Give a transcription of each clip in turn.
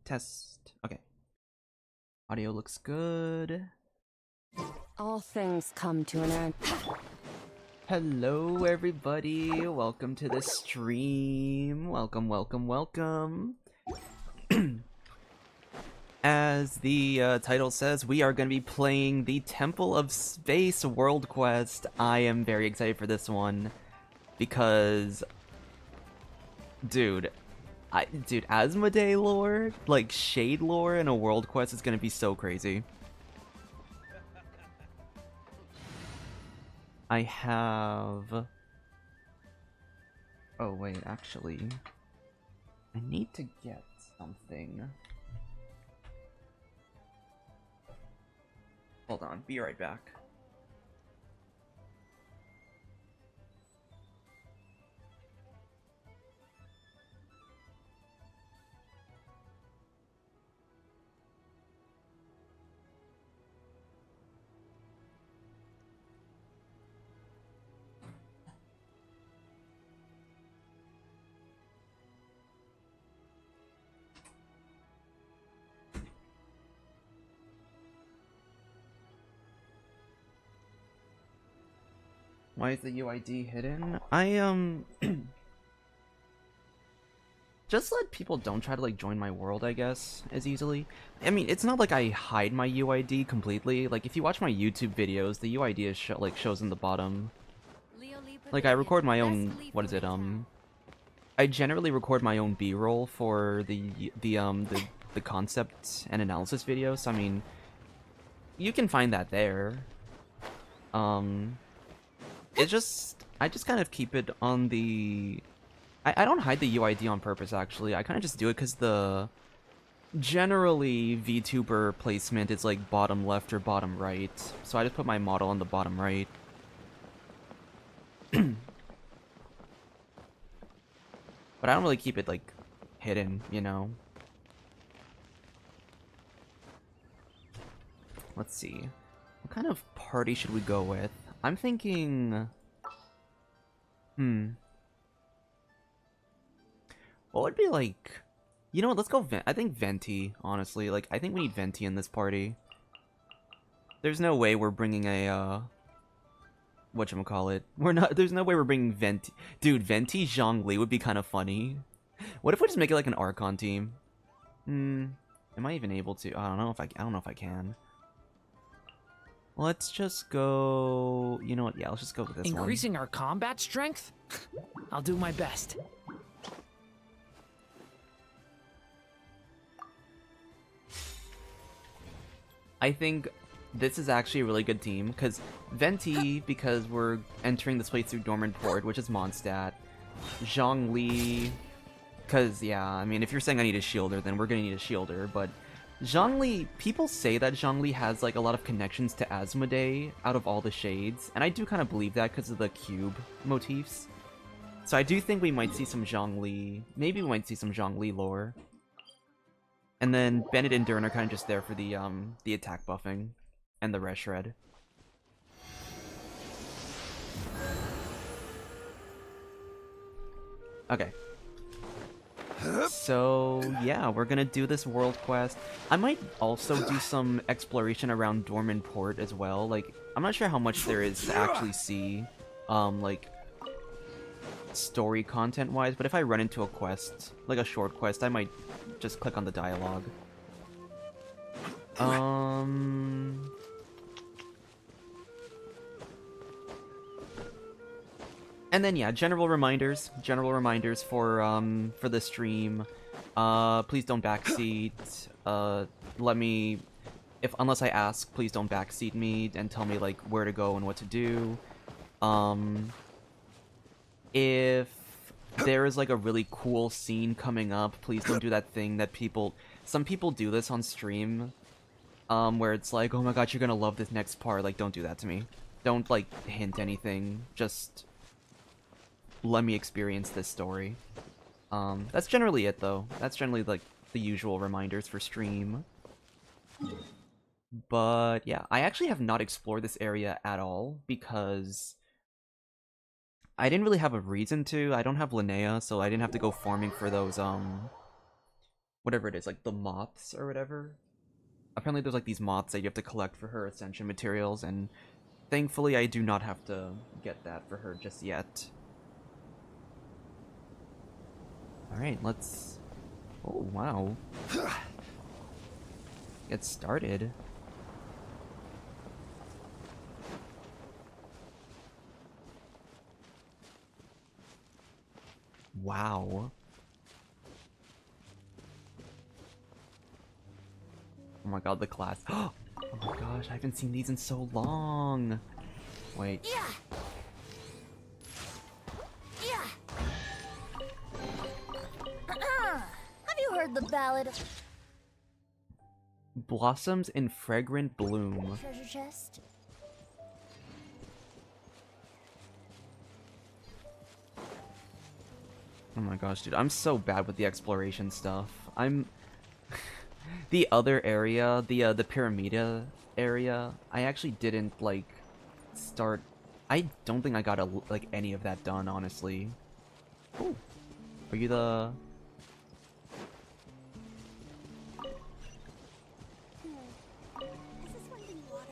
Test. Okay. Audio looks good. All things come to an end. Hello, everybody. Welcome to the stream. Welcome, welcome, welcome. As the title says, we are going to be playing the Temple of Space World Quest. I am very excited for this one because, dude, Asmodee lore, like Shade lore in a World Quest is going to be so crazy. I have... Oh, wait, actually... I need to get something. Hold on, be right back. Why is the UID hidden? Just let people don't try to, like, join my world, I guess, as easily. I mean, it's not like I hide my UID completely. Like, if you watch my YouTube videos, the UID is shows in the bottom. Like, I record my own... What is it, I generally record my own B-roll for the concept and analysis videos, so, I mean... You can find that there. It just... I just kind of keep it on the... I don't hide the UID on purpose, actually. I kind of just do it because the... Generally, VTuber placement is like bottom left or bottom right. So I just put my model on the bottom right. But I don't really keep it, like, hidden, you know? Let's see. What kind of party should we go with? I'm thinking... What would be like... You know what, let's go I think Venti, honestly. Like, I think we need Venti in this party. There's no way we're bringing a, whatchamacallit. There's no way we're bringing Venti. Dude, Venti Zhongli would be kind of funny. What if we just make it like an Archon team? Am I even able to? I don't know if I can. Let's just go... You know what, yeah, let's just go with this one. Increasing our combat strength? I'll do my best. I think this is actually a really good team, because Venti, because we're entering this place through Dormant Port, which is Mondstadt. Zhongli, because, yeah, I mean, if you're saying I need a shielder, then we're gonna need a shielder, but Zhongli, people say that Zhongli has, like, a lot of connections to Asmodee out of all the shades, and I do kind of believe that because of the cube motifs. So I do think we might see some Zhongli, maybe we might see some Zhongli lore. And then Bennett and Dern are kind of just there for the attack buffing and the res shred. Okay. So, yeah, we're gonna do this world quest. I might also do some exploration around Dormant Port as well. Like, I'm not sure how much there is to actually see, like, story content-wise, but if I run into a quest, like a short quest, I might just click on the dialogue. And then, yeah, general reminders for the stream. Please don't backseat. Unless I ask, please don't backseat me and tell me, like, where to go and what to do. If there is, like, a really cool scene coming up, please don't do that thing that some people do this on stream, where it's like, oh my god, you're gonna love this next part. Like, don't do that to me. Don't, like, hint anything. Just let me experience this story. That's generally it, though. That's generally, like, the usual reminders for stream. But, yeah, I actually have not explored this area at all, because I didn't really have a reason to. I don't have Linnea, so I didn't have to go farming for those, whatever it is, like the moths or whatever. Apparently there's like these moths that you have to collect for her ascension materials, and thankfully I do not have to get that for her just yet. Alright, let's... Oh, wow. Get started. Wow. Oh my god, the class. Oh my gosh, I haven't seen these in so long. Wait. Yeah. Have you heard the ballad of Blossoms in fragrant bloom. treasure chest? Oh my gosh, dude, I'm so bad with the exploration stuff. I'm... the other area, the Pyramida area, I actually didn't, like, start... I don't think I got, like, any of that done, honestly. Ooh. Are you the...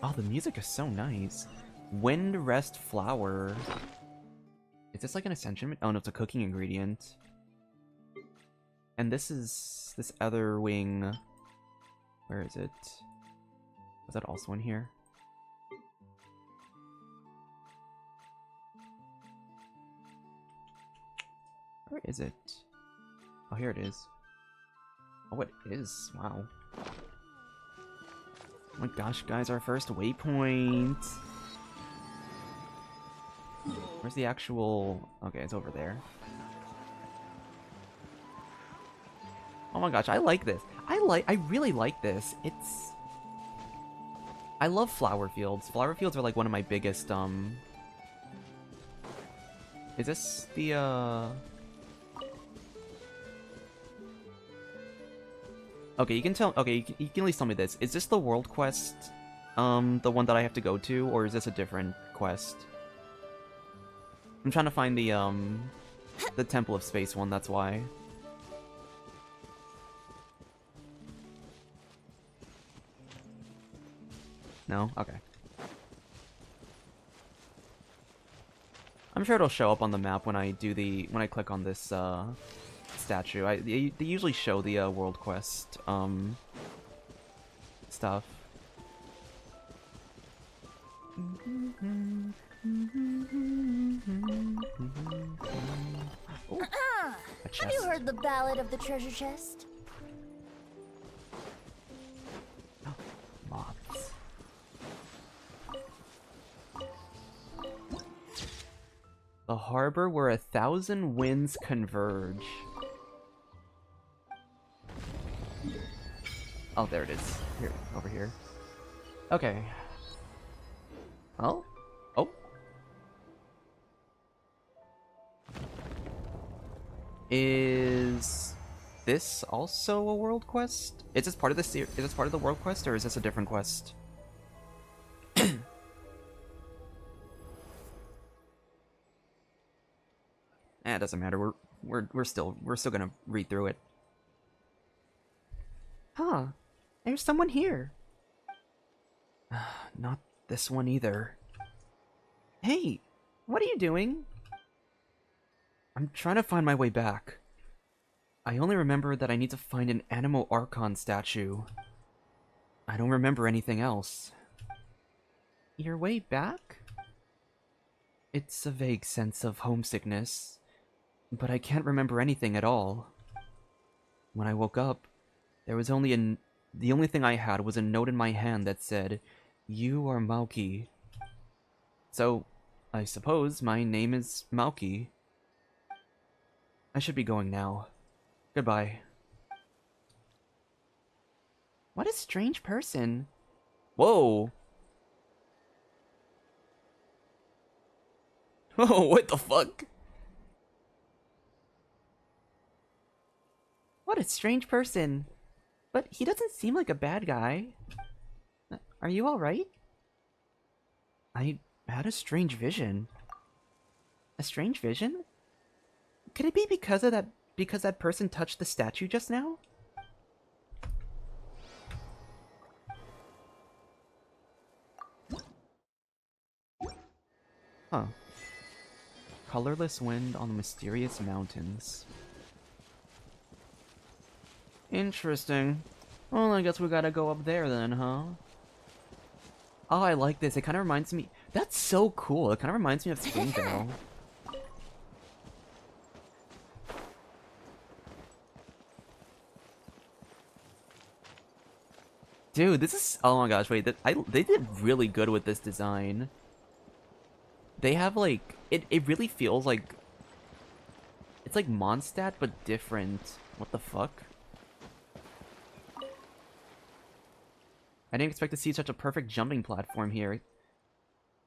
Oh, the music is so nice. Wind Rest Flower. Is this like an ascension? Oh no, it's a cooking ingredient. And this is this other wing. Where is it? Was that also in here? Where is it? Oh, here it is. Oh, it is. Wow. Oh my gosh, guys, our first waypoint. Where's the actual... Okay, it's over there. Oh my gosh, I like this. I really like this. It's... I love flower fields. Flower fields are like one of my biggest, Is this the, Okay, you can tell... Okay, you can at least tell me this. Is this the world quest, the one that I have to go to, or is this a different quest? I'm trying to find the Temple of Space one, that's why. No? Okay. I'm sure it'll show up on the map when I do the... when I click on this, statue. They usually show the world quest stuff. Ooh, a chest. Have you heard the ballad of the treasure chest? Moths. The harbor where 1,000 winds converge. Oh, there it is. Here, over here. Okay. Oh? Oh? Is this also a world quest? Is this part of the is this part of the world quest, or is this a different quest? It doesn't matter. We're still gonna read through it. Huh. There's someone here. Not this one either. Hey, what are you doing? I'm trying to find my way back. I only remember that I need to find an Animo Archon statue. I don't remember anything else. Your way back? It's a vague sense of homesickness, but I can't remember anything at all. When I woke up, there was only the only thing I had was a note in my hand that said, "You are Mauki." So, I suppose my name is Mauki. I should be going now. Goodbye. What a strange person. Whoa! Oh, what the fuck? What a strange person. But he doesn't seem like a bad guy. Are you alright? I had a strange vision. A strange vision? Could it be because that person touched the statue just now? Huh. Colorless wind on the mysterious mountains. Interesting. Well, I guess we gotta go up there then, huh? Oh, I like this. It kind of reminds me... That's so cool. It kind of reminds me of Springvale. Dude, this is... Oh my gosh, wait. They did really good with this design. They have, like... It really feels like... It's like Mondstadt, but different. What the fuck? I didn't expect to see such a perfect jumping platform here.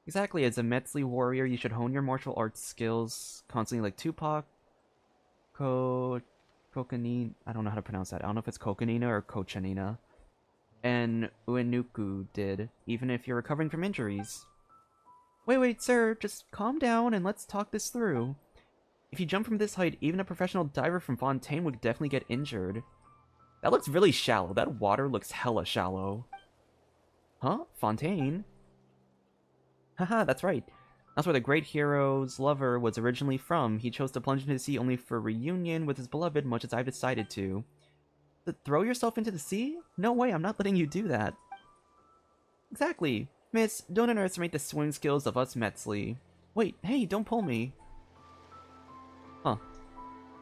Exactly, as a Metzli warrior, you should hone your martial arts skills constantly like Tupac, Kokanina... I don't know how to pronounce that. I don't know if it's Kokanina or Kochanina. And Uenuku did, even if you're recovering from injuries. Wait, sir, just calm down and let's talk this through. If you jump from this height, even a professional diver from Fontaine would definitely get injured. That looks really shallow. That water looks hella shallow. Huh? Fontaine? Haha, that's right. That's where the great hero's lover was originally from. He chose to plunge into the sea only for reunion with his beloved, much as I've decided to. Throw yourself into the sea? No way, I'm not letting you do that. Exactly. Miss, don't underestimate the swim skills of us Metzli. Wait, hey, don't pull me. Huh.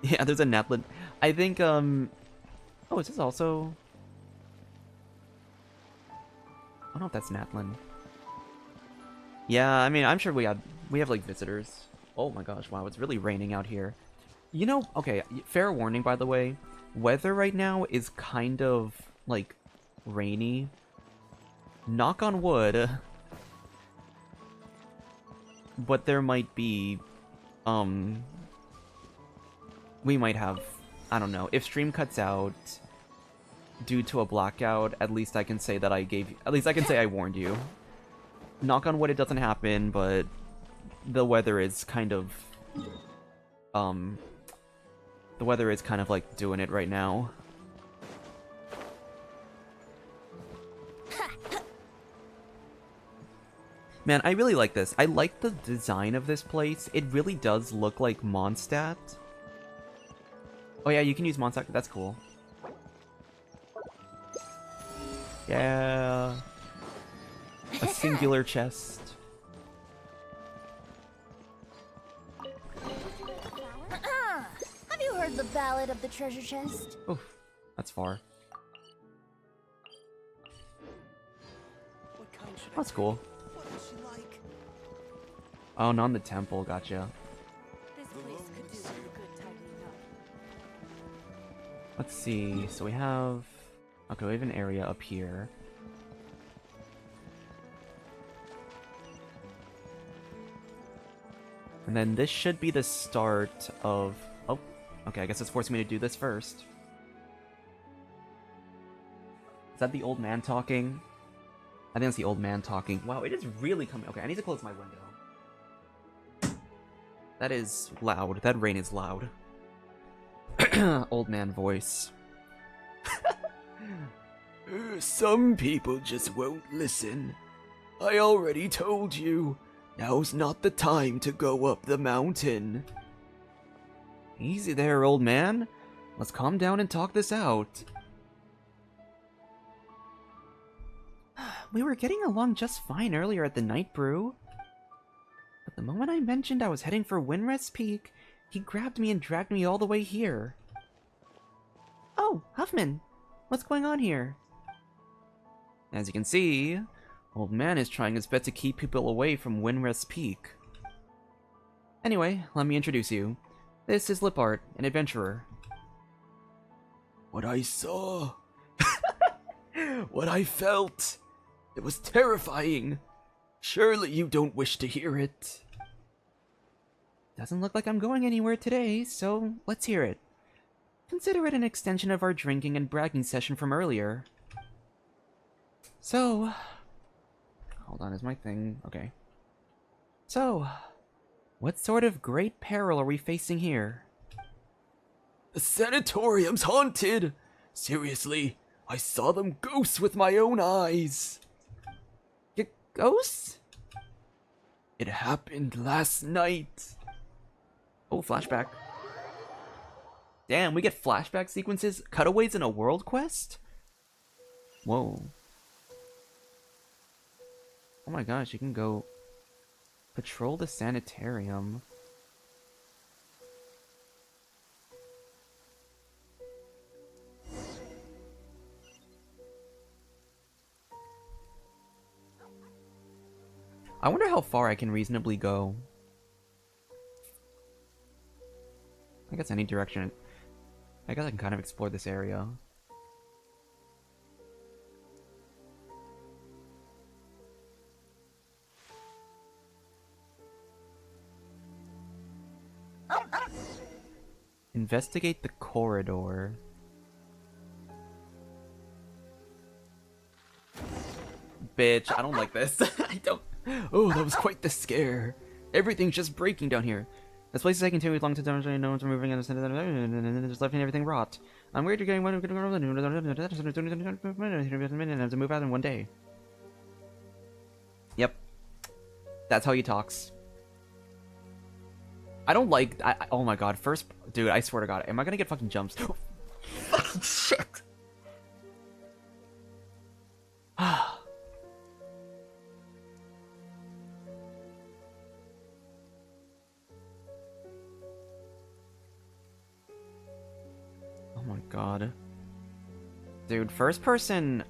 Yeah, there's a Natlin. I think, Oh, is this also... I don't know if that's Natlin. Yeah, I mean, I'm sure we have like visitors. Oh my gosh, wow, it's really raining out here. You know, okay, fair warning by the way, weather right now is kind of like rainy. Knock on wood. But there might be we might have, I don't know, if stream cuts out due to a blackout, at least I can say that I warned you. Knock on wood, it doesn't happen, but the weather is kind of like doing it right now. Man, I really like this. I like the design of this place. It really does look like Mondstadt. Oh yeah, you can use Mondstadt. That's cool. Yeah. A singular chest. Have you heard the ballad of the treasure chest? Oof, that's far. That's cool. Oh, not in the temple, gotcha. This place could do with a good tidying up. Let's see, so we have... Okay, we have an area up here. And then this should be the start of... Oh, okay, I guess it's forcing me to do this first. Is that the old man talking? I think it's the old man talking. Wow, it is really coming... Okay, I need to close my window. That is loud. That rain is loud. Old man voice. Some people just won't listen. I already told you. Now's not the time to go up the mountain. Easy there, old man. Let's calm down and talk this out. We were getting along just fine earlier at the night brew. But the moment I mentioned I was heading for Winrest Peak, he grabbed me and dragged me all the way here. Oh, Huffman! What's going on here? As you can see, old man is trying his best to keep people away from Winrest Peak. Anyway, let me introduce you. This is Lipart, an adventurer. What I saw... what I felt... It was terrifying. Surely you don't wish to hear it. Doesn't look like I'm going anywhere today, so let's hear it. Consider it an extension of our drinking and bragging session from earlier. So... Hold on, is my thing... Okay. So... What sort of great peril are we facing here? The sanatorium's haunted! Seriously, I saw them ghosts with my own eyes! Ghosts? It happened last night. Oh, flashback. Damn, we get flashback sequences, cutaways in a world quest? Whoa. Oh my gosh, you can go patrol the sanitarium. I wonder how far I can reasonably go. I guess any direction. I guess I can kind of explore this area. Investigate the corridor. Bitch, I don't like this. I don't. Oh, that was quite the scare. Everything's just breaking down here. This place is taking too long to demonstrate. No one's moving and just left everything rot. I'm worried you're getting one. To move out in one day. Yep. That's how he talks. I don't like. Oh my god. First, dude, I swear to god. Am I gonna get fucking jumps? Fucking shit. Oh my god. Dude, first person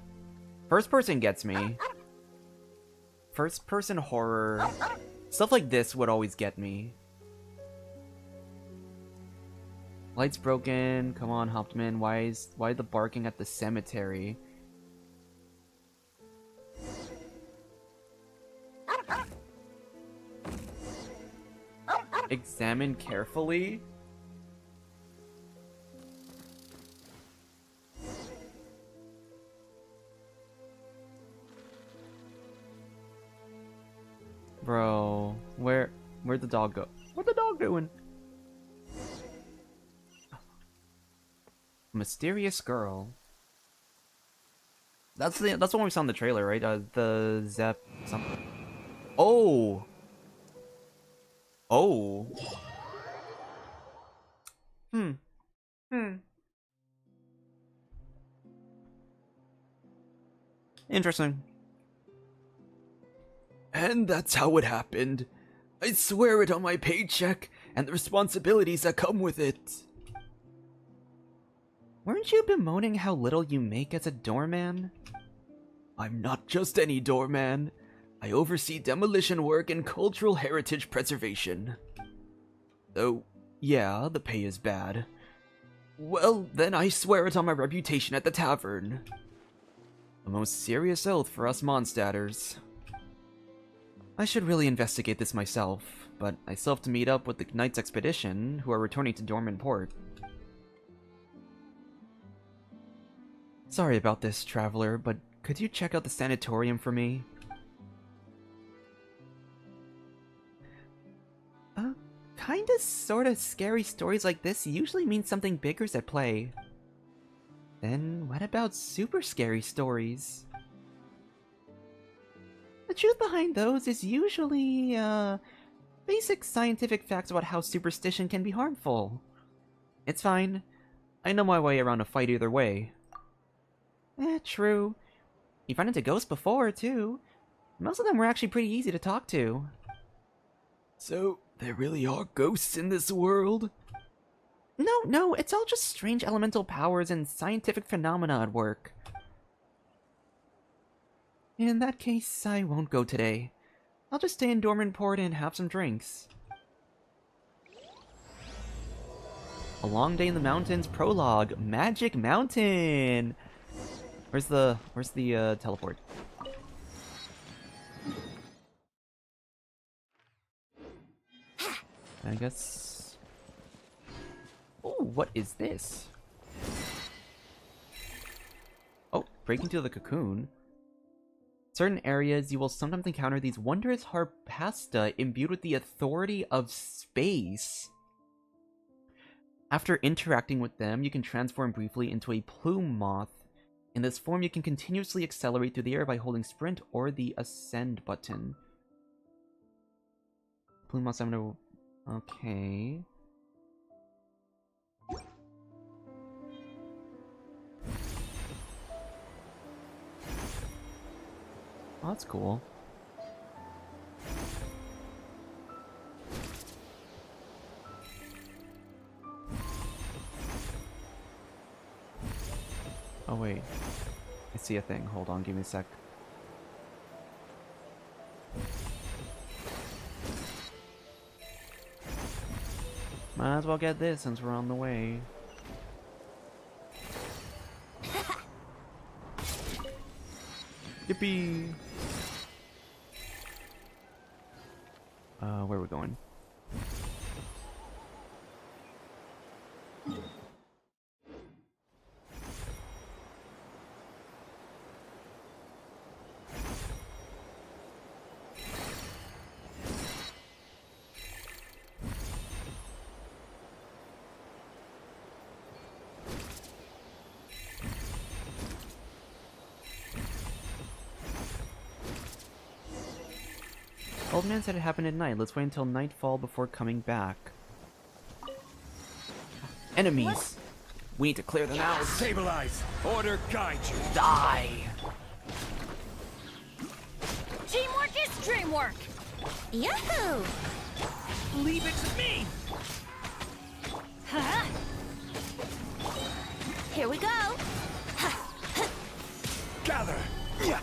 gets me. First person horror. Stuff like this would always get me. Light's broken. Come on, Hauptmann. Why the barking at the cemetery? Examine carefully. Bro, where'd the dog go? What's the dog doing? Mysterious girl. That's the one we saw in the trailer, right? The Zep something. Oh. Oh. Interesting. And that's how it happened. I swear it on my paycheck and the responsibilities that come with it. Weren't you bemoaning how little you make as a doorman? I'm not just any doorman. I oversee demolition work and cultural heritage preservation. Though, yeah, the pay is bad. Well, then I swear it on my reputation at the tavern. A most serious oath for us Mondstadters. I should really investigate this myself, but I still have to meet up with the Knight's expedition, who are returning to Dorman Port. Sorry about this, traveler, but could you check out the sanatorium for me? Kinda sorta scary stories like this usually mean something bigger's at play. Then what about super scary stories? The truth behind those is usually, basic scientific facts about how superstition can be harmful. It's fine. I know my way around a fight either way. True. You've run into ghosts before, too. Most of them were actually pretty easy to talk to. So, there really are ghosts in this world? No, it's all just strange elemental powers and scientific phenomena at work. In that case, I won't go today. I'll just stay in Dorman Port and have some drinks. A Long Day in the Mountains prologue, Magic Mountain! Where's the teleport? I guess... Oh, what is this? Oh, breaking through the cocoon. Certain areas, you will sometimes encounter these wondrous harpasta imbued with the authority of space. After interacting with them, you can transform briefly into a plume moth. In this form, you can continuously accelerate through the air by holding sprint or the ascend button. Plume must summon a... Okay. Oh, that's cool. Oh wait, I see a thing. Hold on, give me a sec. Might as well get this since we're on the way. Yippee! Where are we going? Old man said it happened at night. Let's wait until nightfall before coming back. Enemies! What? We need to clear them out! Stabilize! Order guide you! Die! Teamwork is dreamwork! Yahoo! Leave it to me! Huh? Here we go! Gather! Yeah.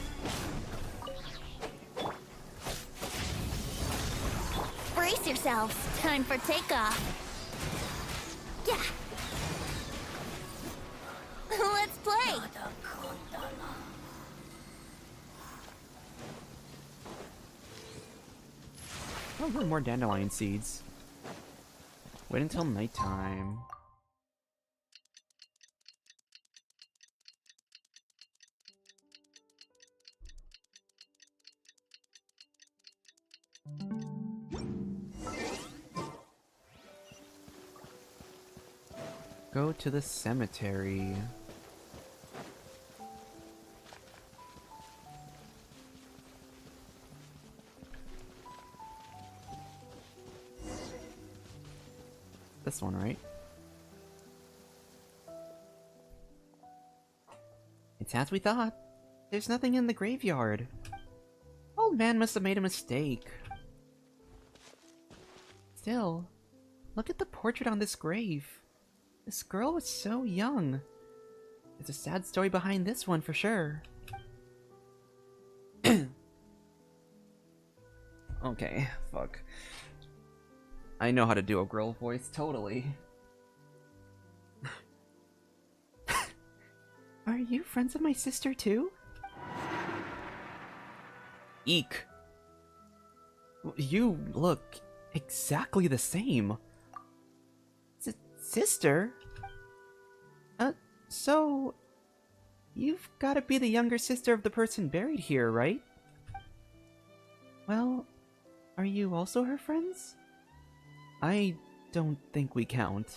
Brace yourselves. Time for takeoff. Yeah. Let's play. Oh, more dandelion seeds. Wait until nighttime. Go to the cemetery. This one, right? It's as we thought. There's nothing in the graveyard. Old man must have made a mistake. Still, look at the portrait on this grave. This girl was so young. There's a sad story behind this one for sure. Okay, fuck. I know how to do a girl voice, totally. Are you friends of my sister too? Eek. You look exactly the same. Sister? So... You've gotta be the younger sister of the person buried here, right? Well, are you also her friends? I don't think we count.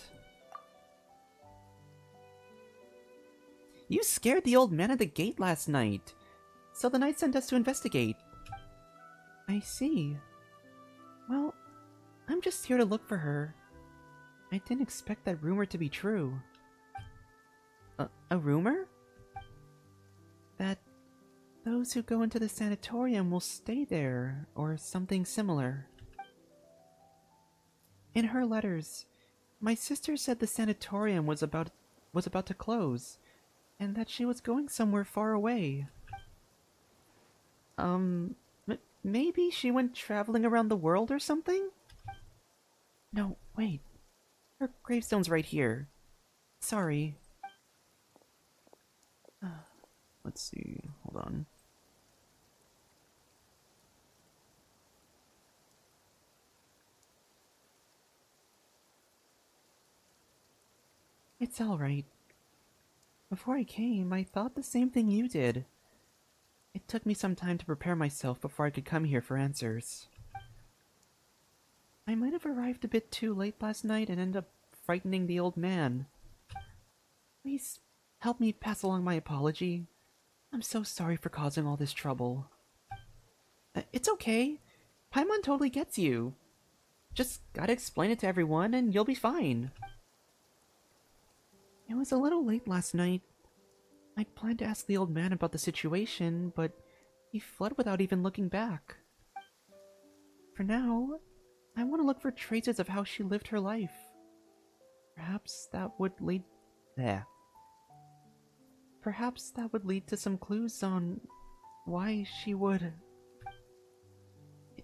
You scared the old man at the gate last night, so the knight sent us to investigate. I see. Well, I'm just here to look for her. I didn't expect that rumor to be true. A rumor? That those who go into the sanatorium will stay there, or something similar. In her letters, my sister said the sanatorium was about to close, and that she was going somewhere far away. Maybe she went traveling around the world or something? No, wait. Her gravestone's right here. Sorry. Let's see. Hold on. It's alright. Before I came, I thought the same thing you did. It took me some time to prepare myself before I could come here for answers. I might have arrived a bit too late last night and ended up frightening the old man. Please help me pass along my apology. I'm so sorry for causing all this trouble. It's okay. Paimon totally gets you. Just gotta explain it to everyone and you'll be fine. It was a little late last night. I'd planned to ask the old man about the situation, but he fled without even looking back. For now, I want to look for traces of how she lived her life. Perhaps that would lead... There. Perhaps that would lead to some clues on why she would...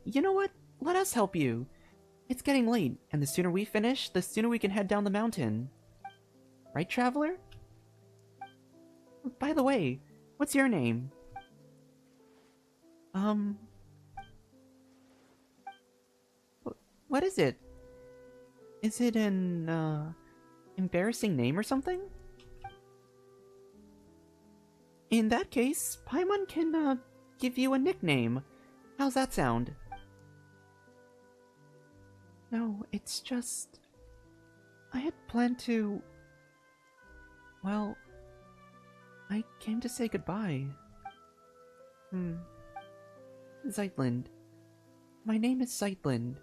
You know what? Let us help you. It's getting late, and the sooner we finish, the sooner we can head down the mountain. Right, Traveler? By the way, what's your name? What is it? Is it an, embarrassing name or something? In that case, Paimon can, give you a nickname. How's that sound? No, it's just... I had planned to... Well... I came to say goodbye. Zeitland. My name is Zeitland.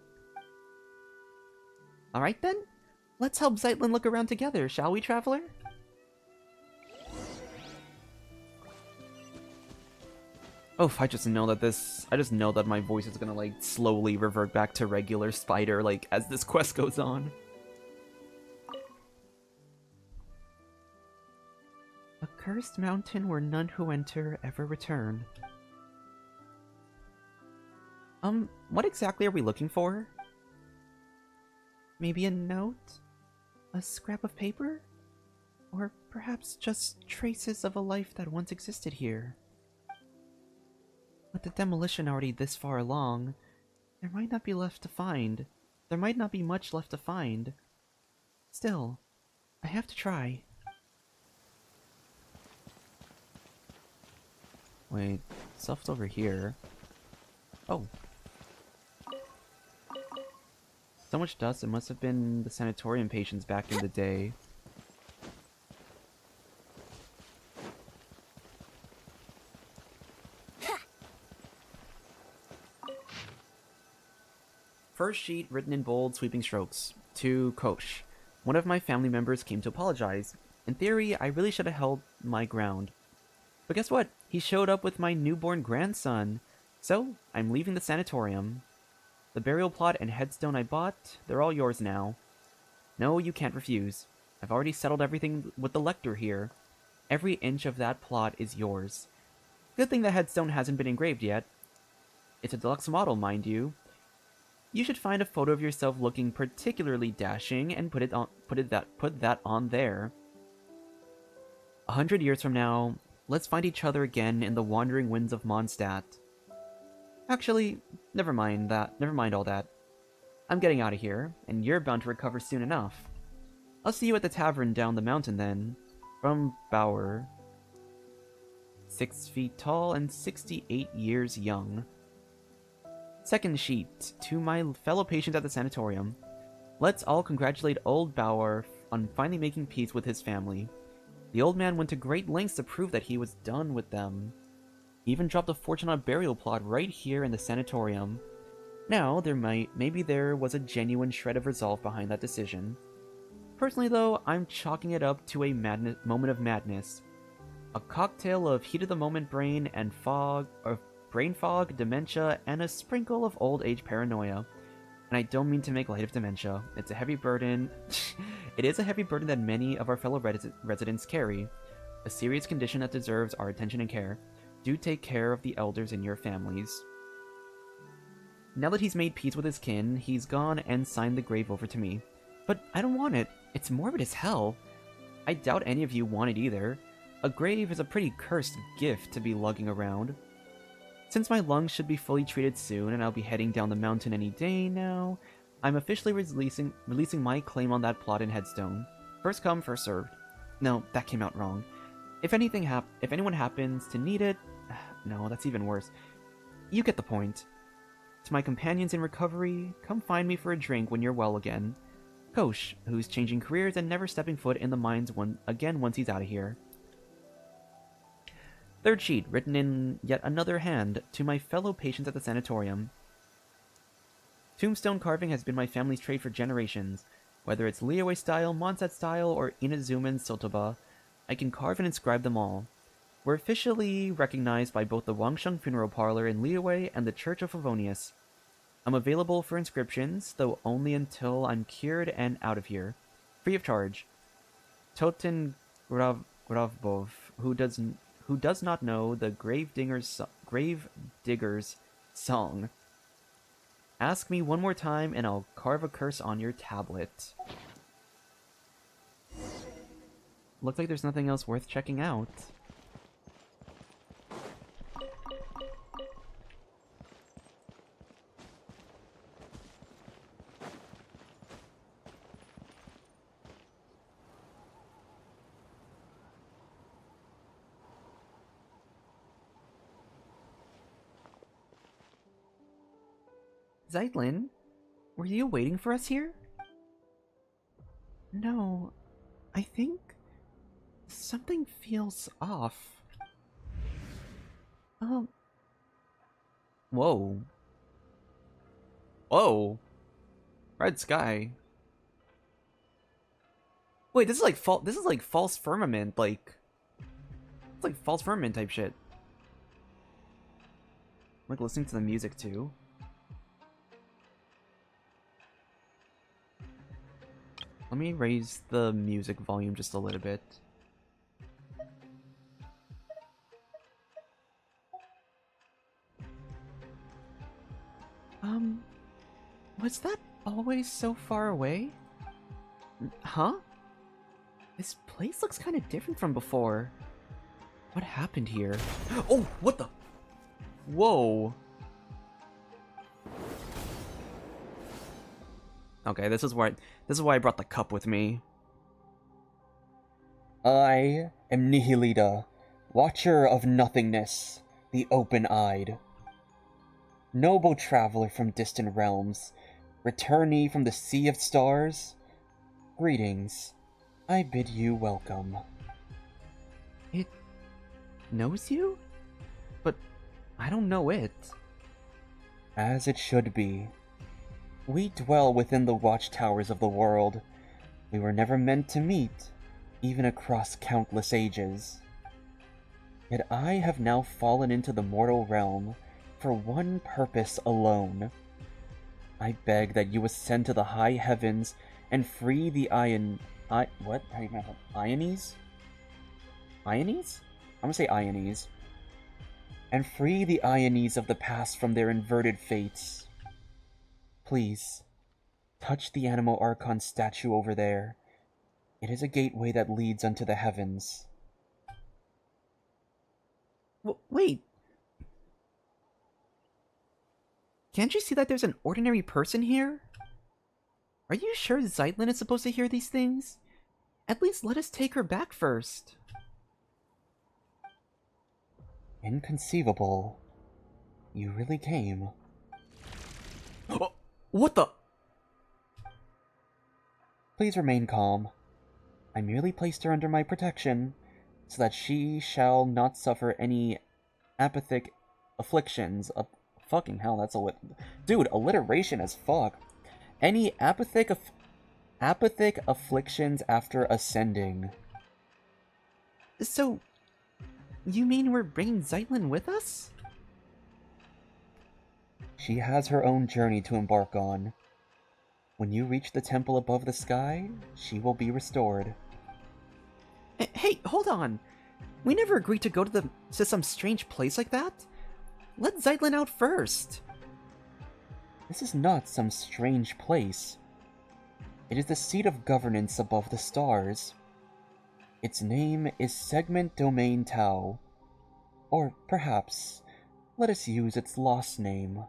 Alright then, let's help Zeitland look around together, shall we, Traveler? Oh, I just know that my voice is gonna, like, slowly revert back to regular Spider, like, as this quest goes on. A cursed mountain where none who enter ever return. What exactly are we looking for? Maybe a note? A scrap of paper? Or perhaps just traces of a life that once existed here? With the demolition already this far along, there might not be left to find. There might not be much left to find. Still, I have to try. Wait, stuff's over here. Oh. So much dust, it must have been the sanatorium patients back in the day. First sheet, written in bold, sweeping strokes. To Kosh. One of my family members came to apologize. In theory, I really should have held my ground. But guess what? He showed up with my newborn grandson. So, I'm leaving the sanatorium. The burial plot and headstone I bought, they're all yours now. No, you can't refuse. I've already settled everything with the lector here. Every inch of that plot is yours. Good thing the headstone hasn't been engraved yet. It's a deluxe model, mind you. You should find a photo of yourself looking particularly dashing and put that on there. 100 years from now, let's find each other again in the wandering winds of Mondstadt. Actually, never mind all that. I'm getting out of here, and you're bound to recover soon enough. I'll see you at the tavern down the mountain then. From Bauer. 6 feet tall and 68 years young. Second sheet, to my fellow patients at the sanatorium. Let's all congratulate old Bauer on finally making peace with his family. The old man went to great lengths to prove that he was done with them. He even dropped a fortune on a burial plot right here in the sanatorium. Now, maybe there was a genuine shred of resolve behind that decision. Personally though, I'm chalking it up to a moment of madness. A cocktail of heat-of-the-moment brain fog, dementia, and a sprinkle of old age paranoia. And I don't mean to make light of dementia. It's a heavy burden. It is a heavy burden that many of our fellow residents carry. A serious condition that deserves our attention and care. Do take care of the elders in your families. Now that he's made peace with his kin, he's gone and signed the grave over to me. But I don't want it. It's morbid as hell. I doubt any of you want it either. A grave is a pretty cursed gift to be lugging around. Since my lungs should be fully treated soon and I'll be heading down the mountain any day now, I'm officially releasing my claim on that plot and headstone. First come, first served. No, that came out wrong. If anyone happens to need it... No, that's even worse. You get the point. To my companions in recovery, come find me for a drink when you're well again. Kosh, who's changing careers and never stepping foot in the mines once he's out of here. Third sheet, written in yet another hand, to my fellow patients at the sanatorium. Tombstone carving has been my family's trade for generations. Whether it's Liyue style, Mondstadt style, or Inazuman Sotoba, I can carve and inscribe them all. We're officially recognized by both the Wangsheng Funeral Parlor in Liyue and the Church of Favonius. I'm available for inscriptions, though only until I'm cured and out of here. Free of charge. Toten Gravbov, who does not know the Gravedigger's song. Ask me one more time and I'll carve a curse on your tablet. Looks like there's nothing else worth checking out. Zeitlin, were you waiting for us here? No, I think something feels off. Whoa. Whoa. Red sky. Wait, this is like false firmament, like it's like false firmament type shit. I'm like listening to the music too. Let me raise the music volume just a little bit. Was that always so far away? Huh? This place looks kind of different from before. What happened here? Oh, what the? Whoa. Okay, this is why I brought the cup with me. I am Nihilida, Watcher of Nothingness, the Open-Eyed. Noble traveler from distant realms, returnee from the Sea of Stars, greetings. I bid you welcome. It knows you? But I don't know it. As it should be. We dwell within the watchtowers of the world. We were never meant to meet, even across countless ages. Yet I have now fallen into the mortal realm for one purpose alone. I beg that you ascend to the high heavens and free the Iones? I'm gonna say Iones. And free the Iones of the past from their inverted fates. Please, touch the Animal Archon statue over there. It is a gateway that leads unto the heavens. Wait. Can't you see that there's an ordinary person here? Are you sure Zeitlin is supposed to hear these things? At least let us take her back first. Inconceivable. You really came. Oh, what the? Please remain calm. I merely placed her under my protection, so that she shall not suffer any apathic afflictions. Fucking hell, that's dude, alliteration as fuck. Any apathic afflictions after ascending. So, you mean we're bringing Zeitlin with us? She has her own journey to embark on. When you reach the temple above the sky, she will be restored. Hey, hold on! We never agreed to go to some strange place like that. Let Zeitlin out first. This is not some strange place. It is the seat of governance above the stars. Its name is Segment Domain Tau. Or perhaps, let us use its lost name.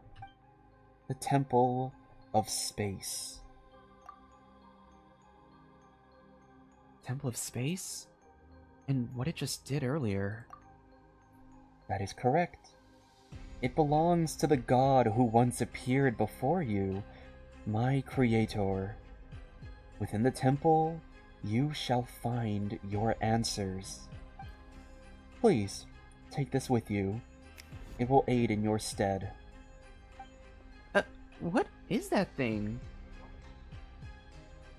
The Temple of Space. Temple of Space? And what it just did earlier. That is correct. It belongs to the god who once appeared before you, my creator. Within the temple, you shall find your answers. Please, take this with you. It will aid in your stead. What is that thing?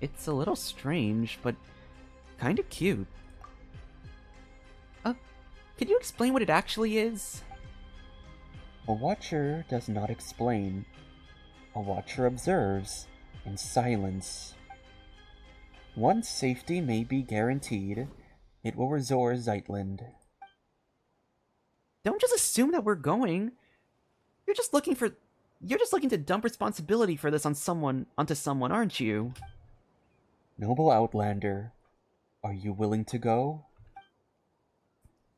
It's a little strange, but kind of cute. Could you explain what it actually is? A watcher does not explain. A watcher observes in silence. Once safety may be guaranteed, it will resort Zeitland. Don't just assume that we're going. You're just looking to dump responsibility for this onto someone, aren't you? Noble Outlander, are you willing to go?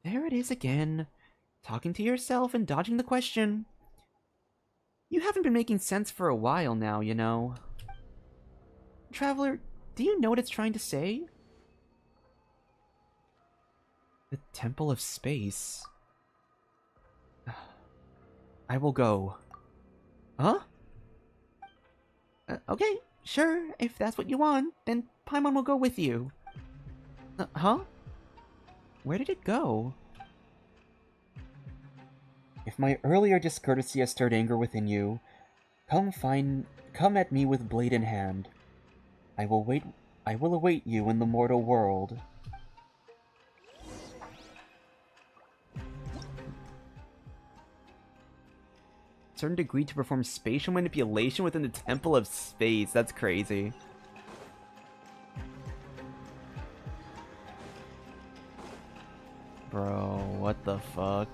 There it is again, talking to yourself and dodging the question. You haven't been making sense for a while now, you know. Traveler, do you know what it's trying to say? The Temple of Space. I will go. Huh? Okay, sure, if that's what you want, then Paimon will go with you. Huh? Where did it go? If my earlier discourtesy has stirred anger within you, come at me with blade in hand. I will await you in the mortal world. Certain degree to perform spatial manipulation within the Temple of Space. That's crazy. Bro, what the fuck?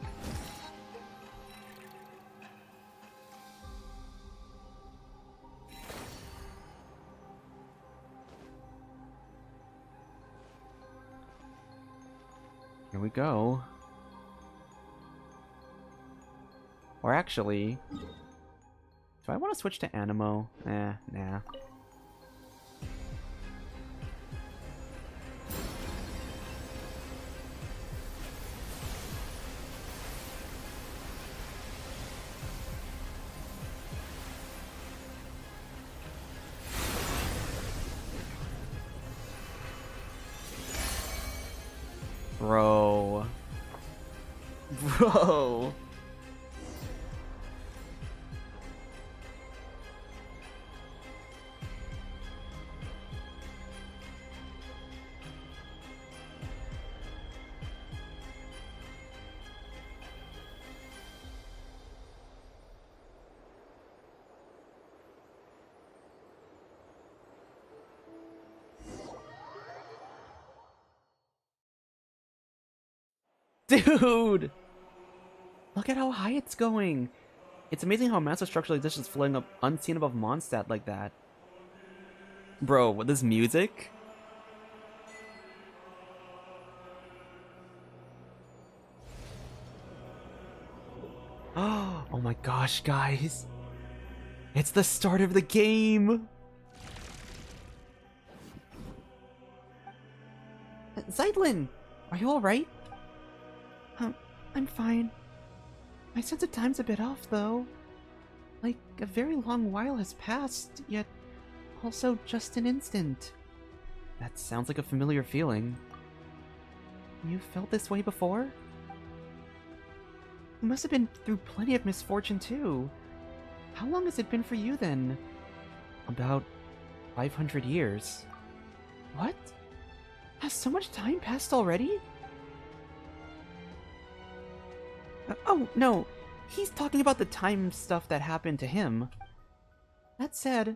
Here we go. Or actually, do I want to switch to Animo? Nah. Bro. Bro. Dude! Look at how high it's going! It's amazing how a massive structure like this is floating up unseen above Mondstadt like that. Bro, with this music? Oh my gosh, guys! It's the start of the game! Zeitlin! Are you alright? I'm fine. My sense of time's a bit off, though. Like, a very long while has passed, yet also just an instant. That sounds like a familiar feeling. You felt this way before? You must have been through plenty of misfortune, too. How long has it been for you, then? About 500 years. What? Has so much time passed already? Oh, no. He's talking about the time stuff that happened to him. That said,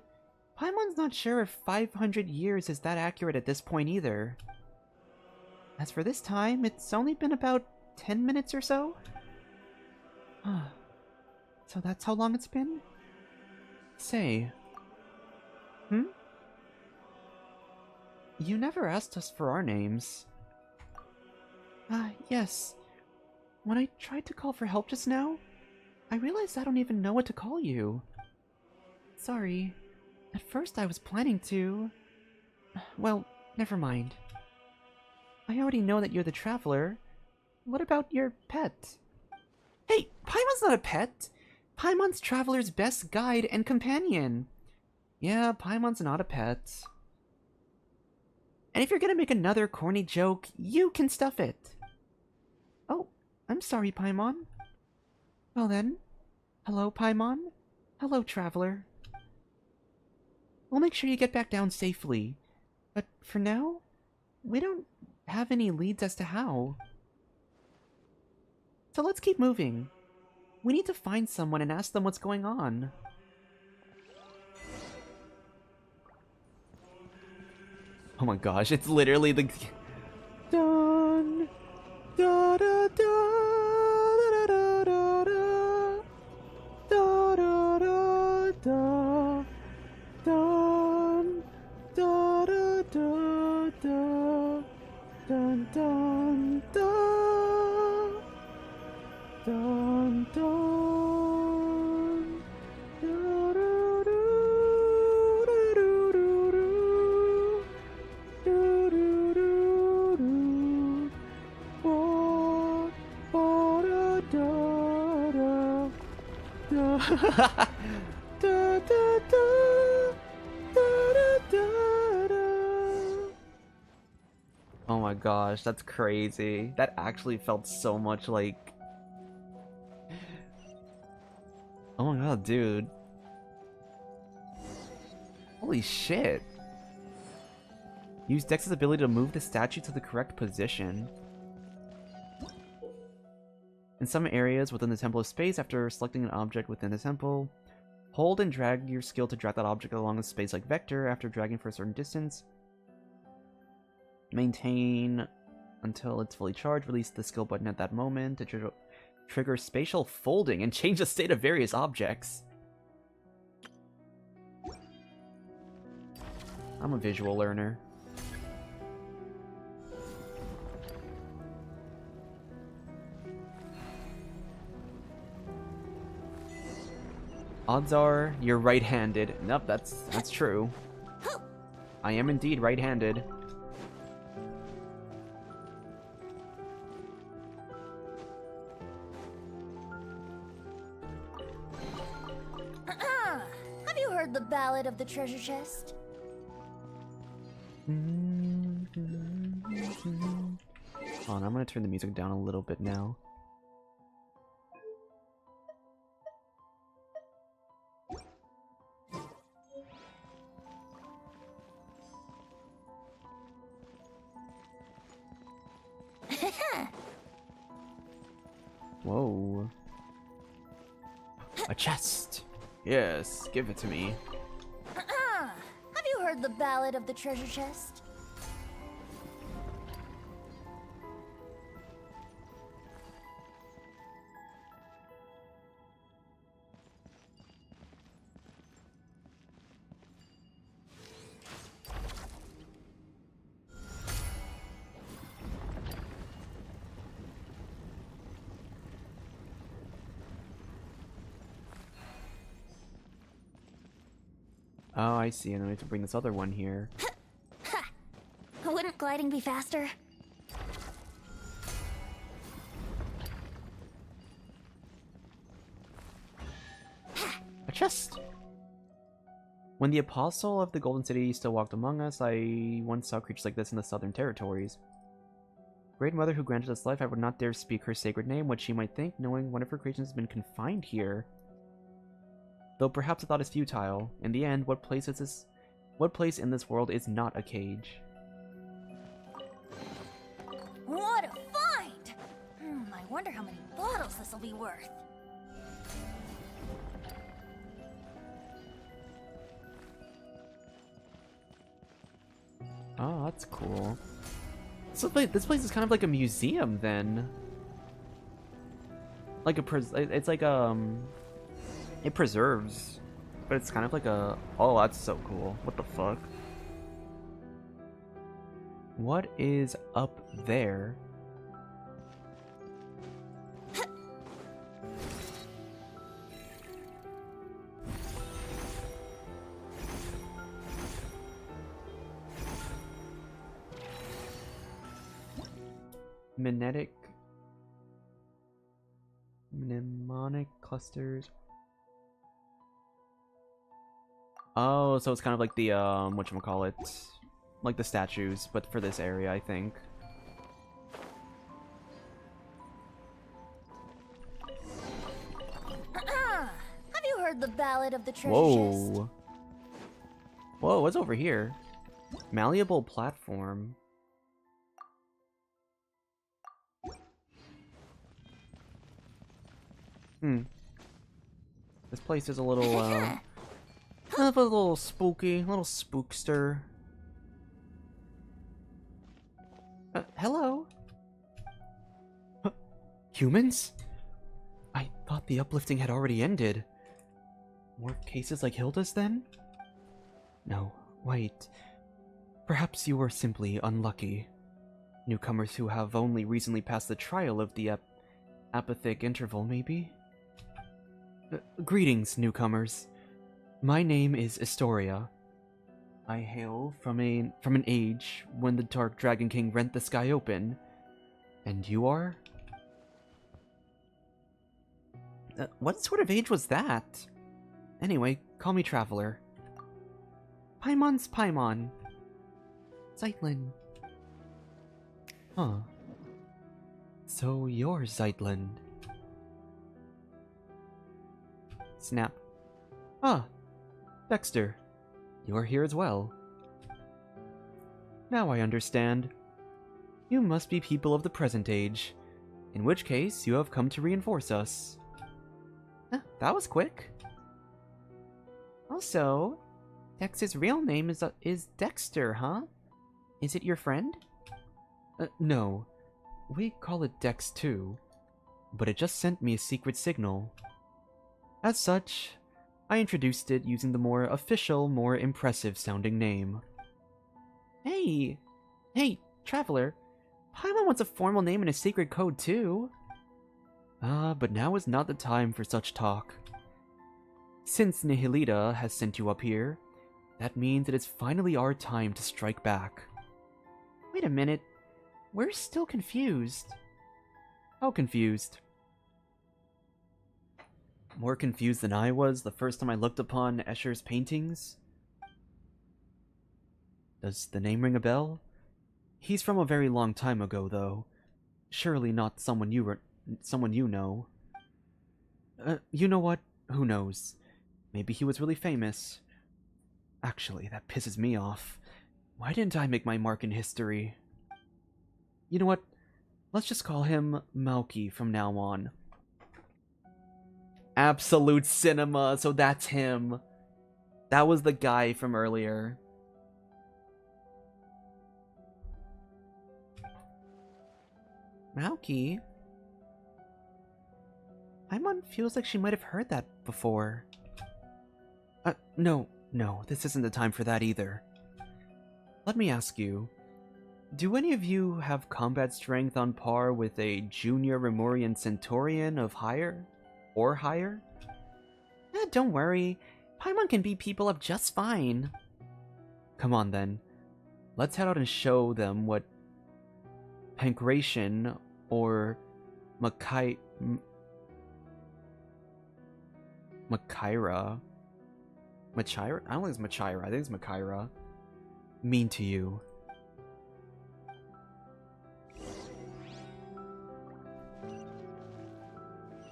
Paimon's not sure if 500 years is that accurate at this point either. As for this time, it's only been about 10 minutes or so? So that's how long it's been? Say. You never asked us for our names. Yes. When I tried to call for help just now, I realized I don't even know what to call you. Sorry. At first I was planning to... Well, never mind. I already know that you're the traveler. What about your pet? Hey, Paimon's not a pet! Paimon's Traveler's best guide and companion! Yeah, Paimon's not a pet. And if you're gonna make another corny joke, you can stuff it. Oh, I'm sorry, Paimon. Well then, hello, Paimon. Hello, Traveler. We'll make sure you get back down safely. But for now, we don't have any leads as to how. So let's keep moving. We need to find someone and ask them what's going on. Oh my gosh, it's literally the... Dun, da, da, da, da, da, da, da, da, da, da, da, dun, da, da, da, da, dun, dun, da, dun, dun, da, da, da, do, do, do, do, do, do, do. Ba, ba, da, da, da, da. Da, da, da, da, da, da, da. Oh my gosh, that's crazy. That actually felt so much like... Oh my god, dude. Holy shit. Use Dex's ability to move the statue to the correct position. In some areas within the temple of space, after selecting an object within the temple, hold and drag your skill to drag that object along a space-like vector. After dragging for a certain distance, maintain until it's fully charged. Release the skill button at that moment to trigger spatial folding and change the state of various objects. I'm a visual learner. Odds are you're right-handed. Nope, that's true. I am indeed right-handed. Have you heard the ballad of the treasure chest? Hold on, I'm gonna turn the music down a little bit now. Whoa. A chest! Yes, give it to me. Have you heard the ballad of the treasure chest? Oh, I see, and I have to bring this other one here. Wouldn't gliding be faster? A chest! When the Apostle of the Golden City still walked among us, I once saw creatures like this in the southern territories. Great Mother who granted us life, I would not dare speak her sacred name, what she might think, knowing one of her creations has been confined here. Though perhaps the thought is futile. In the end, what place in this world is not a cage? What a find! I wonder how many bottles this'll be worth. Oh, that's cool. So this place is kind of like a museum then. Like it's like it preserves, but it's kind of like a... Oh, that's so cool. What the fuck? What is up there? Mnemonic clusters. Oh, so it's kind of like the, whatchamacallit, like the statues, but for this area, I think. Have you heard the ballad of the treasure chest? Whoa. Whoa, what's over here? Malleable platform. This place is a little, a little spooky, a little spookster. Hello? Humans? I thought the uplifting had already ended. More cases like Hilda's then? No, wait. Perhaps you were simply unlucky. Newcomers who have only recently passed the trial of the apathic interval, maybe? Greetings, newcomers. My name is Astoria. I hail from an age when the Dark Dragon King rent the sky open. And you are? What sort of age was that? Anyway, call me Traveler. Paimon's Paimon. Zeitlin. Huh. So you're Zeitlin. Snap. Ah, Dexter. You're here as well. Now I understand. You must be people of the present age, in which case you have come to reinforce us. That was quick. Also, Dex's real name is Dexter, huh? Is it your friend? No. We call it Dex too, but it just sent me a secret signal. As such, I introduced it using the more official, more impressive sounding name. Hey, Traveler. Paimon wants a formal name and a secret code too. But now is not the time for such talk. Since Nihilita has sent you up here, that means it is finally our time to strike back. Wait a minute. We're still confused. How confused? More confused than I was the first time I looked upon Escher's paintings? Does the name ring a bell? He's from a very long time ago, though. Surely not someone you know. You know what? Who knows? Maybe he was really famous. Actually, that pisses me off. Why didn't I make my mark in history? You know what? Let's just call him Mauki from now on. Absolute Cinema, so that's him. That was the guy from earlier. Mauki? Paimon feels like she might have heard that before. No, this isn't the time for that either. Let me ask you, do any of you have combat strength on par with a junior Remorian Centurion of higher? Or higher? Don't worry, Paimon can beat people up just fine. Come on then, let's head out and show them what Pancration or Machaira Machaira? I don't think it's Machaira, I think it's Machaira. Mean to you.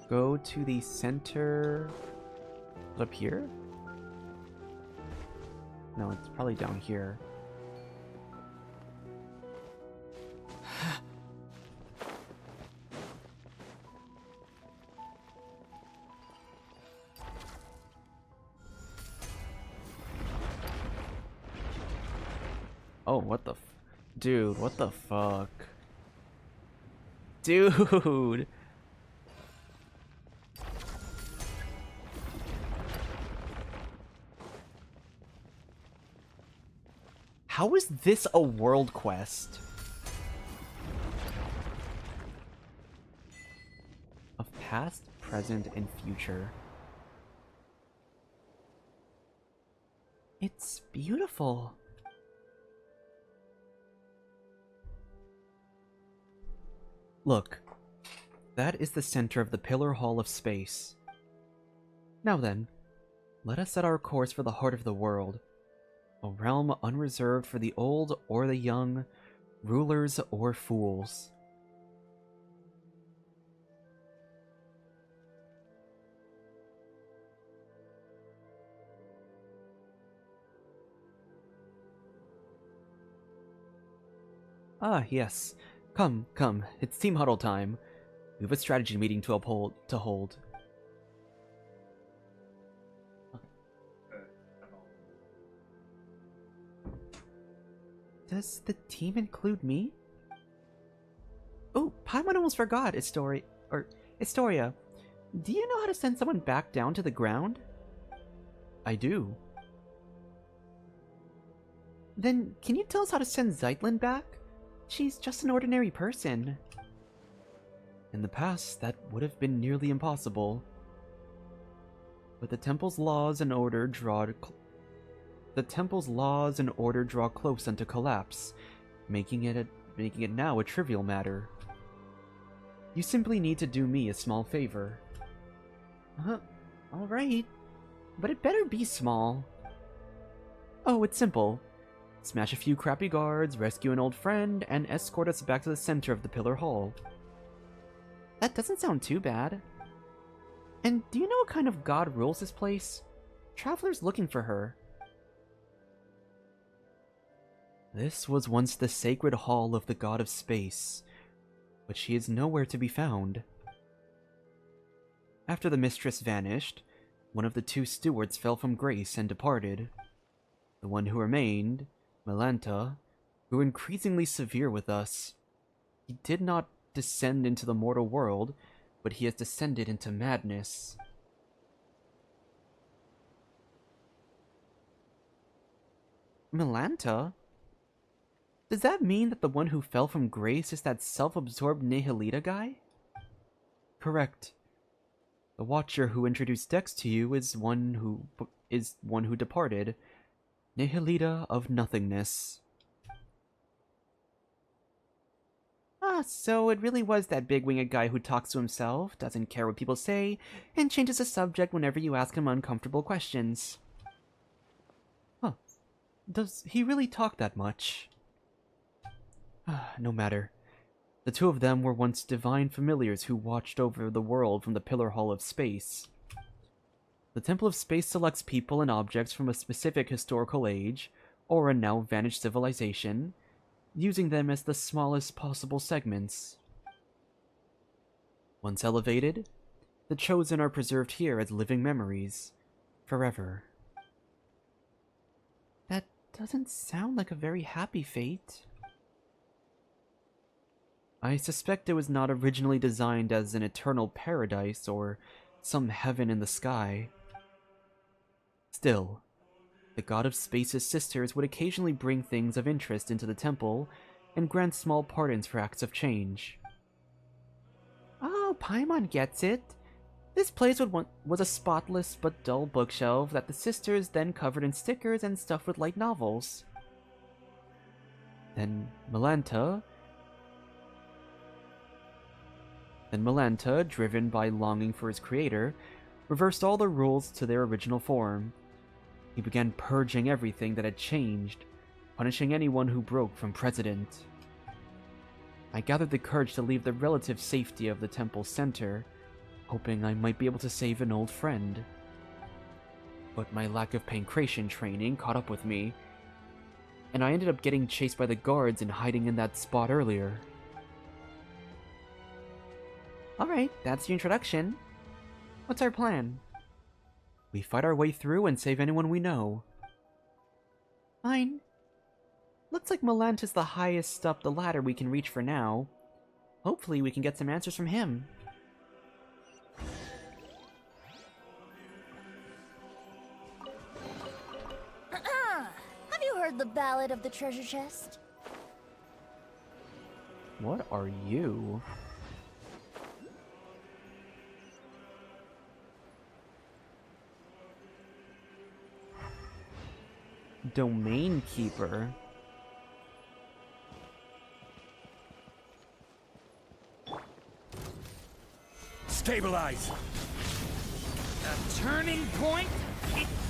Go to the center. Up here? No, it's probably down here. Oh, what the dude, what the fuck? Dude! How is this a world quest? Of past, present, and future. It's beautiful. Look, that is the center of the Pillar Hall of Space. Now then, let us set our course for the heart of the world. A realm unreserved for the old or the young, rulers or fools. Ah, yes. Come, come. It's team huddle time. We have a strategy meeting to hold. Does the team include me? Oh, Paimon almost forgot. Historia. Do you know how to send someone back down to the ground? I do. Then, can you tell us how to send Zeitlin back? She's just an ordinary person. In the past, that would have been nearly impossible. But the temple's laws and order draw close unto collapse, making it now a trivial matter. You simply need to do me a small favor. Alright. But it better be small. Oh, it's simple. Smash a few crappy guards, rescue an old friend, and escort us back to the center of the Pillar Hall. That doesn't sound too bad. And do you know what kind of god rules this place? Travelers looking for her. This was once the sacred hall of the god of space, but she is nowhere to be found. After the mistress vanished, one of the two stewards fell from grace and departed. The one who remained, Melanta, grew increasingly severe with us. He did not descend into the mortal world, but he has descended into madness. Melanta? Does that mean that the one who fell from grace is that self-absorbed Nihilita guy? Correct. The Watcher who introduced Dex to you is one who departed. Nihilita of nothingness. Ah, so it really was that big-winged guy who talks to himself, doesn't care what people say, and changes the subject whenever you ask him uncomfortable questions. Huh. Does he really talk that much? No matter. The two of them were once divine familiars who watched over the world from the Pillar Hall of Space. The Temple of Space selects people and objects from a specific historical age, or a now vanished civilization, using them as the smallest possible segments. Once elevated, the Chosen are preserved here as living memories, forever. That doesn't sound like a very happy fate. I suspect it was not originally designed as an eternal paradise or some heaven in the sky. Still, the god of space's sisters would occasionally bring things of interest into the temple and grant small pardons for acts of change. Oh, Paimon gets it. This place was a spotless but dull bookshelf that the sisters then covered in stickers and stuffed with light novels. Then Melanta, driven by longing for his creator, reversed all the rules to their original form. He began purging everything that had changed, punishing anyone who broke from precedent. I gathered the courage to leave the relative safety of the temple's center, hoping I might be able to save an old friend. But my lack of pancration training caught up with me, and I ended up getting chased by the guards and hiding in that spot earlier. Alright, that's the introduction. What's our plan? We fight our way through and save anyone we know. Fine. Looks like Melanta's the highest up the ladder we can reach for now. Hopefully we can get some answers from him. Have you heard the ballad of the treasure chest? What are you? Domain Keeper. Stabilize! A turning point?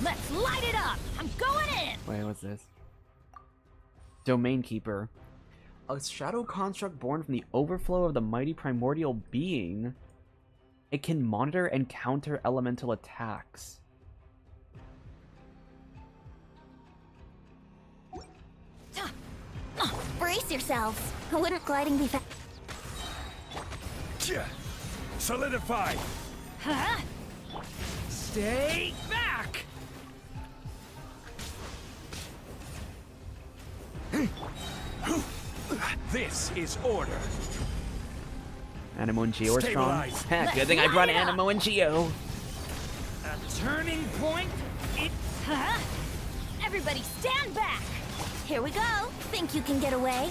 Let's light it up! I'm going in! Wait, what's this? Domain Keeper. A shadow construct born from the overflow of the mighty primordial being. It can monitor and counter elemental attacks. Bring Brace yourselves. Wouldn't gliding be Solidify! Huh? Stay back! This is order. Animo and Geo are strong. Stabilize. Heh, good thing I brought Animo and Geo. A turning point? Huh? Everybody stand back! Here we go. Think you can get away?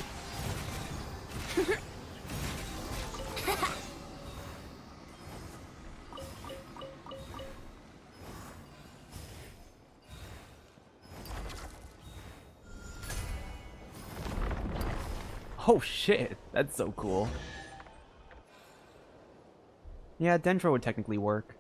Oh shit, that's so cool. Yeah, Dendro would technically work.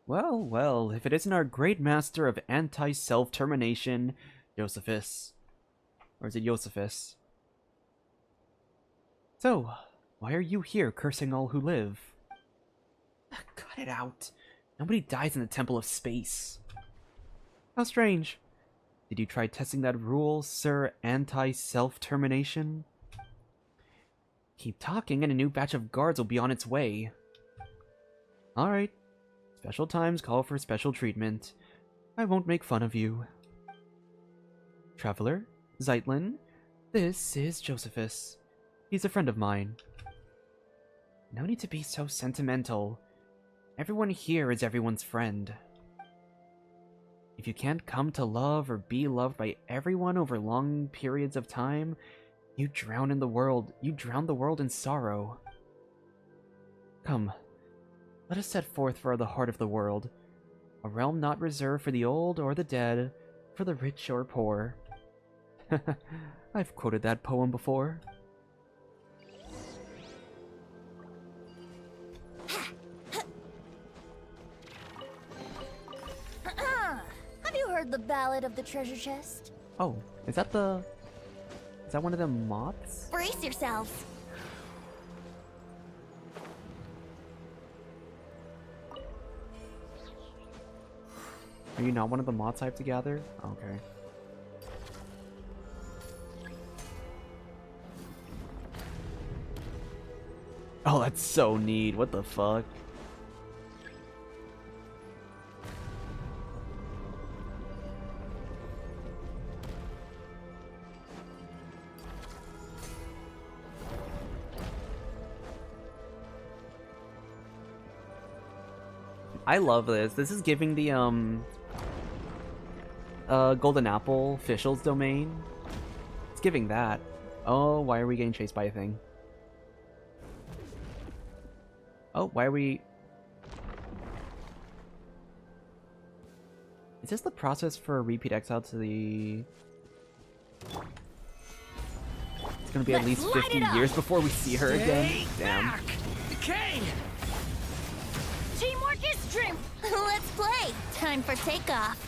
Well, well, if it isn't our great master of anti-self-termination, Josephus. Or is it Josephus? So, why are you here cursing all who live? Cut it out. Nobody dies in the Temple of Space. How strange. Did you try testing that rule, Sir Anti-Self-Termination? Keep talking and a new batch of guards will be on its way. Alright. Special times call for special treatment. I won't make fun of you. Traveler, Zeitlin, this is Josephus. He's a friend of mine. No need to be so sentimental. Everyone here is everyone's friend. If you can't come to love or be loved by everyone over long periods of time, you drown the world in sorrow. Come, let us set forth for the heart of the world, a realm not reserved for the old or the dead, for the rich or poor. I've quoted that poem before. Have you heard the ballad of the treasure chest? Oh, is that one of them moths? Brace yourselves. Are you not one of the moths I have to gather? Okay. Oh, that's so neat. What the fuck? I love this. This is giving the Golden Apple officials domain. It's giving that. Oh, why are we getting chased by a thing? Oh, why are we... Is this the process for a repeat exile to the... It's gonna be at least 50 years before we see her again. Damn. Back. Decay! Teamwork is strength. Let's play. Time for takeoff.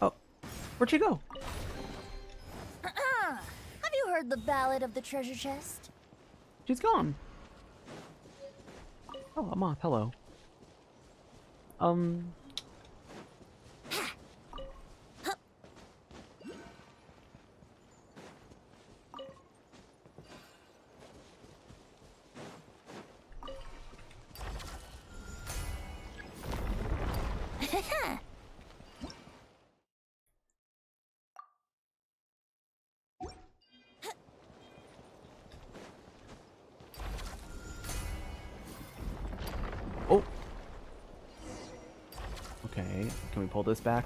Oh, where'd she go? Have you heard the ballad of the treasure chest? She's gone. Oh, a moth. Hello. Oh. Okay, can we pull this back?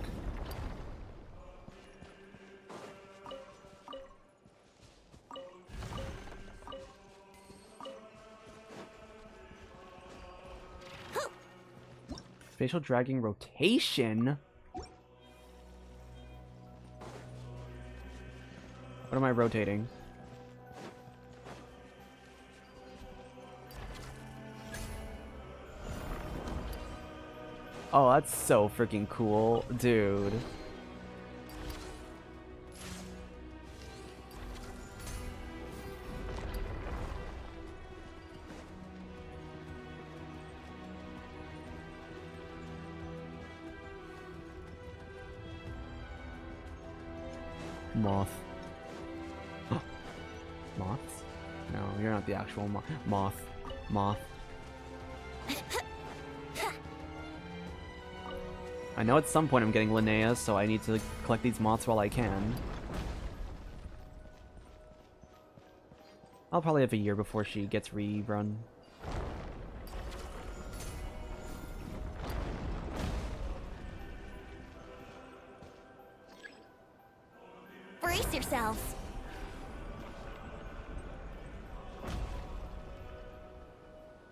Spatial dragging rotation? What am I rotating? Oh, that's so freaking cool, dude. Moth. Moths? No, you're not the actual moth. Moth. I know at some point I'm getting Linnea, so I need to collect these moths while I can. I'll probably have a year before she gets rerun. Brace yourselves.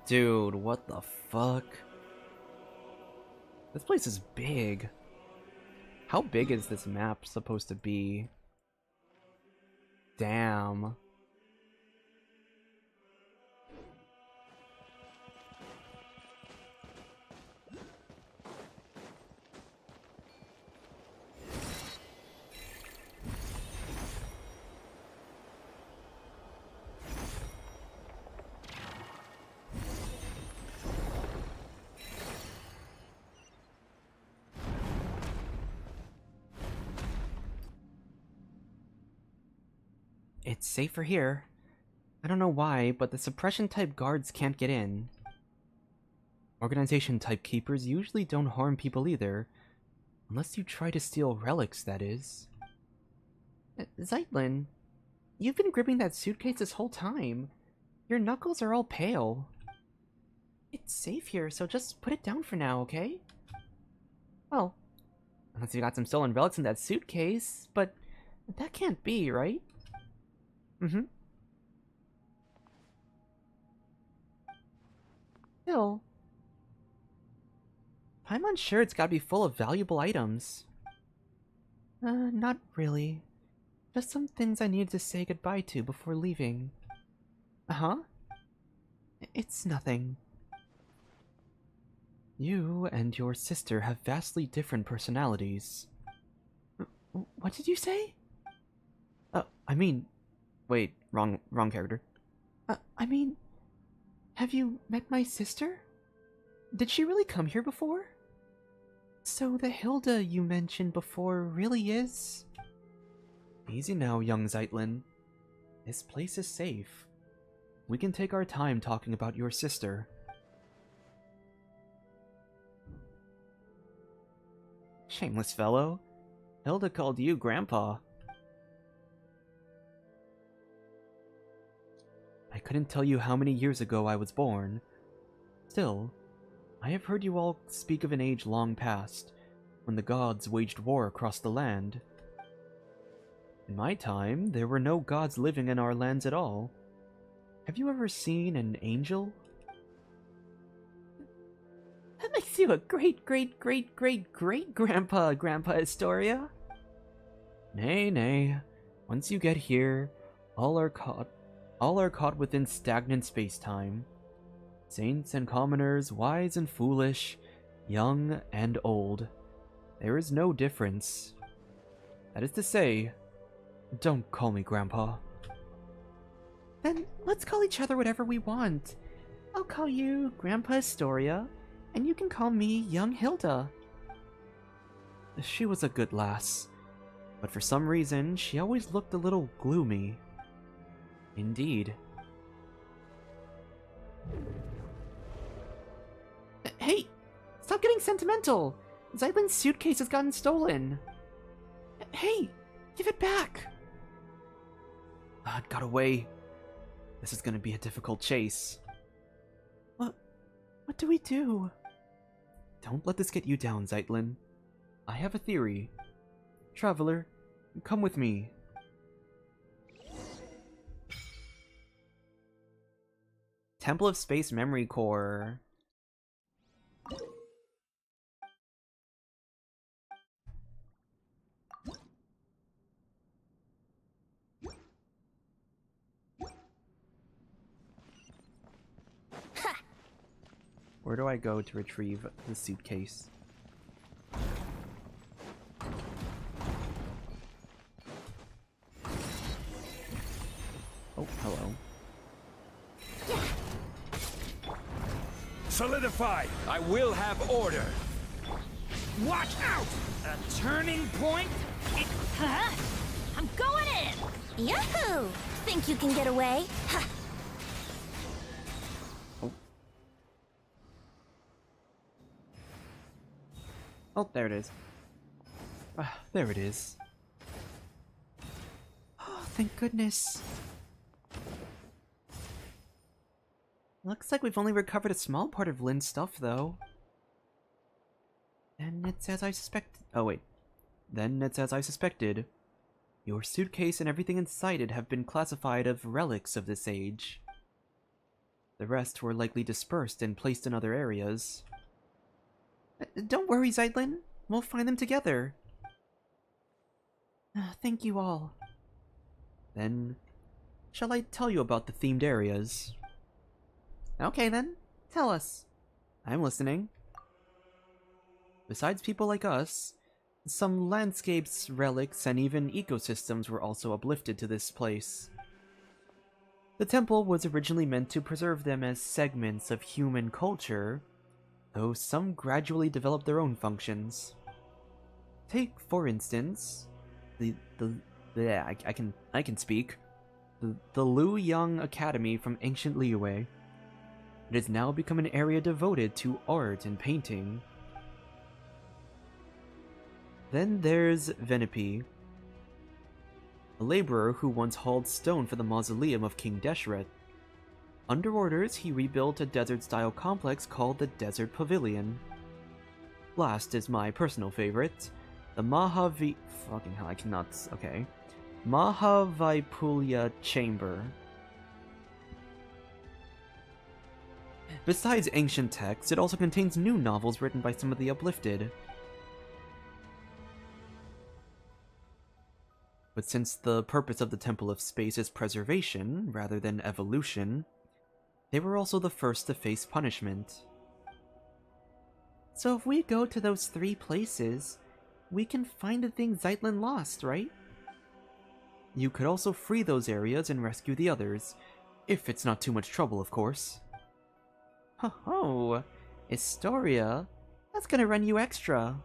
Dude, what the fuck? This place is big. How big is this map supposed to be? Damn. It's safer here. I don't know why, but the suppression-type guards can't get in. Organization-type keepers usually don't harm people either. Unless you try to steal relics, that is. Zeitlin, you've been gripping that suitcase this whole time. Your knuckles are all pale. It's safe here, so just put it down for now, okay? Well, unless you got some stolen relics in that suitcase, but that can't be, right? Mm-hmm. Still, I'm unsure it's gotta be full of valuable items. Not really. Just some things I needed to say goodbye to before leaving. Uh-huh? It's nothing. You and your sister have vastly different personalities. What did you say? Wait, wrong character. I mean, have you met my sister? Did she really come here before? So the Hilda you mentioned before really is? Easy now, young Zeitlin. This place is safe. We can take our time talking about your sister. Shameless fellow. Hilda called you Grandpa. I couldn't tell you how many years ago I was born. Still, I have heard you all speak of an age long past, when the gods waged war across the land. In my time, there were no gods living in our lands at all. Have you ever seen an angel? That makes you a great-great-great-great-great-grandpa, Grandpa Astoria. Nay. Once you get here, all are caught within stagnant space-time. Saints and commoners, wise and foolish, young and old. There is no difference. That is to say, don't call me Grandpa. Then let's call each other whatever we want. I'll call you Grandpa Astoria, and you can call me Young Hilda. She was a good lass, but for some reason, she always looked a little gloomy. Indeed. Hey! Stop getting sentimental! Zeitlin's suitcase has gotten stolen! Hey! Give it back! It got away. This is gonna be a difficult chase. What do we do? Don't let this get you down, Zeitlin. I have a theory. Traveler, come with me. Temple of Space Memory Core. Where do I go to retrieve the suitcase? Oh, hello. Solidify! I will have order! Watch out! A turning point? Huh? I'm going in! Yahoo! Think you can get away? Ha! Oh, there it is. Ah, there it is. Oh, thank goodness. Looks like we've only recovered a small part of Lynn's stuff, though. Then it's as I suspect. Oh, wait. Then it's as I suspected. Your suitcase and everything inside it have been classified as relics of this age. The rest were likely dispersed and placed in other areas. Don't worry, Zeitlin. We'll find them together. Thank you all. Then, shall I tell you about the themed areas? Okay then, tell us. I'm listening. Besides people like us, some landscapes, relics, and even ecosystems were also uplifted to this place. The temple was originally meant to preserve them as segments of human culture, though some gradually developed their own functions. Take, for instance, I can speak. The Liu Yang Academy from ancient Liyue. It has now become an area devoted to art and painting. Then there's Venipe, a laborer who once hauled stone for the mausoleum of King Deshret. Under orders, he rebuilt a desert-style complex called the Desert Pavilion. Last is my personal favorite, the fucking hell, I cannot... okay. Mahavipulya Chamber. Besides ancient texts, it also contains new novels written by some of the uplifted. But since the purpose of the Temple of Space is preservation, rather than evolution, they were also the first to face punishment. So if we go to those 3 places, we can find the thing Zeitlin lost, right? You could also free those areas and rescue the others, if it's not too much trouble, of course. Ho-ho! Historia? That's gonna run you extra.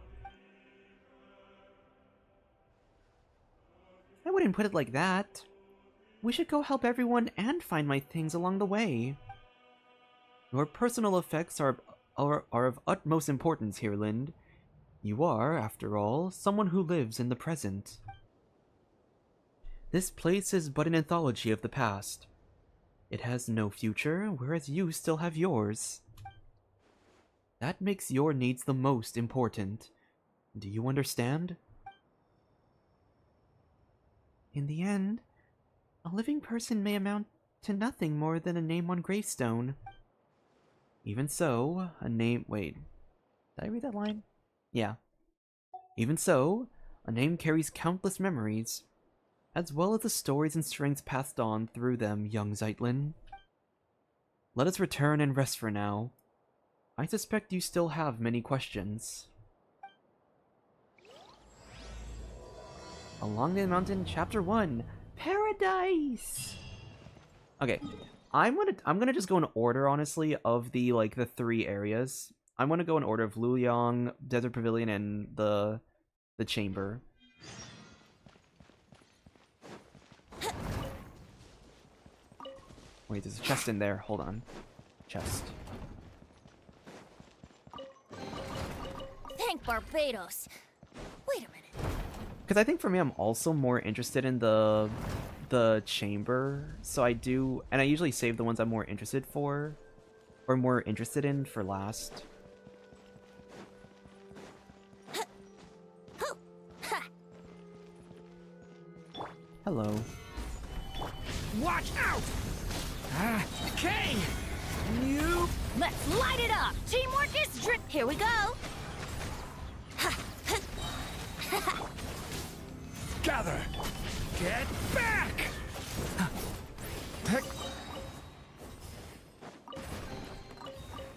I wouldn't put it like that. We should go help everyone and find my things along the way. Your personal effects are of utmost importance here, Lind. You are, after all, someone who lives in the present. This place is but an anthology of the past. It has no future, whereas you still have yours. That makes your needs the most important. Do you understand? In the end, a living person may amount to nothing more than a name on gravestone. Even so, a name... wait. Did I read that line? Yeah. Even so, a name carries countless memories, as well as the stories and strengths passed on through them, young Zeitlin. Let us return and rest for now. I suspect you still have many questions. Along the Mountain, Chapter 1, Paradise! Okay, I'm gonna just go in order, honestly, of the 3 areas. I'm gonna go in order of Luoyang, Desert Pavilion, and the Chamber. Wait, there's a chest in there. Hold on. Chest. Thank Barbados. Wait a minute. Because I think for me, I'm also more interested in the chamber. So I do, and I usually save the ones I'm more interested for, or more interested in for last. Hello. Watch out! King! You... Let's light it up! Teamwork is here we go! Gather! Get back!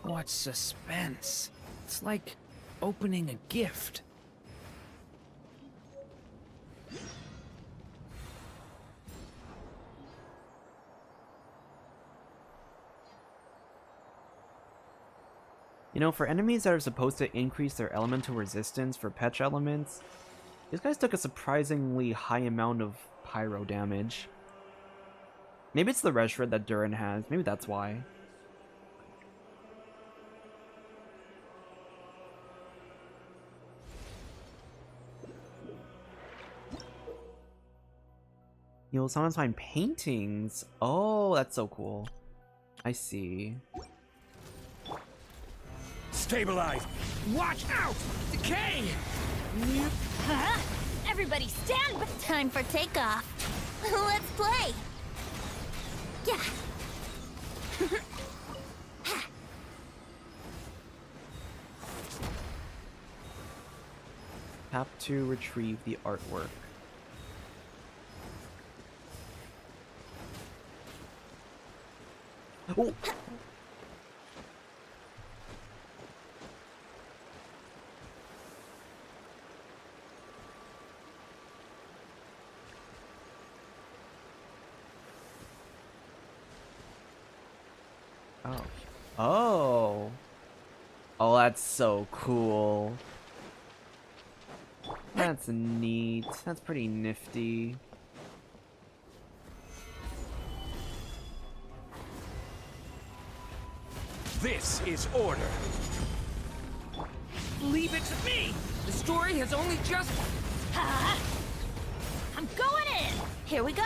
What suspense. It's like opening a gift. You know, for enemies that are supposed to increase their elemental resistance for Petra elements, These guys took a surprisingly high amount of pyro damage. Maybe it's the red shred that Durin has. Maybe that's why. You'll sometimes find paintings. Oh, that's so cool. I see. Stabilize! Watch out! Decay! Huh? Everybody stand by. Time for takeoff. Let's play. Yeah. Tap to retrieve the artwork. Oh! Oh. Oh! Oh, that's so cool. That's neat. That's pretty nifty. This is order. Leave it to me! The story has only just... Ha! I'm going in. Here we go.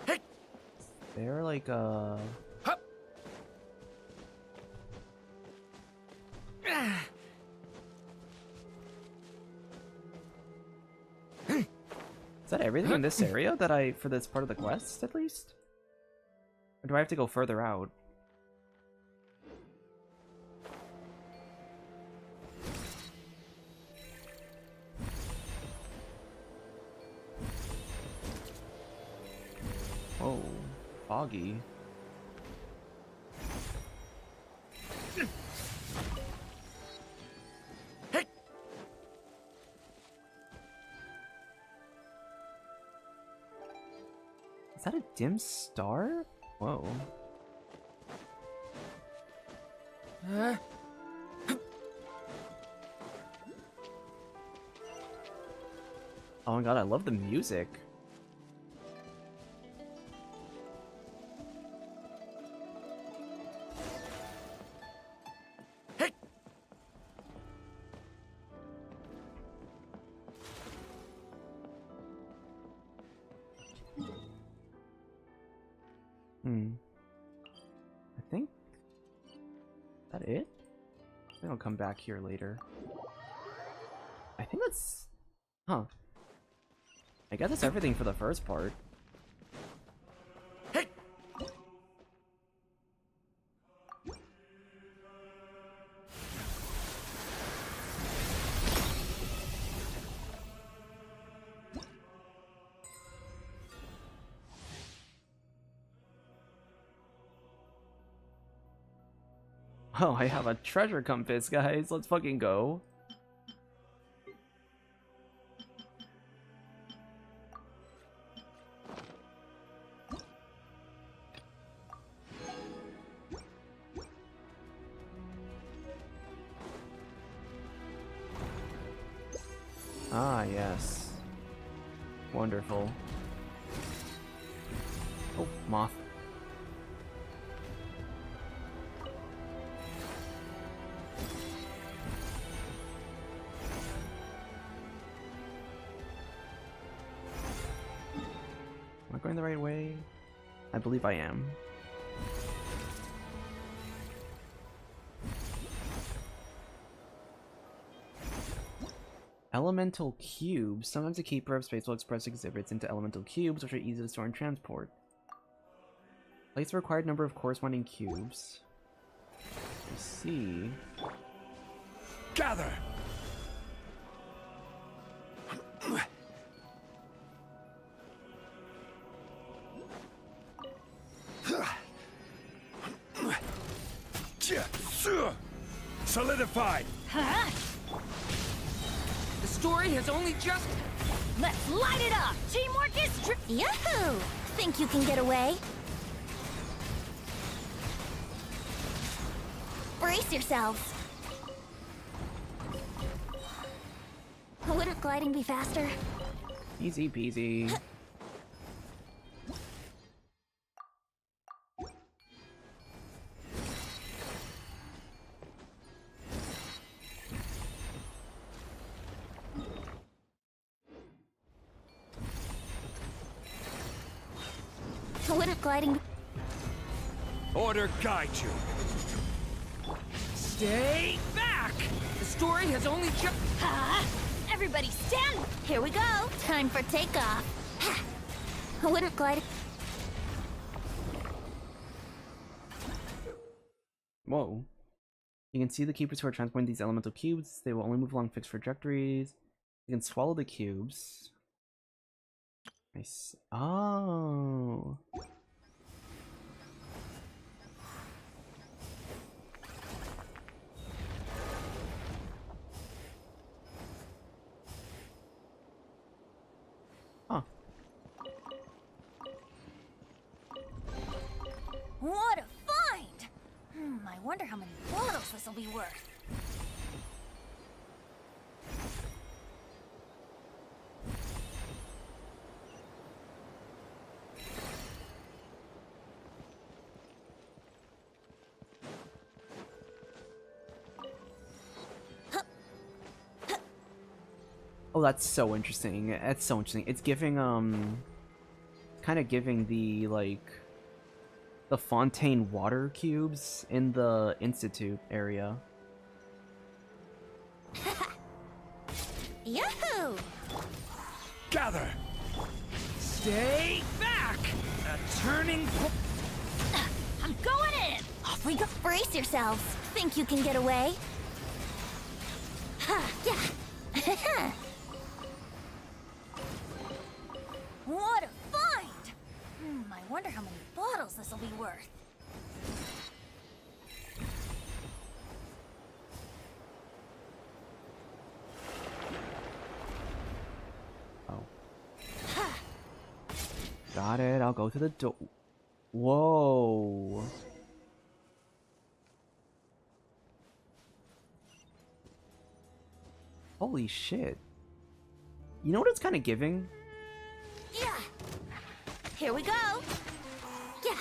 Hey! They're like Hup. Is that everything in this area that for this part of the quest, at least? Or do I have to go further out? Oh, foggy. Hey! Is that a dim star? Whoa. Oh my god, I love the music. Hey! I think... Is that it? I think I'll come back here later. I think that's... Huh. I guess that's everything for the first part. Hey! Oh, I have a treasure compass, guys. Let's fucking go. Ah, yes. Wonderful. Oh, moth. Am I going the right way? I believe I am. Elemental cubes. Sometimes a keeper of space will express exhibits into elemental cubes, which are easy to store and transport. Place the required number of corresponding cubes. I see. Gather! Solidified! Huh? The story has only just... Let's light it up! Teamwork is Yahoo! Think you can get away? Brace yourselves. Wouldn't gliding be faster? Easy peasy. Wouldn't gliding... Order guide you. Stay back! The story has only just... Ha! Everybody stand! Here we go! Time for takeoff! Ha! Wouldn't gliding... Whoa. You can see the keepers who are transporting these elemental cubes. They will only move along fixed trajectories. You can swallow the cubes. Nice. Oh. Huh. What a find! I wonder how many bottles this will be worth. Oh, that's so interesting. That's so interesting. It's giving, kind of giving the, like, the Fontaine water cubes in the Institute area. Yahoo! Gather! Stay back! A turning point. I'm going in! Off we go! Brace yourselves! Think you can get away? Ha! Yeah! What a find! I wonder how many bottles this will be worth. Oh. Got it. I'll go to the door. Whoa. Holy shit. You know what it's kind of giving? Yeah! Here we go! Yeah!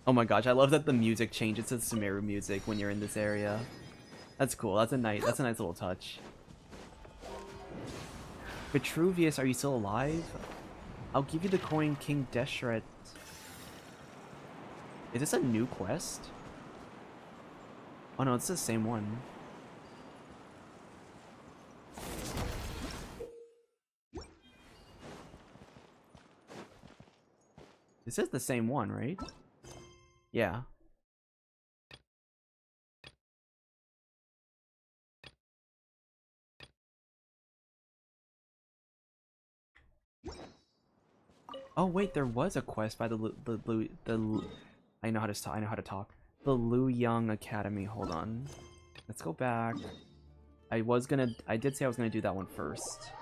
Oh my gosh, I love that the music changes to Sumeru music when you're in this area. That's cool. That's a nice little touch. Vitruvius, are you still alive? I'll give you the coin King Deshret. Is this a new quest? Oh no, it's the same one. This is the same one, right? Yeah. Oh wait, there was a quest by the I know how to talk. The Lu Yang Academy. Hold on. Let's go back. I did say I was gonna do that one first.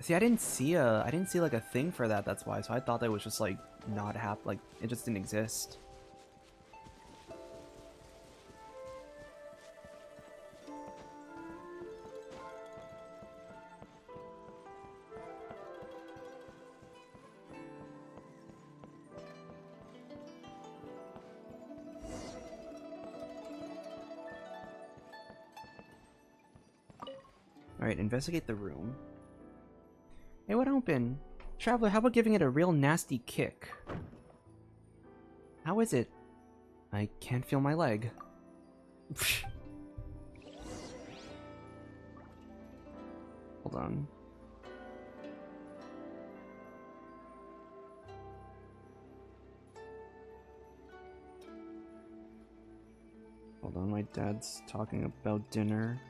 See, I didn't see like a thing for that. That's why. So I thought that was just like not like it just didn't exist. Alright, investigate the room. It would open. Traveler, how about giving it a real nasty kick? How is it? I can't feel my leg. Hold on. Hold on, my dad's talking about dinner.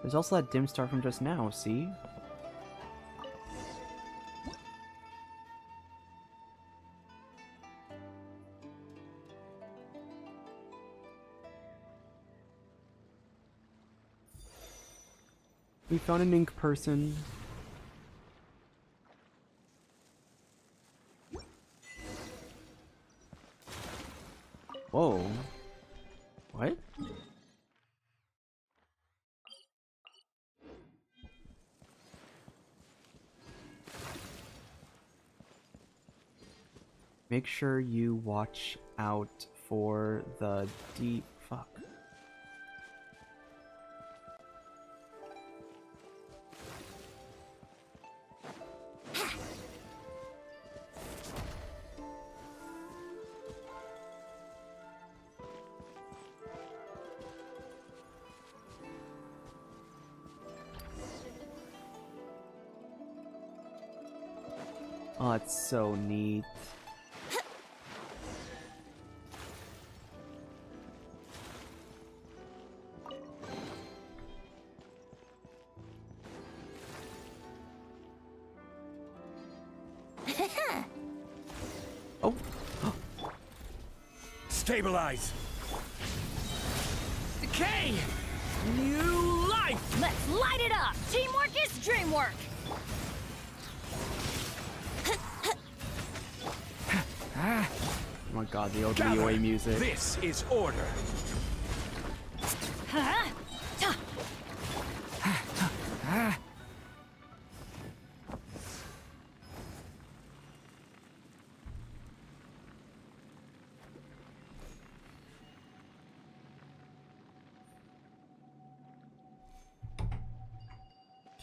There's also that dim star from just now, see? We found an ink person. Whoa. What? Make sure you watch out for the deep... Fuck. Oh, it's so neat. Oh. Stabilize! Decay! New life! Let's light it up! Teamwork is dreamwork! Oh my god, the old Gather. UA music. This is order. Huh?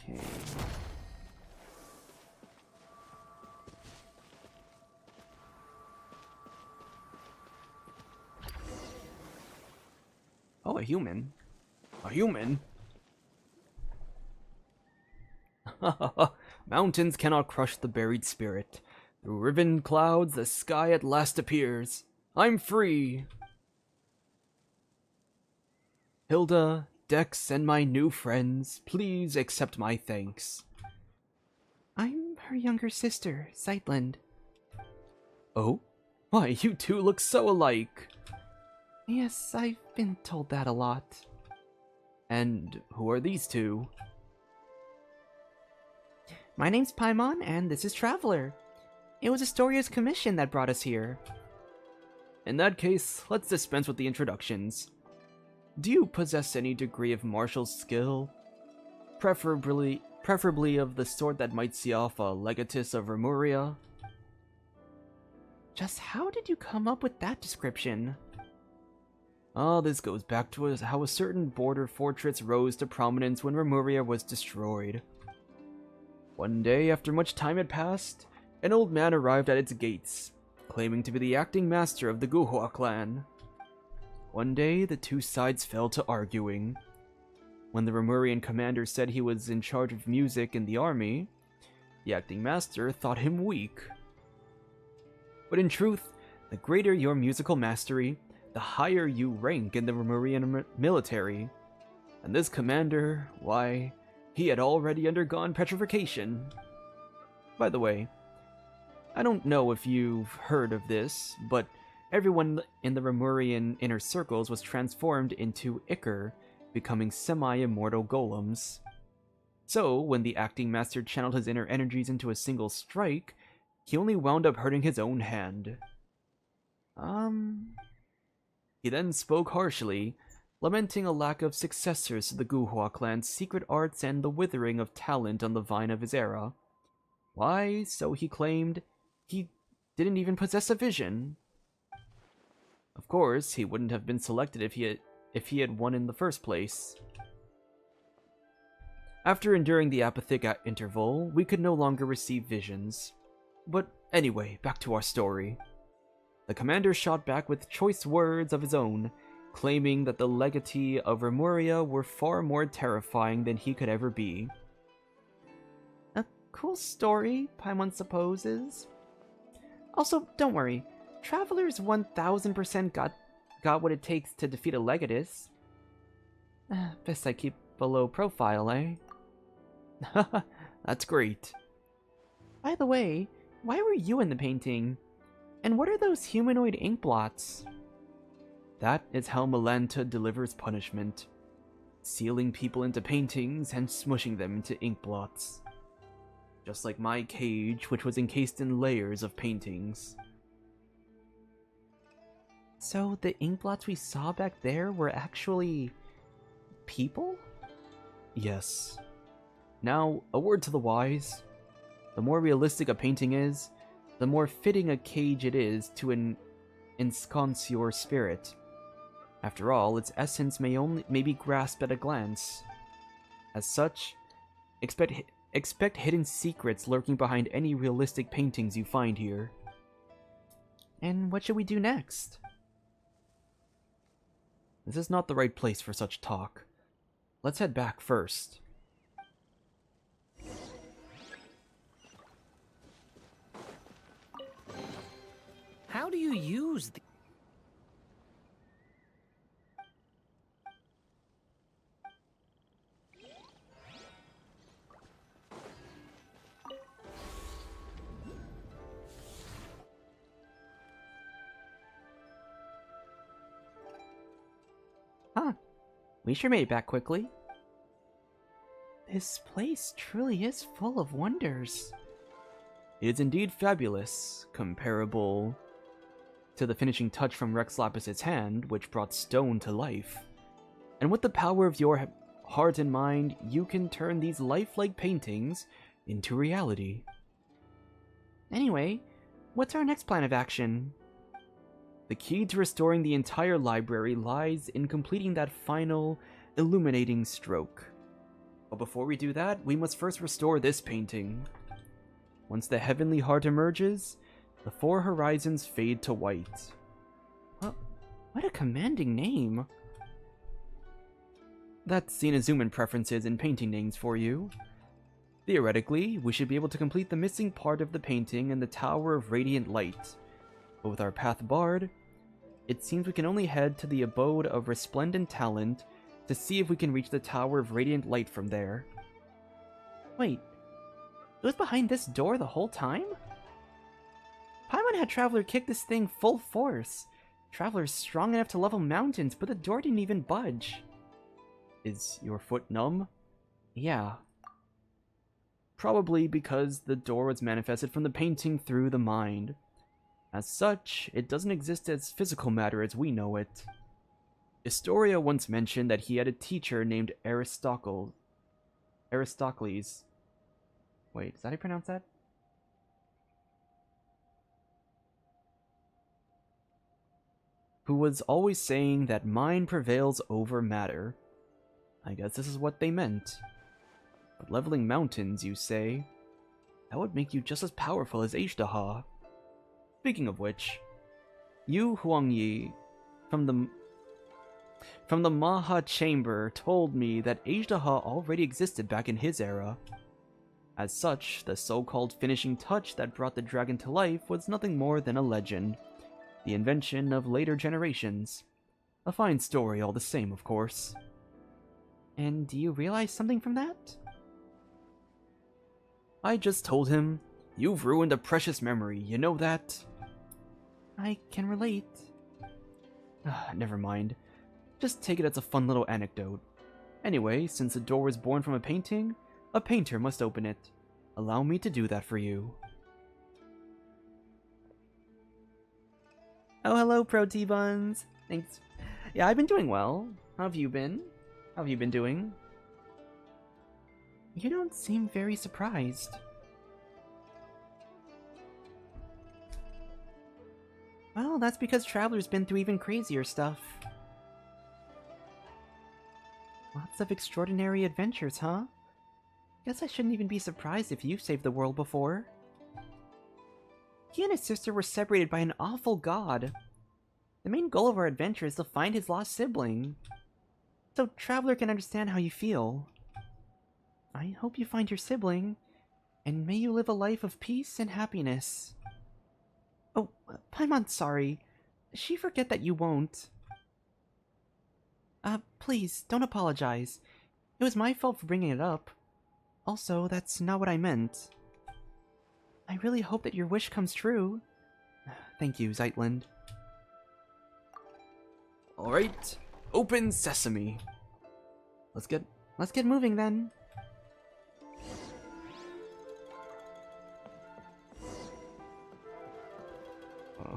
Okay. Oh, a human. A human? Mountains cannot crush the buried spirit. Through riven clouds, the sky at last appears. I'm free! Hilda, Dex, and my new friends, please accept my thanks. I'm her younger sister, Sightland. Oh? Why, you two look so alike! Yes, I've been told that a lot. And who are these two? My name's Paimon, and this is Traveler. It was Astoria's commission that brought us here. In that case, let's dispense with the introductions. Do you possess any degree of martial skill? Preferably of the sort that might see off a legatus of Remuria? Just how did you come up with that description? Oh, this goes back to how a certain border fortress rose to prominence when Remuria was destroyed. One day, after much time had passed, an old man arrived at its gates, claiming to be the acting master of the Guhua clan. One day, the two sides fell to arguing. When the Remurian commander said he was in charge of music in the army, the acting master thought him weak. But in truth, the greater your musical mastery, the higher you rank in the Remurian military. And this commander, why, he had already undergone petrification. By the way, I don't know if you've heard of this, but everyone in the Remurian inner circles was transformed into Ichor, becoming semi-immortal golems. So, when the acting master channeled his inner energies into a single strike, he only wound up hurting his own hand. He then spoke harshly, lamenting a lack of successors to the Guhua clan's secret arts and the withering of talent on the vine of his era. Why, so he claimed, he didn't even possess a vision. Of course, he wouldn't have been selected if he had won in the first place. After enduring the apathic interval, we could no longer receive visions. But anyway, back to our story. The commander shot back with choice words of his own, claiming that the legatee of Remuria were far more terrifying than he could ever be. A cool story, Paimon supposes. Also, don't worry, Travelers 1000% got what it takes to defeat a Legatus. Best I keep a low profile, eh? That's great. By the way, why were you in the painting? And what are those humanoid ink blots? That is how Melanta delivers punishment. Sealing people into paintings and smushing them into ink blots. Just like my cage, which was encased in layers of paintings. So the ink blots we saw back there were actually people? Yes. Now, a word to the wise. The more realistic a painting is, the more fitting a cage it is to ensconce your spirit. After all, its essence may be grasped at a glance. As such, expect hidden secrets lurking behind any realistic paintings you find here. And what should we do next? This is not the right place for such talk. Let's head back first. How do you use the... Huh. We sure made it back quickly. This place truly is full of wonders. It is indeed fabulous, comparable to the finishing touch from Rex Lapis's hand, which brought stone to life. And with the power of your heart and mind, you can turn these lifelike paintings into reality. Anyway, what's our next plan of action? The key to restoring the entire library lies in completing that final, illuminating stroke. But before we do that, we must first restore this painting. Once the heavenly heart emerges, the four horizons fade to white. What a commanding name! That's the Inazuman preferences in painting names for you. Theoretically, we should be able to complete the missing part of the painting in the Tower of Radiant Light. But with our path barred, it seems we can only head to the abode of Resplendent Talent to see if we can reach the Tower of Radiant Light from there. Wait, it was behind this door the whole time? Paimon had Traveler kick this thing full force. Traveler's strong enough to level mountains, but the door didn't even budge. Is your foot numb? Yeah. Probably because the door was manifested from the painting through the mind. As such, it doesn't exist as physical matter as we know it. Historia once mentioned that he had a teacher named Aristocles. Wait, is that how you pronounce that? Who was always saying that mind prevails over matter. I guess this is what they meant. But leveling mountains, you say? That would make you just as powerful as Aishtaha. Speaking of which, Yu Huangyi from the Maha Chamber told me that Aishtaha already existed back in his era. As such, the so-called finishing touch that brought the dragon to life was nothing more than a legend, the invention of later generations. A fine story all the same, of course. And do you realize something from that? I just told him, you've ruined a precious memory, you know that? I can relate. Never mind. Just take it as a fun little anecdote. Anyway, since the door was born from a painter must open it. Allow me to do that for you. Oh, hello, Pro T-Buns. Thanks. Yeah, I've been doing well. How have you been? How have you been doing? You don't seem very surprised. Well, that's because Traveler's been through even crazier stuff. Lots of extraordinary adventures, huh? Guess I shouldn't even be surprised if you've saved the world before. He and his sister were separated by an awful god. The main goal of our adventure is to find his lost sibling. So Traveler can understand how you feel. I hope you find your sibling, and may you live a life of peace and happiness. Oh, Paimon's sorry. She forget that you won't. Please, don't apologize. It was my fault for bringing it up. Also, that's not what I meant. I really hope that your wish comes true. Thank you, Zeitland. Alright, open sesame. Let's get moving then.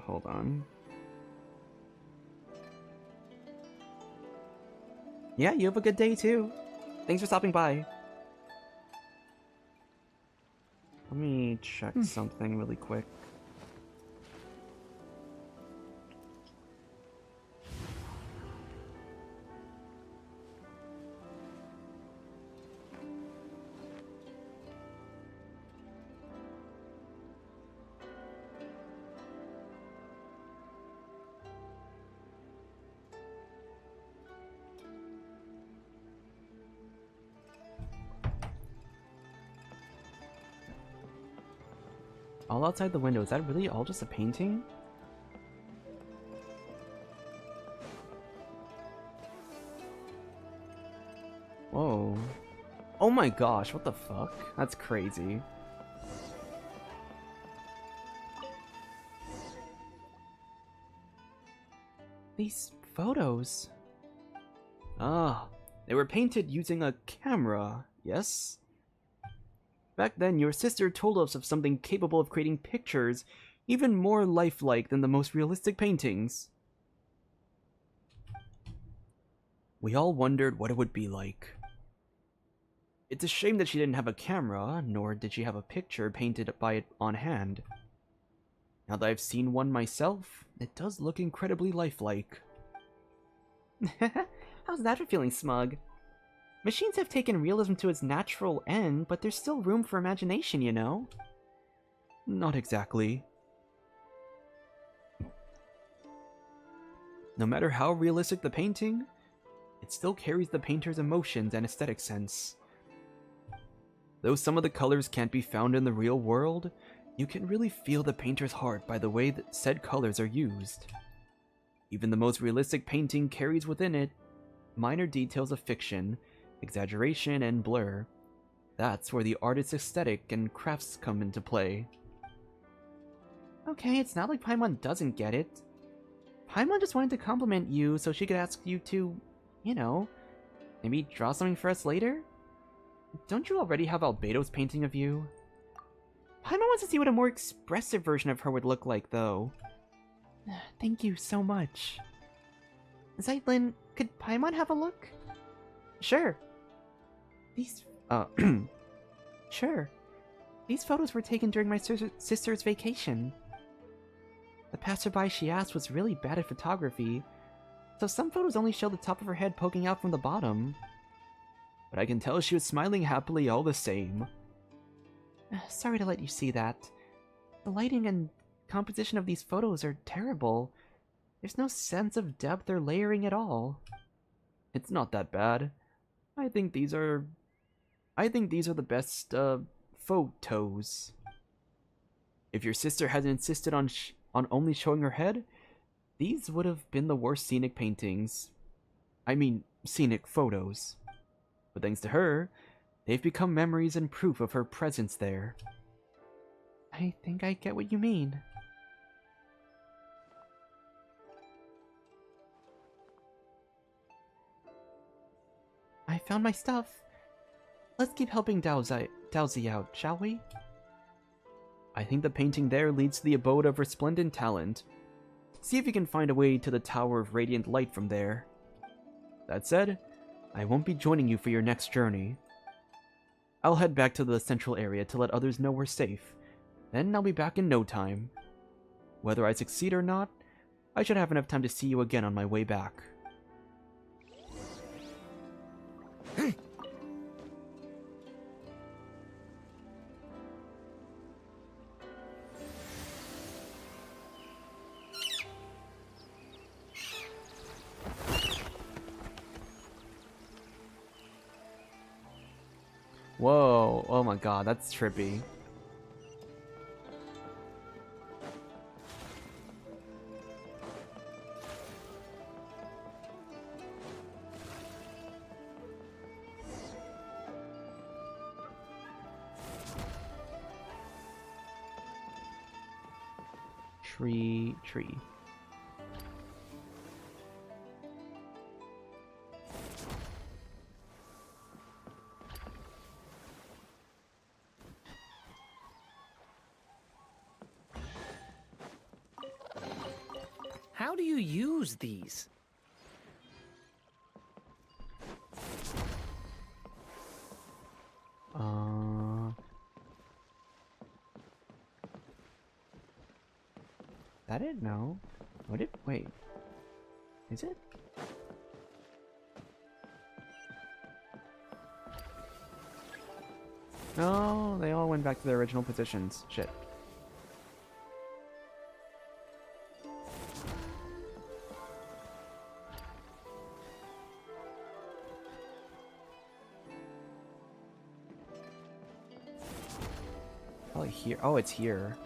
Hold on. Yeah, you have a good day too. Thanks for stopping by. Let me check something really quick. All outside the window, is that really all just a painting? Whoa. Oh my gosh, what the fuck? That's crazy. These photos. Ah, they were painted using a camera, yes? Back then, your sister told us of something capable of creating pictures even more lifelike than the most realistic paintings. We all wondered what it would be like. It's a shame that she didn't have a camera, nor did she have a picture painted by it on hand. Now that I've seen one myself, it does look incredibly lifelike. How's that for feeling smug? Machines have taken realism to its natural end, but there's still room for imagination, you know? Not exactly. No matter how realistic the painting, it still carries the painter's emotions and aesthetic sense. Though some of the colors can't be found in the real world, you can really feel the painter's heart by the way that said colors are used. Even the most realistic painting carries within it minor details of fiction, exaggeration, and blur. That's where the artist's aesthetic and crafts come into play. Okay, it's not like Paimon doesn't get it. Paimon just wanted to compliment you so she could ask you to, you know, maybe draw something for us later? Don't you already have Albedo's painting of you? Paimon wants to see what a more expressive version of her would look like, though. Thank you so much. Zeitlin, could Paimon have a look? Sure. These, Sure. These photos were taken during my sister's vacation. The passerby she asked was really bad at photography, so some photos only show the top of her head poking out from the bottom. But I can tell she was smiling happily all the same. Sorry to let you see that. The lighting and composition of these photos are terrible. There's no sense of depth or layering at all. It's not that bad. I think these are the best, photos. If your sister hadn't insisted on only showing her head, these would have been the worst scenic paintings. I mean, scenic photos. But thanks to her, they've become memories and proof of her presence there. I think I get what you mean. I found my stuff. Let's keep helping Dowsy out, shall we? I think the painting there leads to the abode of resplendent talent. See if you can find a way to the Tower of Radiant Light from there. That said, I won't be joining you for your next journey. I'll head back to the central area to let others know we're safe. Then I'll be back in no time. Whether I succeed or not, I should have enough time to see you again on my way back. Whoa, oh my god, that's trippy. Tree. How do you use these? That it? No. Would it? Wait. Is it? No, they all went back to their original positions. Shit. Probably here. Oh, it's here.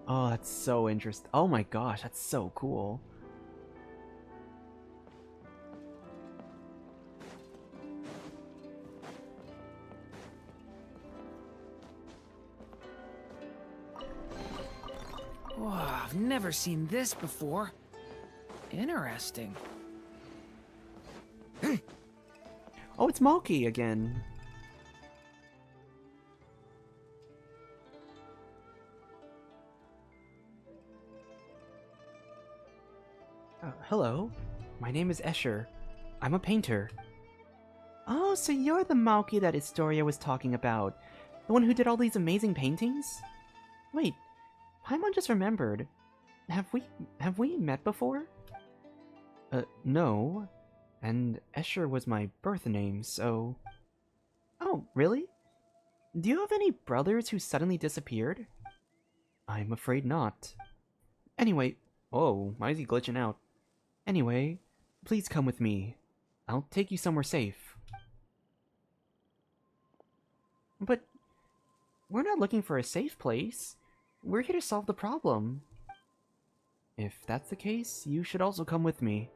Oh, that's so interesting. Oh my gosh, that's so cool. Whoa, I've never seen this before. Interesting. Oh, it's Malky again. Hello, my name is Escher. I'm a painter. Oh, so you're the Malky that Historia was talking about. The one who did all these amazing paintings? Wait, Paimon just remembered. Have we met before? No. And Escher was my birth name, so... Oh, really? Do you have any brothers who suddenly disappeared? I'm afraid not. Anyway... Whoa, why is he glitching out? Anyway, please come with me. I'll take you somewhere safe. But... we're not looking for a safe place. We're here to solve the problem. If that's the case, you should also come with me.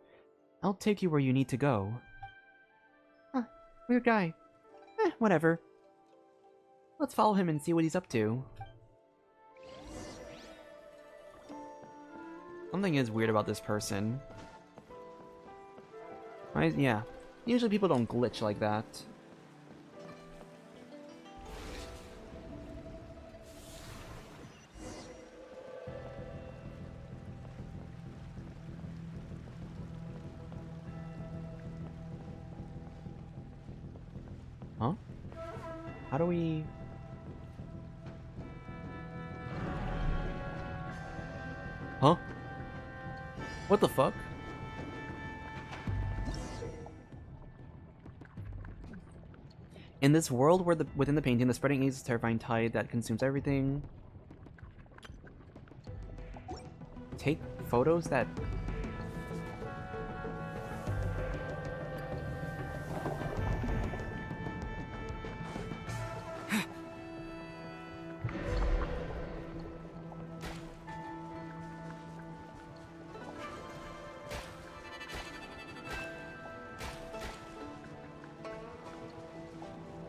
I'll take you where you need to go. Huh, weird guy. Whatever. Let's follow him and see what he's up to. Something is weird about this person. Yeah. Usually people don't glitch like that. Huh? How do we... Huh? What the fuck? In this world where within the painting, the spreading is a terrifying tide that consumes everything. Take photos that...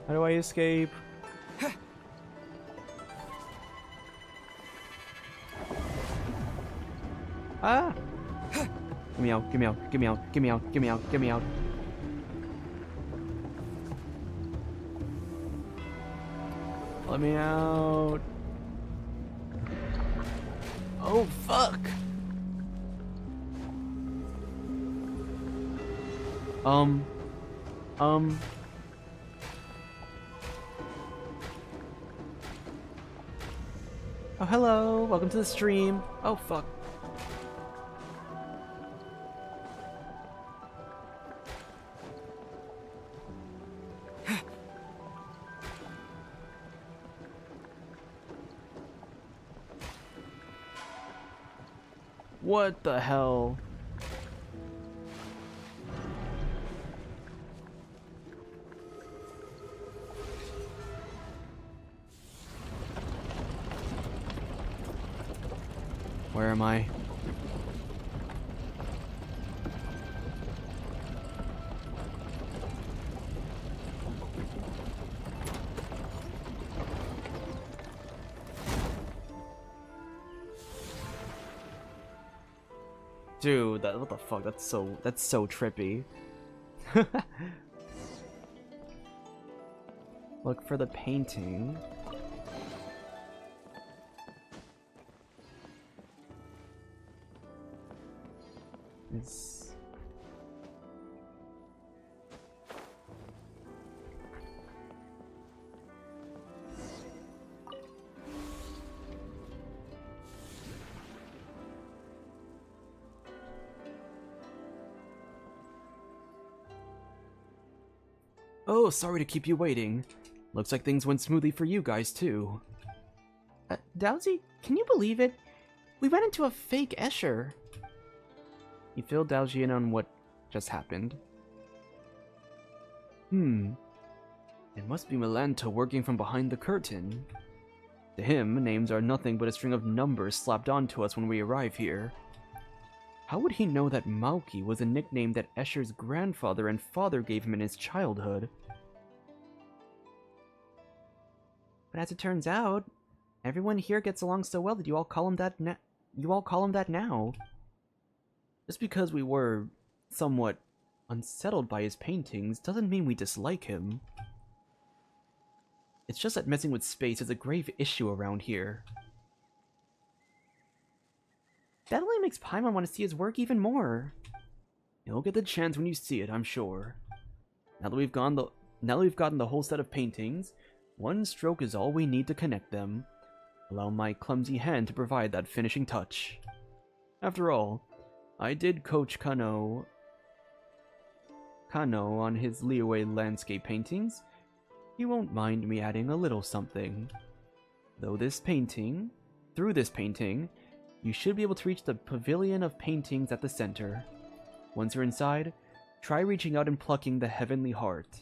How do I escape? Ah! Get me out, get me out, get me out, get me out, get me out, get me out. Let me out. Oh, fuck! Oh, hello. Welcome to the stream. Oh, fuck. What the hell? Where am I? Dude, what the fuck? That's so trippy. Look for the painting. It's... Oh, sorry to keep you waiting. Looks like things went smoothly for you guys, too. Dowsy, can you believe it? We ran into a fake Escher. He filled Dowsy in on what just happened. It must be Milanta working from behind the curtain. To him, names are nothing but a string of numbers slapped onto us when we arrive here. How would he know that Mauki was a nickname that Escher's grandfather and father gave him in his childhood? But as it turns out, everyone here gets along so well that you all call him that now. Just because we were somewhat unsettled by his paintings doesn't mean we dislike him. It's just that messing with space is a grave issue around here. That only makes Paimon want to see his work even more. You'll get the chance when you see it, I'm sure. Now that we've gotten the whole set of paintings, one stroke is all we need to connect them. Allow my clumsy hand to provide that finishing touch. After all, I did coach Kano on his Liyue landscape paintings. He won't mind me adding a little something. Through this painting, you should be able to reach the pavilion of paintings at the center. Once you're inside, try reaching out and plucking the heavenly heart.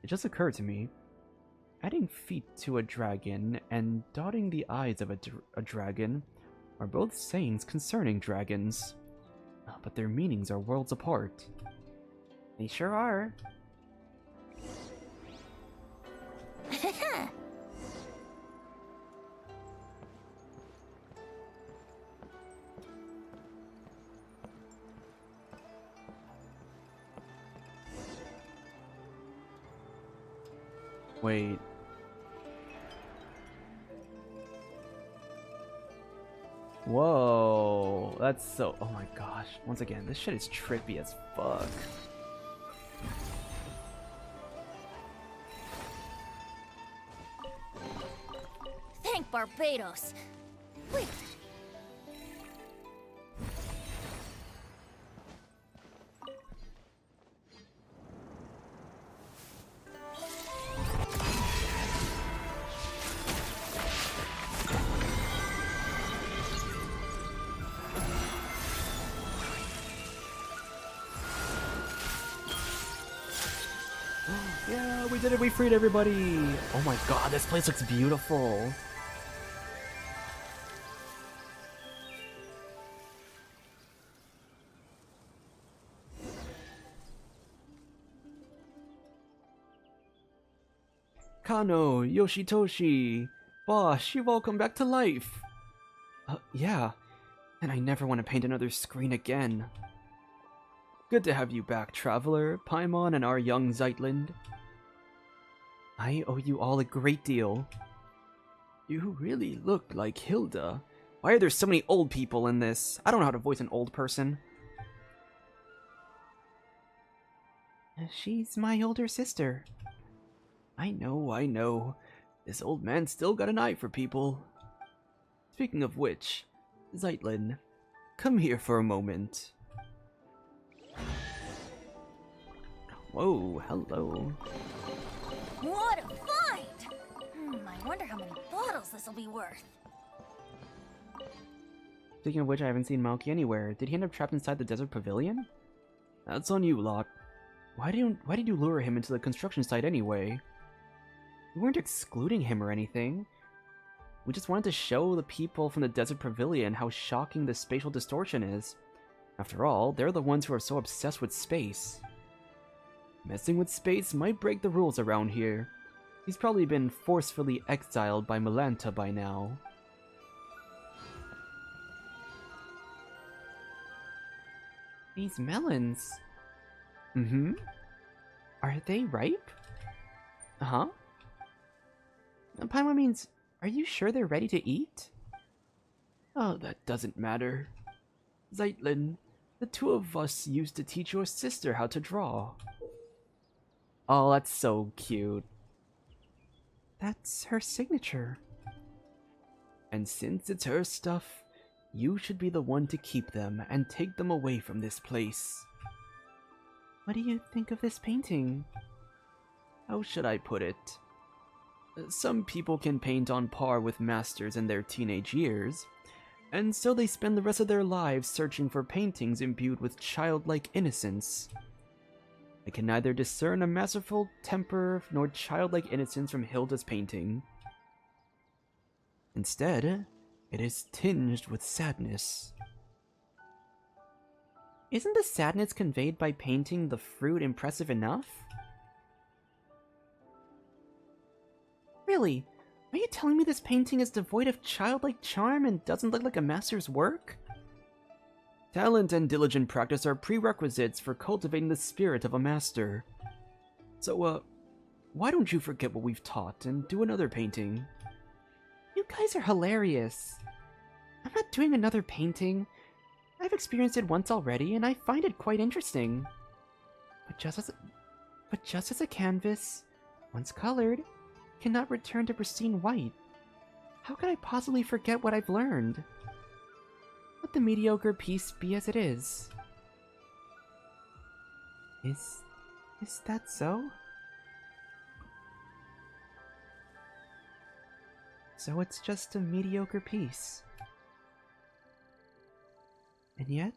It just occurred to me, adding feet to a dragon and dotting the eyes of a dragon are both sayings concerning dragons. But their meanings are worlds apart. They sure are. Wait. Whoa, that's so... Oh my gosh. Once again, this shit is trippy as fuck. Thank Barbados. Wait. Yeah, we did it, we freed everybody! Oh my god, this place looks beautiful! Kano, Yoshitoshi! Bosh, you've all come back to life! Yeah, and I never want to paint another screen again. Good to have you back, Traveler, Paimon, and our young Zeitland. I owe you all a great deal. You really look like Hilda. Why are there so many old people in this? I don't know how to voice an old person. She's my older sister. I know. This old man still got an eye for people. Speaking of which, Zeitlin, come here for a moment. Whoa, hello. What a find! I wonder how many bottles this'll be worth. Speaking of which, I haven't seen Malky anywhere. Did he end up trapped inside the desert pavilion? That's on you, Lot. Why did you lure him into the construction site anyway? We weren't excluding him or anything. We just wanted to show the people from the desert pavilion how shocking the spatial distortion is. After all, they're the ones who are so obsessed with space. Messing with space might break the rules around here. He's probably been forcefully exiled by Melanta by now. These melons. Mm-hmm. Are they ripe? Uh-huh. Paimon means, are you sure they're ready to eat? Oh, that doesn't matter. Zeitlin, the two of us used to teach your sister how to draw. Oh, that's so cute. That's her signature. And since it's her stuff, you should be the one to keep them and take them away from this place. What do you think of this painting? How should I put it? Some people can paint on par with masters in their teenage years, and so they spend the rest of their lives searching for paintings imbued with childlike innocence. I can neither discern a masterful temper nor childlike innocence from Hilda's painting. Instead, it is tinged with sadness. Isn't the sadness conveyed by painting the fruit impressive enough? Really? Are you telling me this painting is devoid of childlike charm and doesn't look like a master's work? Talent and diligent practice are prerequisites for cultivating the spirit of a master. So, why don't you forget what we've taught and do another painting? You guys are hilarious. I'm not doing another painting. I've experienced it once already, and I find it quite interesting. But just as a canvas, once colored, cannot return to pristine white. How could I possibly forget what I've learned? Let the mediocre piece be as it is. Is that so? So it's just a mediocre piece. And yet,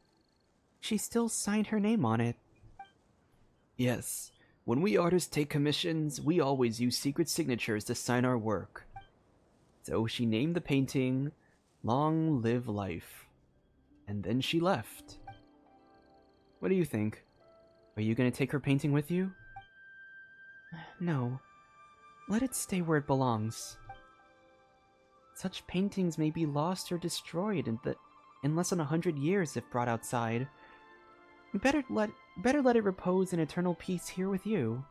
she still signed her name on it. Yes, when we artists take commissions, we always use secret signatures to sign our work. So she named the painting, Long Live Life. And then she left. What do you think? Are you gonna take her painting with you? No. Let it stay where it belongs. Such paintings may be lost or destroyed in less than 100 years if brought outside. Better let it repose in eternal peace here with you.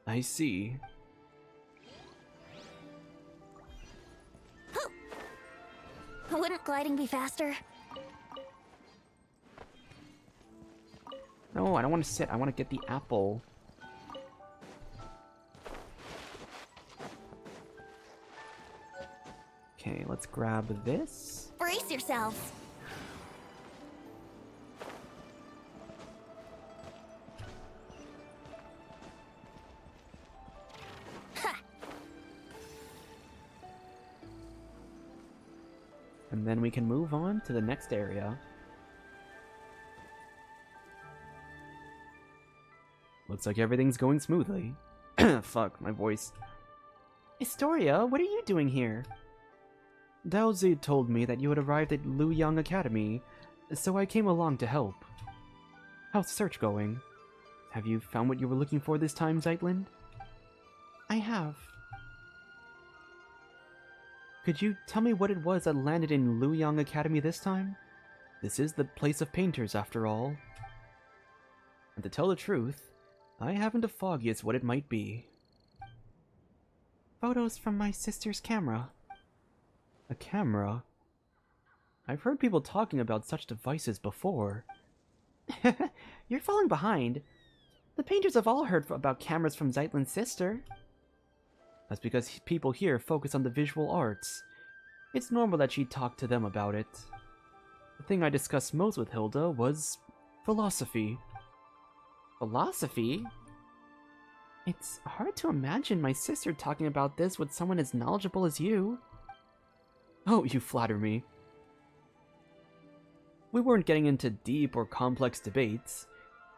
I see. Wouldn't gliding be faster? No, I don't want to sit. I want to get the apple. Okay, let's grab this. Brace yourselves. And then we can move on to the next area. Looks like everything's going smoothly. Fuck, my voice. Historia, what are you doing here? Daozi told me that you had arrived at Luoyang Academy, so I came along to help. How's the search going? Have you found what you were looking for this time, Zeitlin? I have. Could you tell me what it was that landed in Luoyang Academy this time? This is the place of painters, after all. And to tell the truth, I haven't the foggiest what it might be. Photos from my sister's camera. A camera? I've heard people talking about such devices before. You're falling behind. The painters have all heard about cameras from Zeitlin's sister. That's because people here focus on the visual arts. It's normal that she talked to them about it. The thing I discussed most with Hilda was philosophy. Philosophy? It's hard to imagine my sister talking about this with someone as knowledgeable as you. Oh, you flatter me. We weren't getting into deep or complex debates.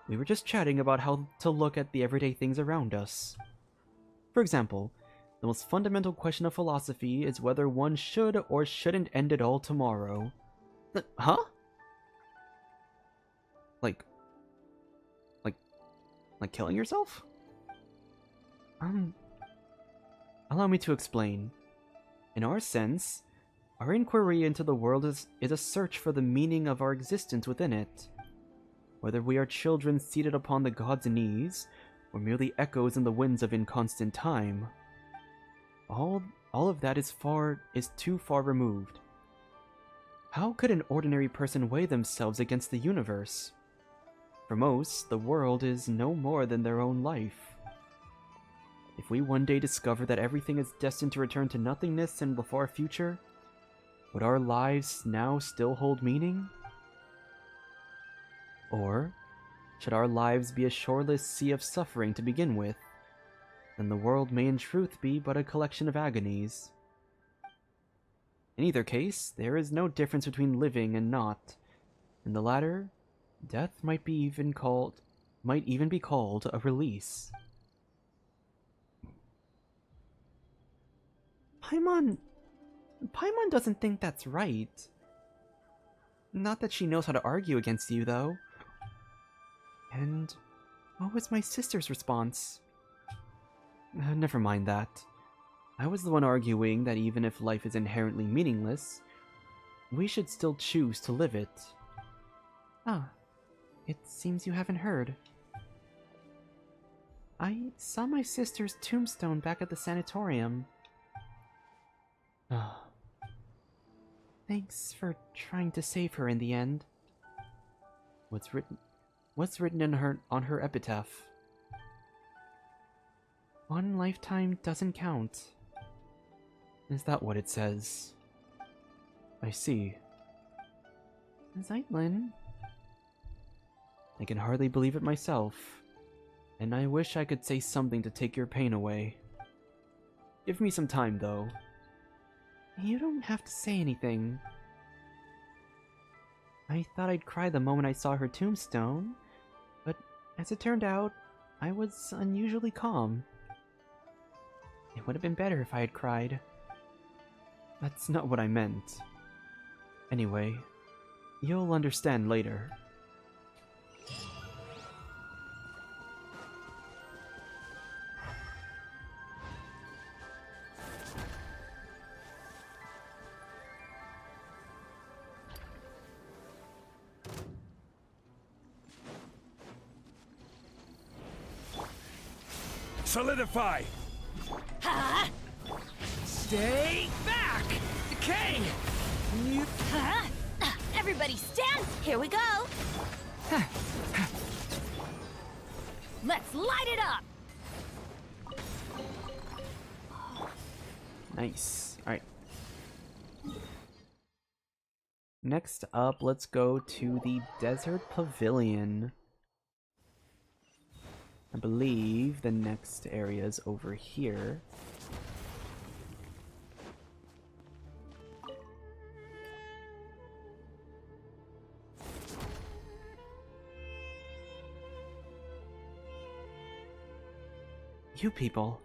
We were just chatting about how to look at the everyday things around us. For example, the most fundamental question of philosophy is whether one should or shouldn't end it all tomorrow. Huh? Like killing yourself? Allow me to explain. In our sense, our inquiry into the world is a search for the meaning of our existence within it. Whether we are children seated upon the gods' knees, or merely echoes in the winds of inconstant time, all of that is too far removed. How could an ordinary person weigh themselves against the universe? For most, the world is no more than their own life. If we one day discover that everything is destined to return to nothingness in the far future, would our lives now still hold meaning? Or should our lives be a shoreless sea of suffering to begin with, then the world may in truth be but a collection of agonies. In either case, there is no difference between living and not. In the latter, death might even be called a release. Paimon doesn't think that's right. Not that she knows how to argue against you, though. And what was my sister's response? Never mind that. I was the one arguing that even if life is inherently meaningless, we should still choose to live it. Ah, it seems you haven't heard. I saw my sister's tombstone back at the sanatorium. Ah. Thanks for trying to save her in the end. What's written on her epitaph? One lifetime doesn't count. Is that what it says? I see. Zeitlin. I can hardly believe it myself, and I wish I could say something to take your pain away. Give me some time, though. You don't have to say anything. I thought I'd cry the moment I saw her tombstone, but as it turned out, I was unusually calm. It would have been better if I had cried. That's not what I meant. Anyway, you'll understand later. Solidify! Huh? Stay back! Decay! Huh? Everybody stand! Here we go! Let's light it up! Nice. Alright. Next up, let's go to the Desert Pavilion. I believe the next area is over here. You people.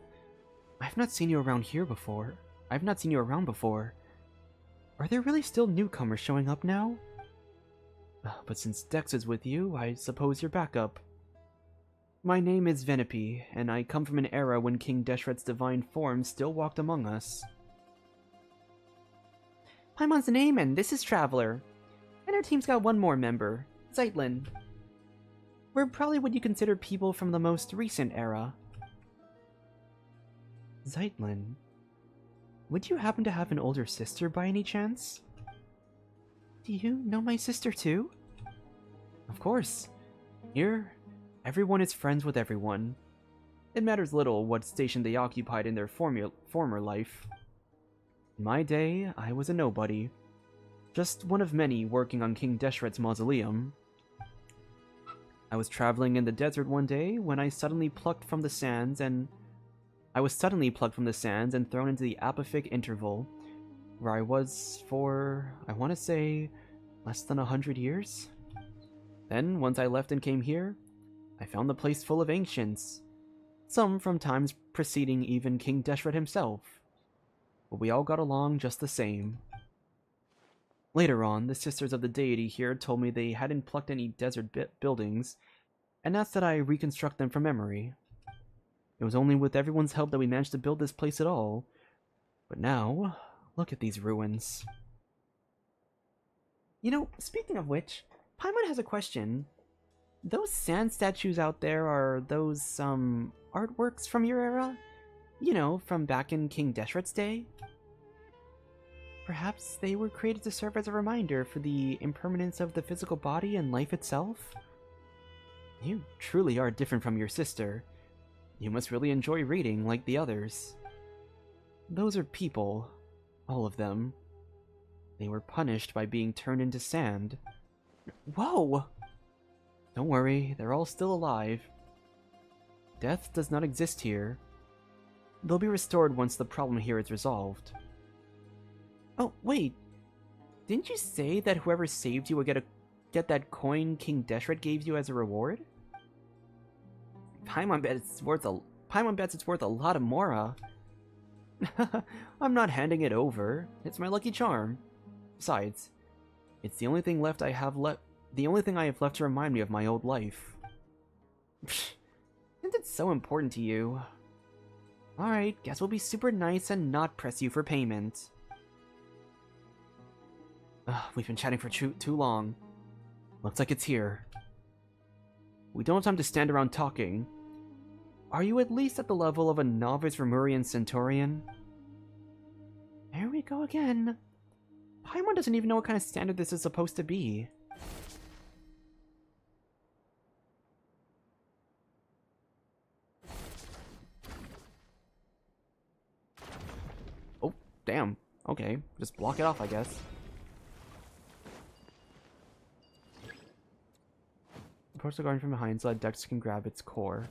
I've not seen you around here before. I've not seen you around before. Are there really still newcomers showing up now? But since Dex is with you, I suppose you're back up. My name is Venepi, and I come from an era when King Deshret's divine form still walked among us. Paimon's name, and this is Traveler. And our team's got one more member, Zeitlin. We're probably what you consider people from the most recent era. Zeitlin, would you happen to have an older sister by any chance? Do you know my sister too? Of course. Here, everyone is friends with everyone. It matters little what station they occupied in their former life. In my day, I was a nobody. Just one of many working on King Deshret's mausoleum. I was traveling in the desert one day when I was suddenly plucked from the sands and thrown into the apophic interval, where I was for, I want to say, less than 100 years? Then, once I left and came here, I found the place full of ancients, some from times preceding even King Deshret himself, but we all got along just the same. Later on, the sisters of the deity here told me they hadn't plucked any desert buildings, and asked that I reconstruct them from memory. It was only with everyone's help that we managed to build this place at all, but now, look at these ruins. You know, speaking of which, Paimon has a question. Those sand statues out there, are those, artworks from your era? You know, from back in King Deshret's day? Perhaps they were created to serve as a reminder for the impermanence of the physical body and life itself? You truly are different from your sister. You must really enjoy reading like the others. Those are people, all of them. They were punished by being turned into sand. Whoa! Don't worry, they're all still alive. Death does not exist here. They'll be restored once the problem here is resolved. Oh, wait. Didn't you say that whoever saved you would get that coin King Deshret gave you as a reward? Paimon bets it's worth a lot of mora. I'm not handing it over. It's my lucky charm. Besides, it's the only thing I have left to remind me of my old life. Isn't it so important to you? Alright, guess we'll be super nice and not press you for payment. We've been chatting for too long. Looks like it's here. We don't have time to stand around talking. Are you at least at the level of a novice Remurian Centaurian? There we go again. Paimon doesn't even know what kind of standard this is supposed to be. Oh, damn. Okay, just block it off, I guess. Approach the garden from behind so that Dex can grab its core.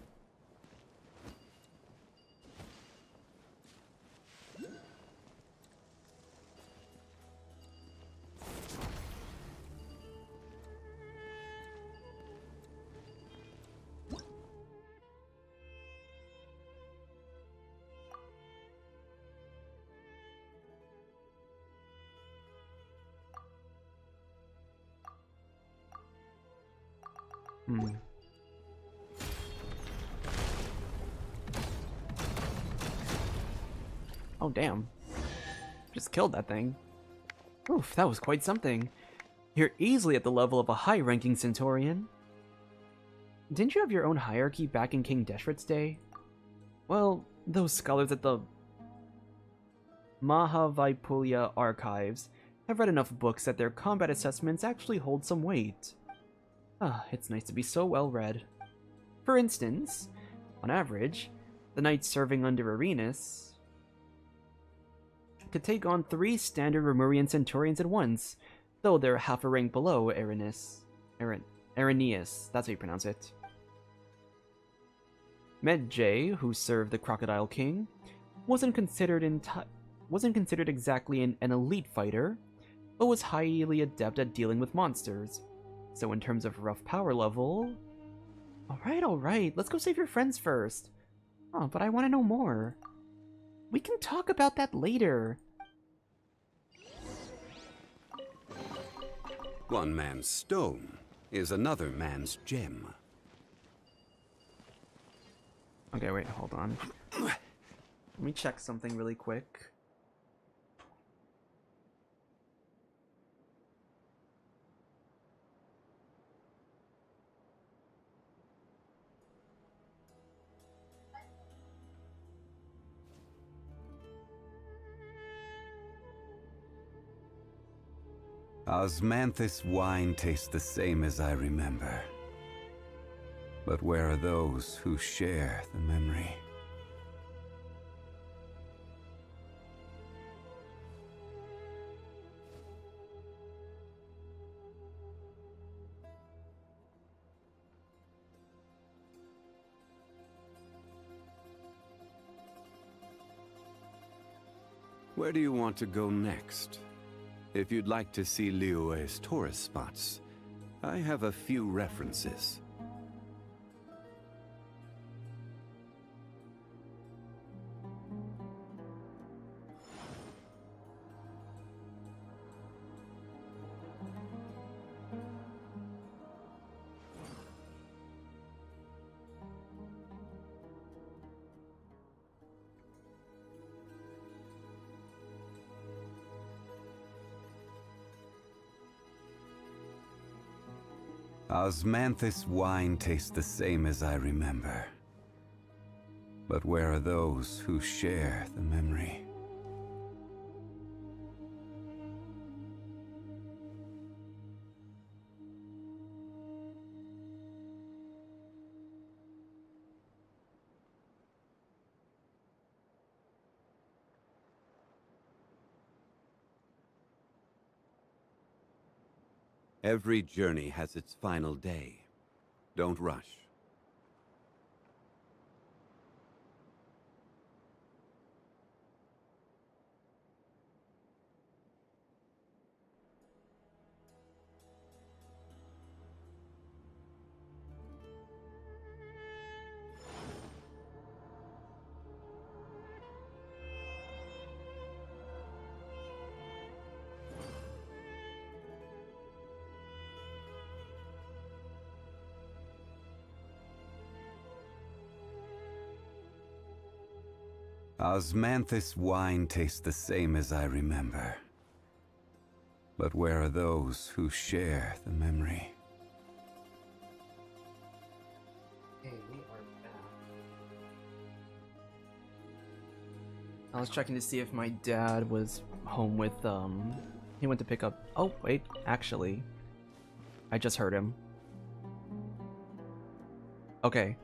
Oh, damn. Just killed that thing. Oof, that was quite something. You're easily at the level of a high-ranking Centaurian. Didn't you have your own hierarchy back in King Deshret's day? Well, those scholars at the Mahavipulya archives have read enough books that their combat assessments actually hold some weight. It's nice to be so well read. For instance, on average, the knights serving under Arenas could take on 3 standard Remurian Centaurians at once, though they're half a rank below Areneus. That's how you pronounce it. Medjay, who served the Crocodile King, wasn't considered exactly an elite fighter, but was highly adept at dealing with monsters. So in terms of rough power level... Alright, let's go save your friends first. Oh, but I want to know more. We can talk about that later. One man's stone is another man's gem. Okay, wait, hold on. Let me check something really quick. Osmanthus wine tastes the same as I remember. But where are those who share the memory? Where do you want to go next? If you'd like to see Liyue's tourist spots, I have a few references. Osmanthus wine tastes the same as I remember. But where are those who share the memory? Every journey has its final day. Don't rush. Osmanthus wine tastes the same as I remember. But where are those who share the memory? Hey, we are back. I was checking to see if my dad was home with, he went to pick up... Oh, wait, actually. I just heard him. Okay.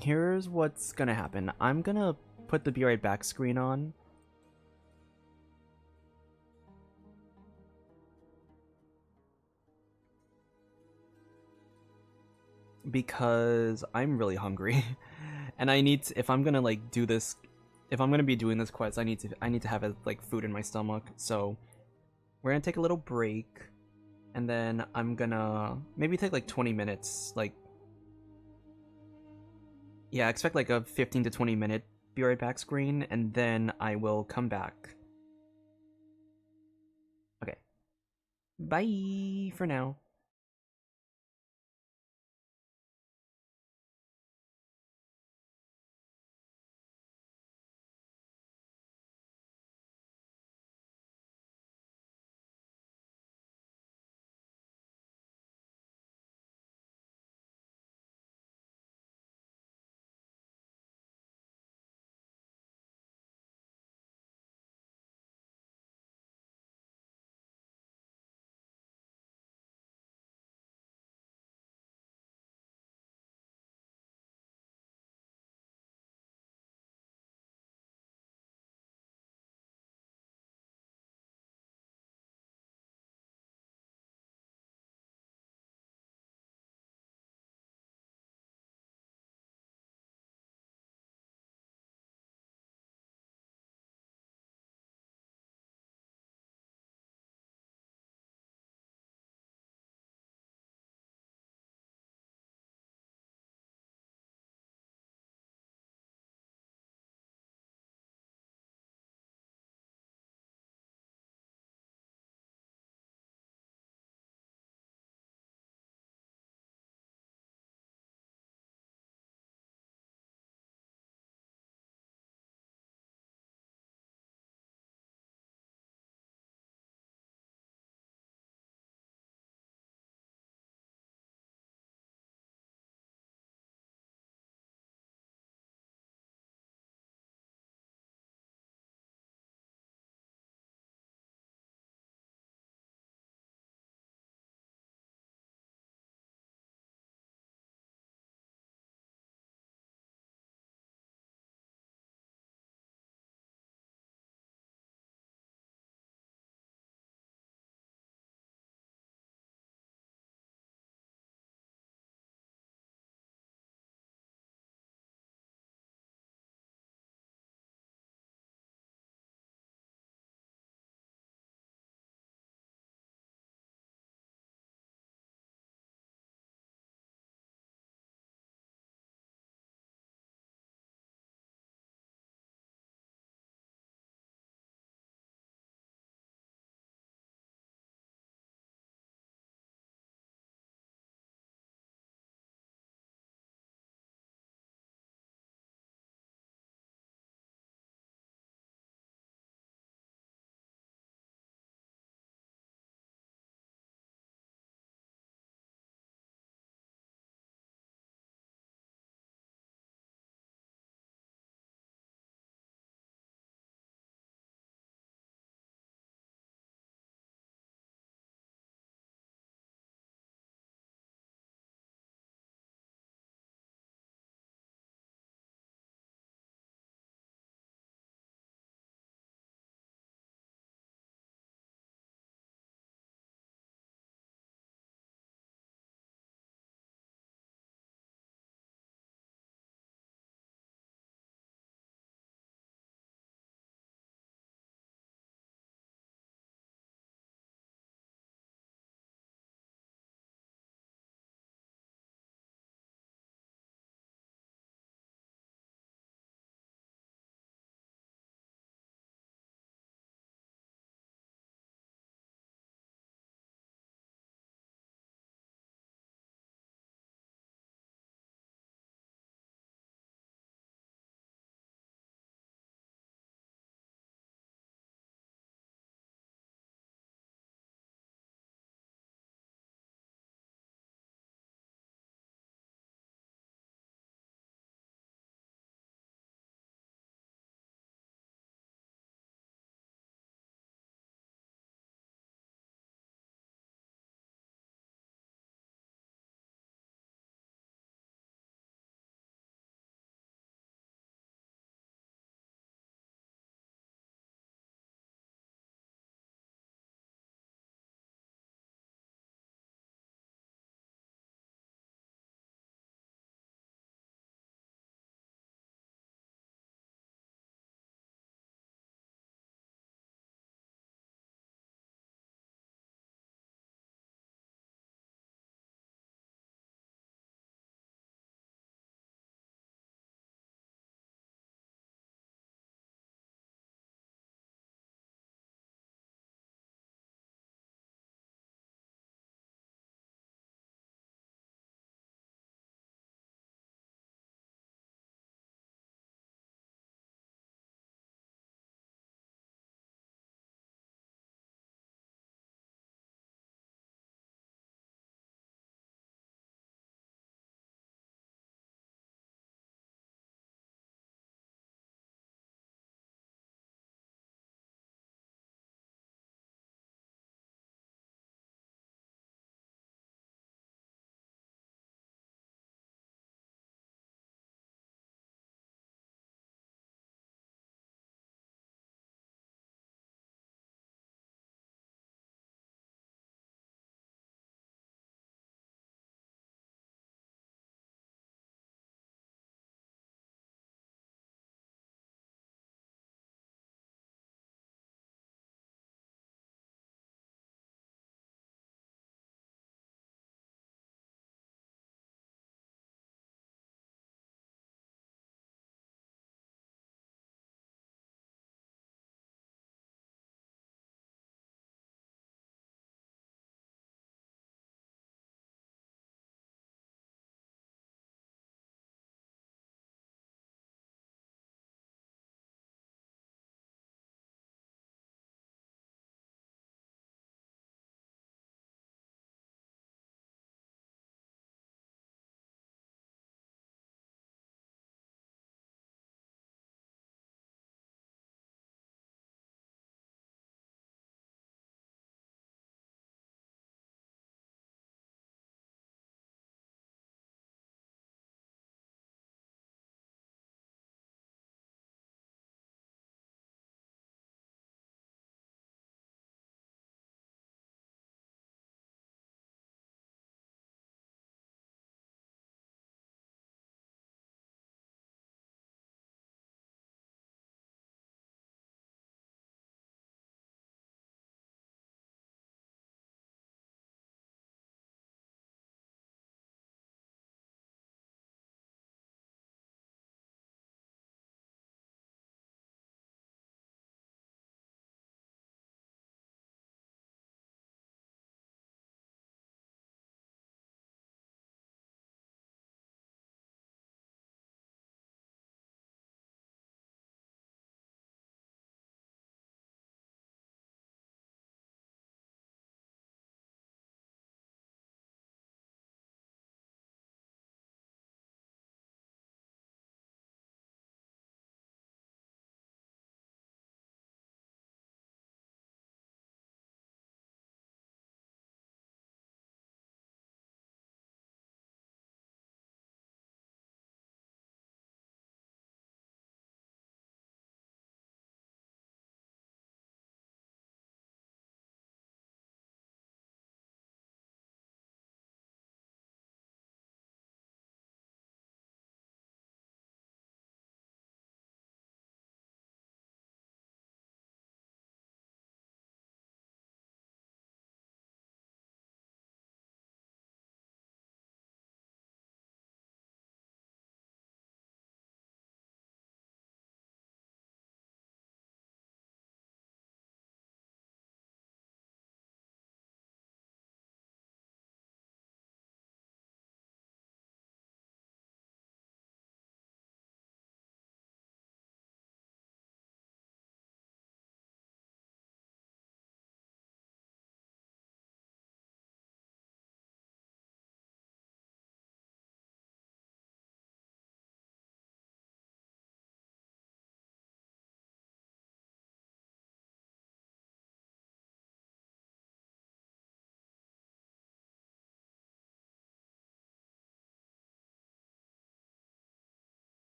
Here's what's gonna happen. I'm gonna put the Be Right Back screen on. Because I'm really hungry. And I need to, if I'm gonna like do this, if I'm gonna be doing this quest, I need to have like food in my stomach. So we're gonna take a little break, and then I'm gonna maybe take like 20 minutes, like, yeah, expect like a 15 to 20 minute Be Right Back screen, and then I will come back. Okay. Bye for now.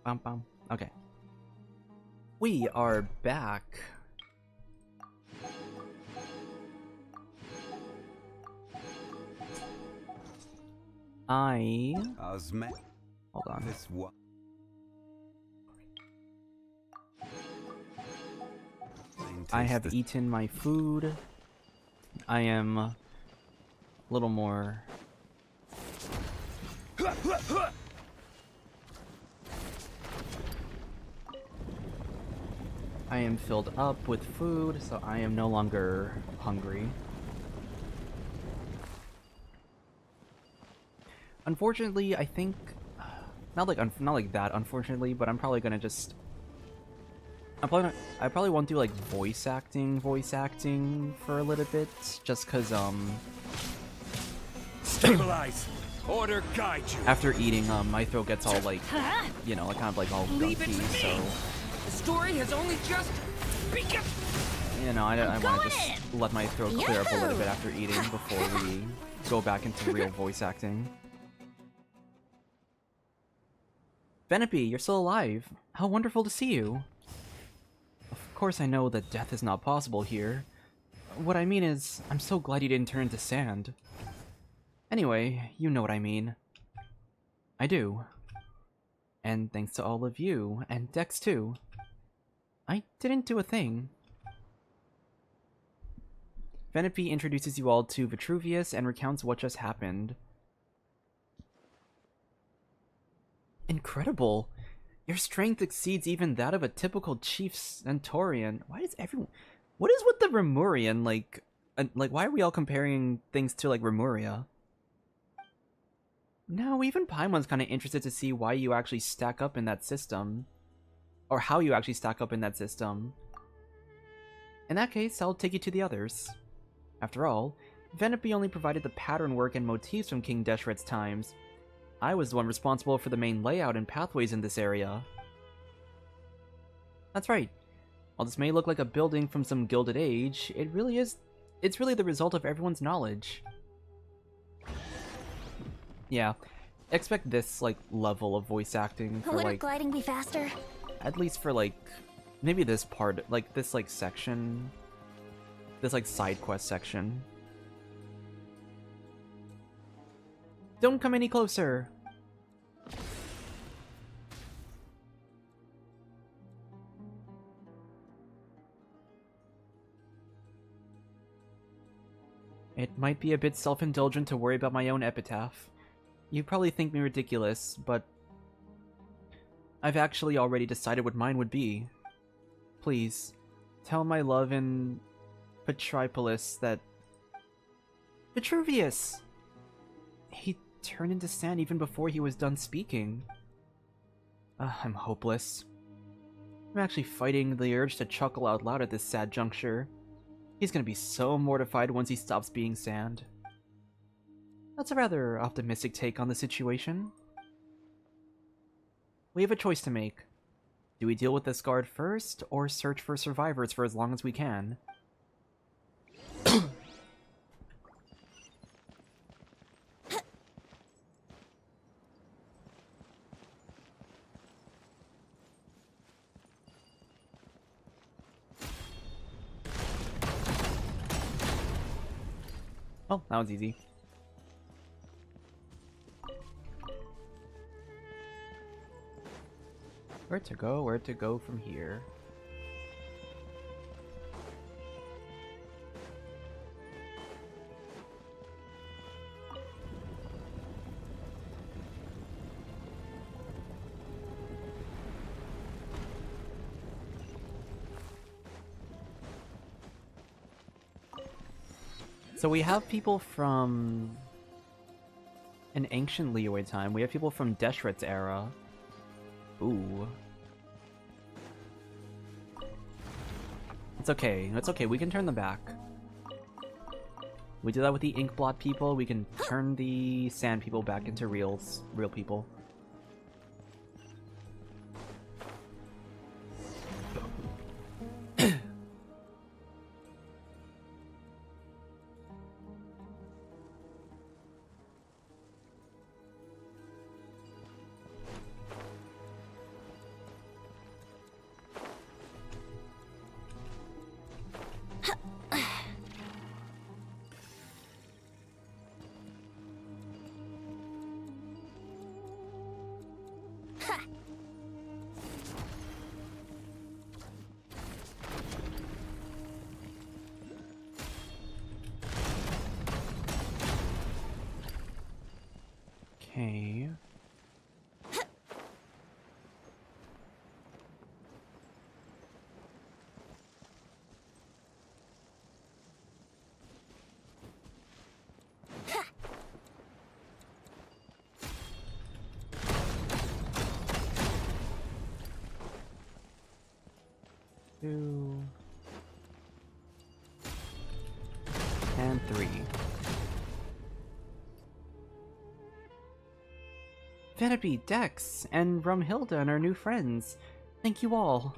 Bum, bum. Okay. We are back. Hold on. This one. I have eaten my food. I am a little more... I am filled up with food, so I am no longer hungry. Unfortunately, I think... Not like that, unfortunately, but I'm probably gonna just... I probably won't do like voice acting for a little bit, just cause Stabilize. Order guide you. after eating my throat gets all like, you know, like kind of like all Leave it gunky, to me. so The story has only just begun. you know, I want Go to just in. let my throat clear up a little Yahoo! bit after eating before we go back into real voice acting. Venepi, you're still alive. How wonderful to see you. Of course I know that death is not possible here. What I mean is, I'm so glad you didn't turn into sand. Anyway, you know what I mean. I do. And thanks to all of you, and Dex too. I didn't do a thing. Venepi introduces you all to Vitruvius and recounts what just happened. Incredible! Your strength exceeds even that of a typical chief Centaurian. Why does everyone... What is with the Remurian, like... why are we all comparing things to, like, Remuria? No, even Paimon's kind of interested to see why you actually stack up in that system. Or how you actually stack up in that system. In that case, I'll take you to the others. After all, Venepi only provided the pattern work and motifs from King Deshret's times. I was the one responsible for the main layout and pathways in this area. That's right. While this may look like a building from some Gilded Age, it's really the result of everyone's knowledge. Yeah, expect this, like, level of voice acting for, Wouldn't like, gliding be faster? at least for, like, maybe this part, like, this, like, section. This, like, side quest section. Don't come any closer! It might be a bit self-indulgent to worry about my own epitaph. You probably think me ridiculous, but I've actually already decided what mine would be. Please, tell my love in Petripolis that... Vitruvius! He turned into sand even before he was done speaking. I'm hopeless. I'm actually fighting the urge to chuckle out loud at this sad juncture. He's gonna be so mortified once he stops being sand. That's a rather optimistic take on the situation. We have a choice to make. Do we deal with this guard first, or search for survivors for as long as we can? Oh, that was easy. Where to go from here? So we have people from an ancient Liyue time. We have people from Deshret's era. Ooh. It's okay. It's okay. We can turn them back. We did that with the Inkblot people. We can turn the Sand people back into real people. Okay. Two. And 3. Vanity, Dex, and Rumhilda and our new friends. Thank you all.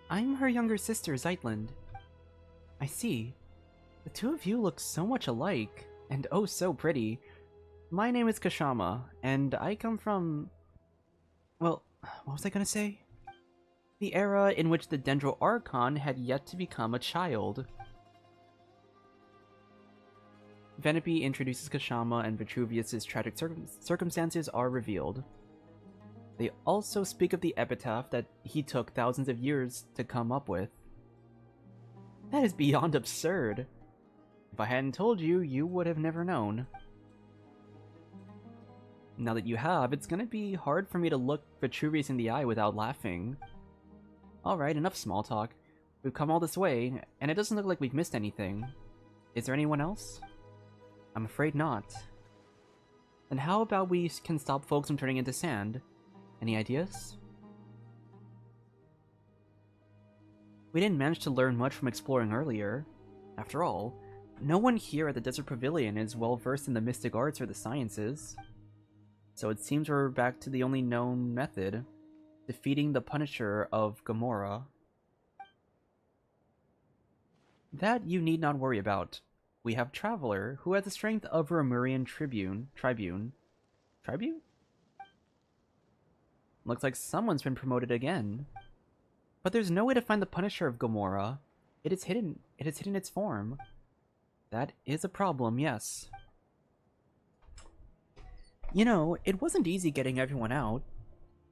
I'm her younger sister, Zeitland. I see. The two of you look so much alike, and oh so pretty. My name is Kashama, and I come from... Well, what was I gonna say? The era in which the Dendro Archon had yet to become a child. Venepi introduces Kashama, and Vitruvius's tragic circumstances are revealed. They also speak of the epitaph that he took thousands of years to come up with. That is beyond absurd. If I hadn't told you, you would have never known. Now that you have, it's gonna be hard for me to look Vitruvius in the eye without laughing. Alright, enough small talk. We've come all this way, and it doesn't look like we've missed anything. Is there anyone else? I'm afraid not. Then how about we can stop folks from turning into sand? Any ideas? We didn't manage to learn much from exploring earlier. After all, no one here at the Desert Pavilion is well versed in the mystic arts or the sciences. So it seems we're back to the only known method, defeating the Punisher of Gomorrah. That you need not worry about. We have Traveler, who has the strength of a Remurian Tribune? Looks like someone's been promoted again. But there's no way to find the Punisher of Gomorrah. It is hidden its form. That is a problem, yes. You know, it wasn't easy getting everyone out.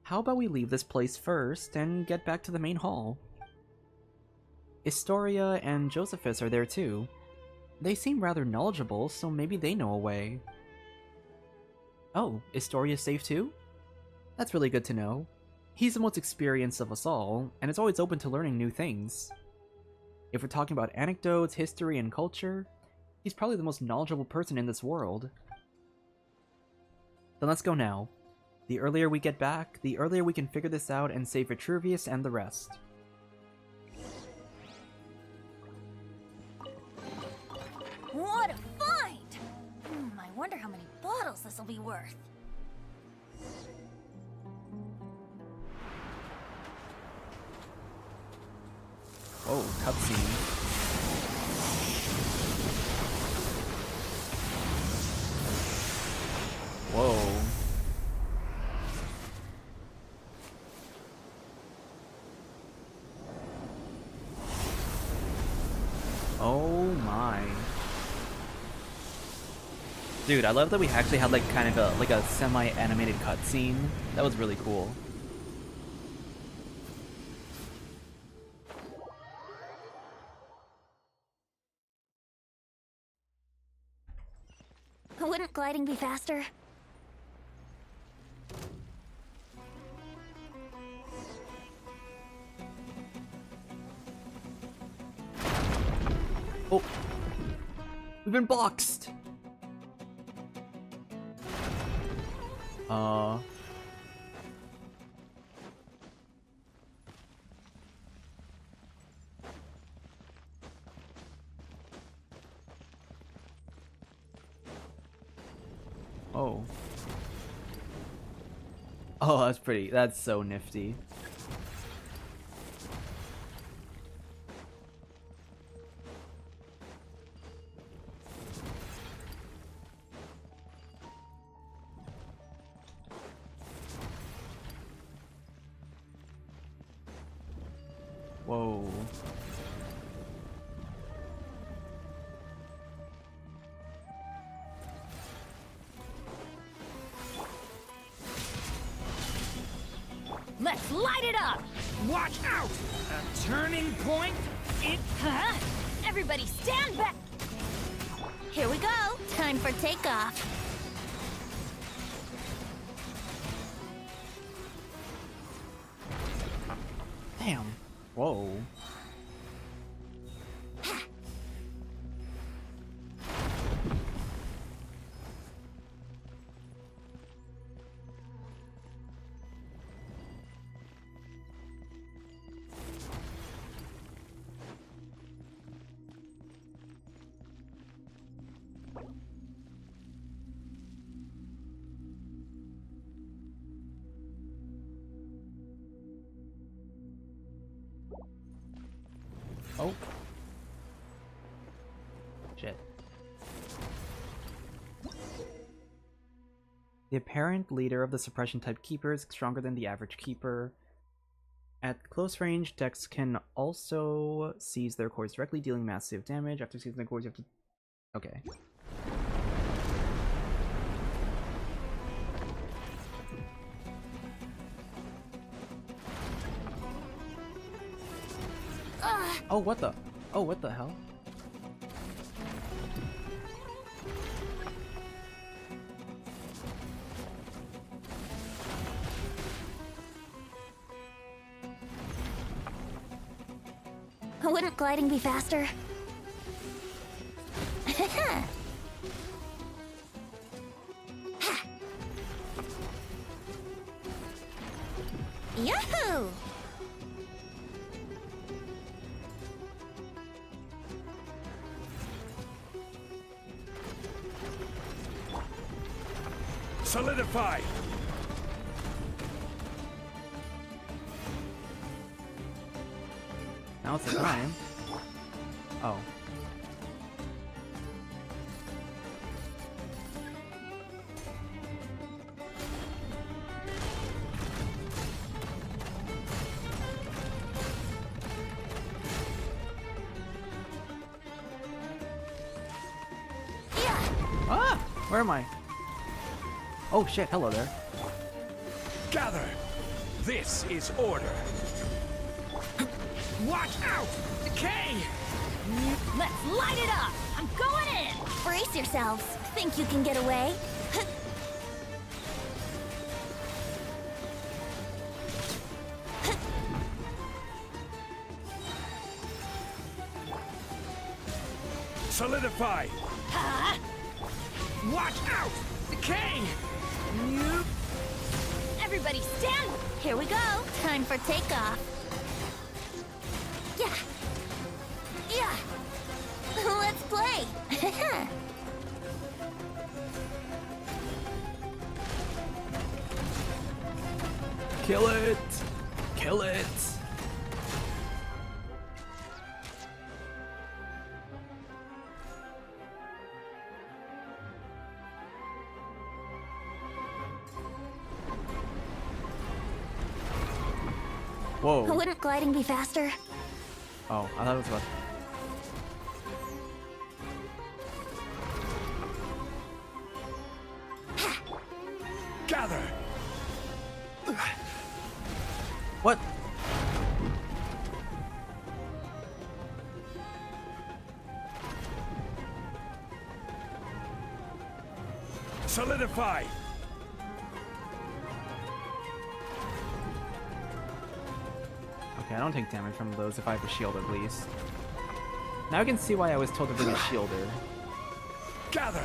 How about we leave this place first and get back to the main hall? Historia and Josephus are there too. They seem rather knowledgeable, so maybe they know a way. Oh, Historia's safe too? That's really good to know. He's the most experienced of us all, and is always open to learning new things. If we're talking about anecdotes, history, and culture, he's probably the most knowledgeable person in this world. Then let's go now. The earlier we get back, the earlier we can figure this out and save Vitruvius and the rest. What a find! I wonder how many bottles this'll be worth. Oh, cutscene. Whoa. Oh my. Dude, I love that we actually had like kind of a semi-animated cutscene. That was really cool. Wouldn't gliding be faster? Oh! We've been boxed! Oh. Oh, that's pretty. That's so nifty. Whoa. Let's light it up! Watch out! A turning point? Huh? Everybody stand back! Here we go! Time for takeoff! Whoa. Oh. Shit. The apparent leader of the suppression type keeper is stronger than the average keeper. At close range, decks can also seize their cores directly, dealing massive damage. After seizing their cores, you have to... Okay. Oh, what the? Oh, what the hell? Wouldn't gliding be faster? Yahoo! Solidify! Now it's the time. Oh. Ah! Where am I? Oh shit, hello there. Gather! This is order! Watch out! Decay! Let's light it up! I'm going in! Brace yourselves. Think you can get away? Solidify! Watch out! Decay! Everybody stand! Here we go! Time for takeoff. Yeah! Yeah! Let's play! Kill it! Kill it! Whoa. Wouldn't gliding be faster? Oh, I thought it was about... Gather! What? Solidify! Okay, I don't take damage from those if I have a shield at least. Now I can see why I was told to bring a shielder. Gather!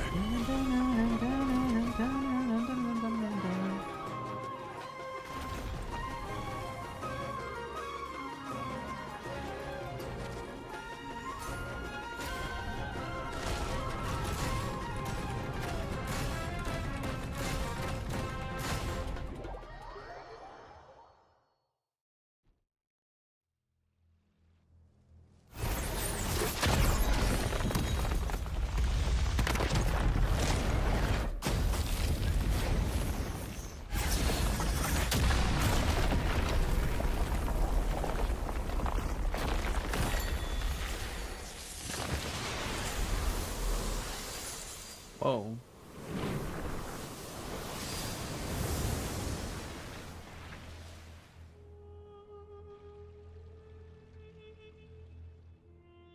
Whoa.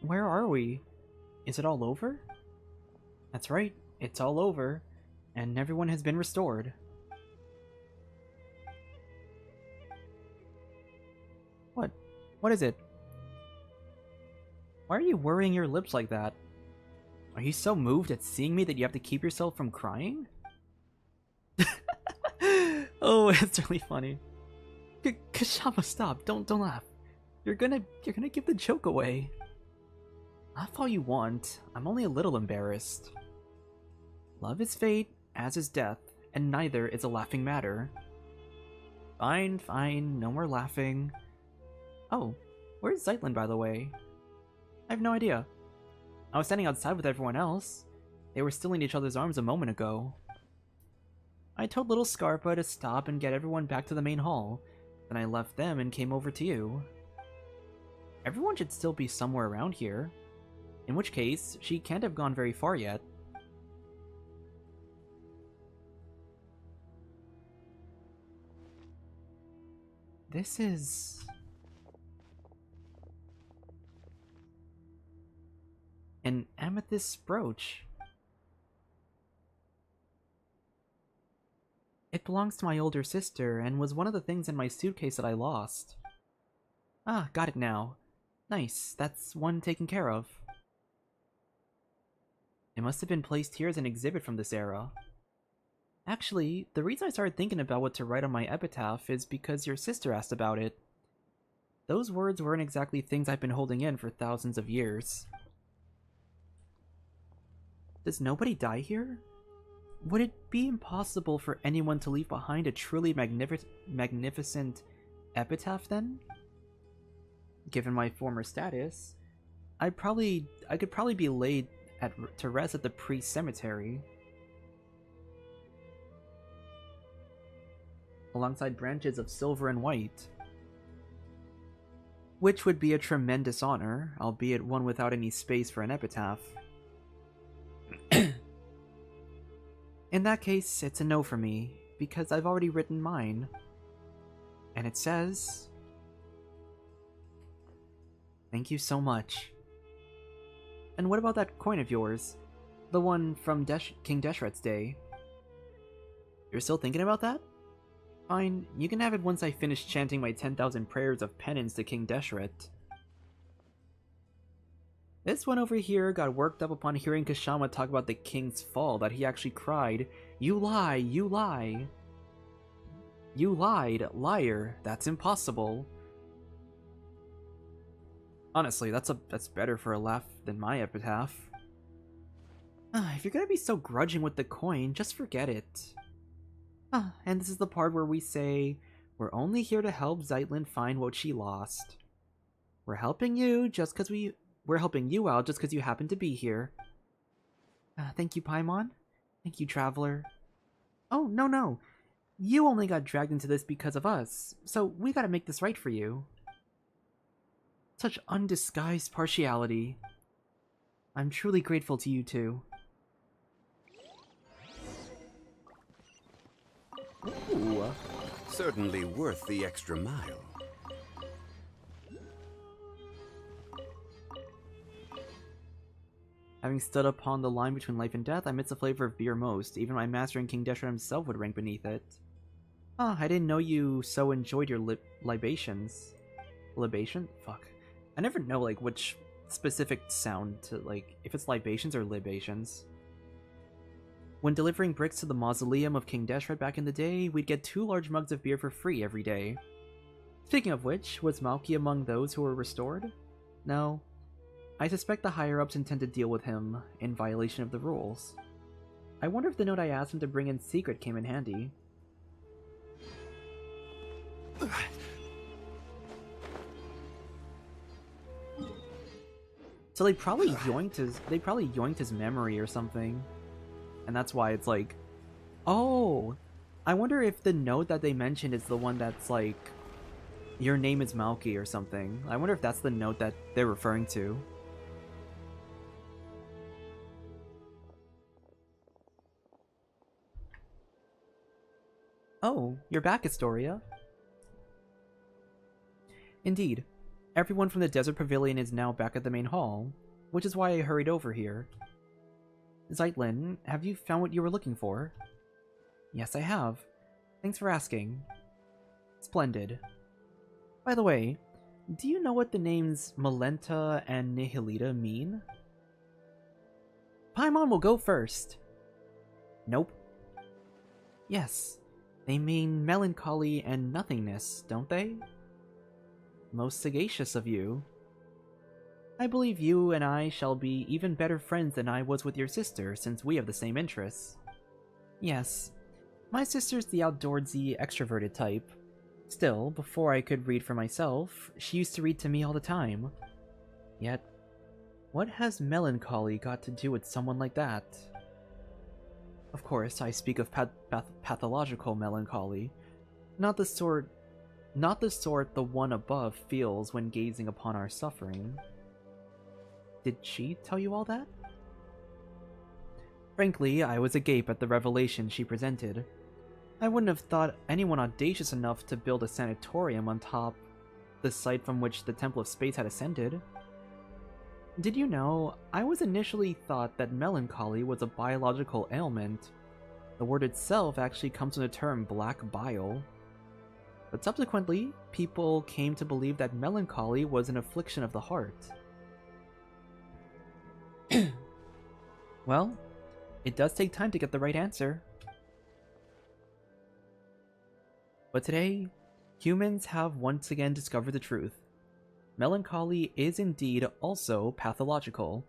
Where are we? Is it all over? That's right, it's all over, and everyone has been restored. What? What is it? Why are you worrying your lips like that? Are you so moved at seeing me that you have to keep yourself from crying? Oh, it's really funny. Kashama, stop! Don't laugh. You're gonna give the joke away. Laugh all you want. I'm only a little embarrassed. Love is fate, as is death, and neither is a laughing matter. Fine, no more laughing. Oh, where's Zeitlin, by the way? I have no idea. I was standing outside with everyone else. They were still in each other's arms a moment ago. I told little Scarpa to stop and get everyone back to the main hall. Then I left them and came over to you. Everyone should still be somewhere around here. In which case, she can't have gone very far yet. This is... an amethyst brooch. It belongs to my older sister and was one of the things in my suitcase that I lost. Ah, got it now. Nice, that's one taken care of. It must have been placed here as an exhibit from this era. Actually, the reason I started thinking about what to write on my epitaph is because your sister asked about it. Those words weren't exactly things I've been holding in for thousands of years. Does nobody die here? Would it be impossible for anyone to leave behind a truly magnificent epitaph then? Given my former status, I could probably be laid to rest at the priest's cemetery, alongside branches of silver and white, which would be a tremendous honor, albeit one without any space for an epitaph. In that case, it's a no for me, because I've already written mine. And it says... Thank you so much. And what about that coin of yours? The one from King Deshret's day? You're still thinking about that? Fine, you can have it once I finish chanting my 10,000 prayers of penance to King Deshret. This one over here got worked up upon hearing Kashama talk about the king's fall that he actually cried, "You lie, you lie! You lied, liar, that's impossible." Honestly, that's better for a laugh than my epitaph. If you're gonna be so grudging with the coin, just forget it. And this is the part where we say, we're only here to help Zeitlin find what she lost. We're helping you just because we're helping you out just because you happen to be here. Thank you, Paimon. Thank you, Traveler. Oh, no. You only got dragged into this because of us, so we gotta make this right for you. Such undisguised partiality. I'm truly grateful to you two. Ooh, certainly worth the extra mile. Having stood upon the line between life and death, I miss the flavor of beer most. Even my master and King Deshret himself would rank beneath it. I didn't know you so enjoyed your libations. Libation? Fuck. I never know, like, which specific sound to, like, if it's libations or libations. When delivering bricks to the mausoleum of King Deshret back in the day, we'd get 2 large mugs of beer for free every day. Speaking of which, was Malky among those who were restored? No. I suspect the higher-ups intend to deal with him in violation of the rules. I wonder if the note I asked him to bring in secret came in handy. So they probably yoinked his memory or something. And that's why it's like, oh, I wonder if the note that they mentioned is the one that's like, your name is Malky or something. I wonder if that's the note that they're referring to. Oh, you're back, Astoria. Indeed. Everyone from the Desert Pavilion is now back at the main hall, which is why I hurried over here. Zeitlin, have you found what you were looking for? Yes, I have. Thanks for asking. Splendid. By the way, do you know what the names Malenta and Nihilita mean? Paimon will go first. Nope. Yes, they mean melancholy and nothingness, don't they? Most sagacious of you. I believe you and I shall be even better friends than I was with your sister, since we have the same interests. Yes, my sister's the outdoorsy, extroverted type. Still, before I could read for myself, she used to read to me all the time. Yet, what has melancholy got to do with someone like that? Of course, I speak of pathological melancholy, not the sort the one above feels when gazing upon our suffering. Did she tell you all that? Frankly, I was agape at the revelation she presented. I wouldn't have thought anyone audacious enough to build a sanatorium on top the site from which the Temple of Space had ascended. Did you know, I was initially thought that melancholy was a biological ailment. The word itself actually comes from the term black bile. But subsequently, people came to believe that melancholy was an affliction of the heart. Well, it does take time to get the right answer. But today, humans have once again discovered the truth. Melancholy is indeed also pathological.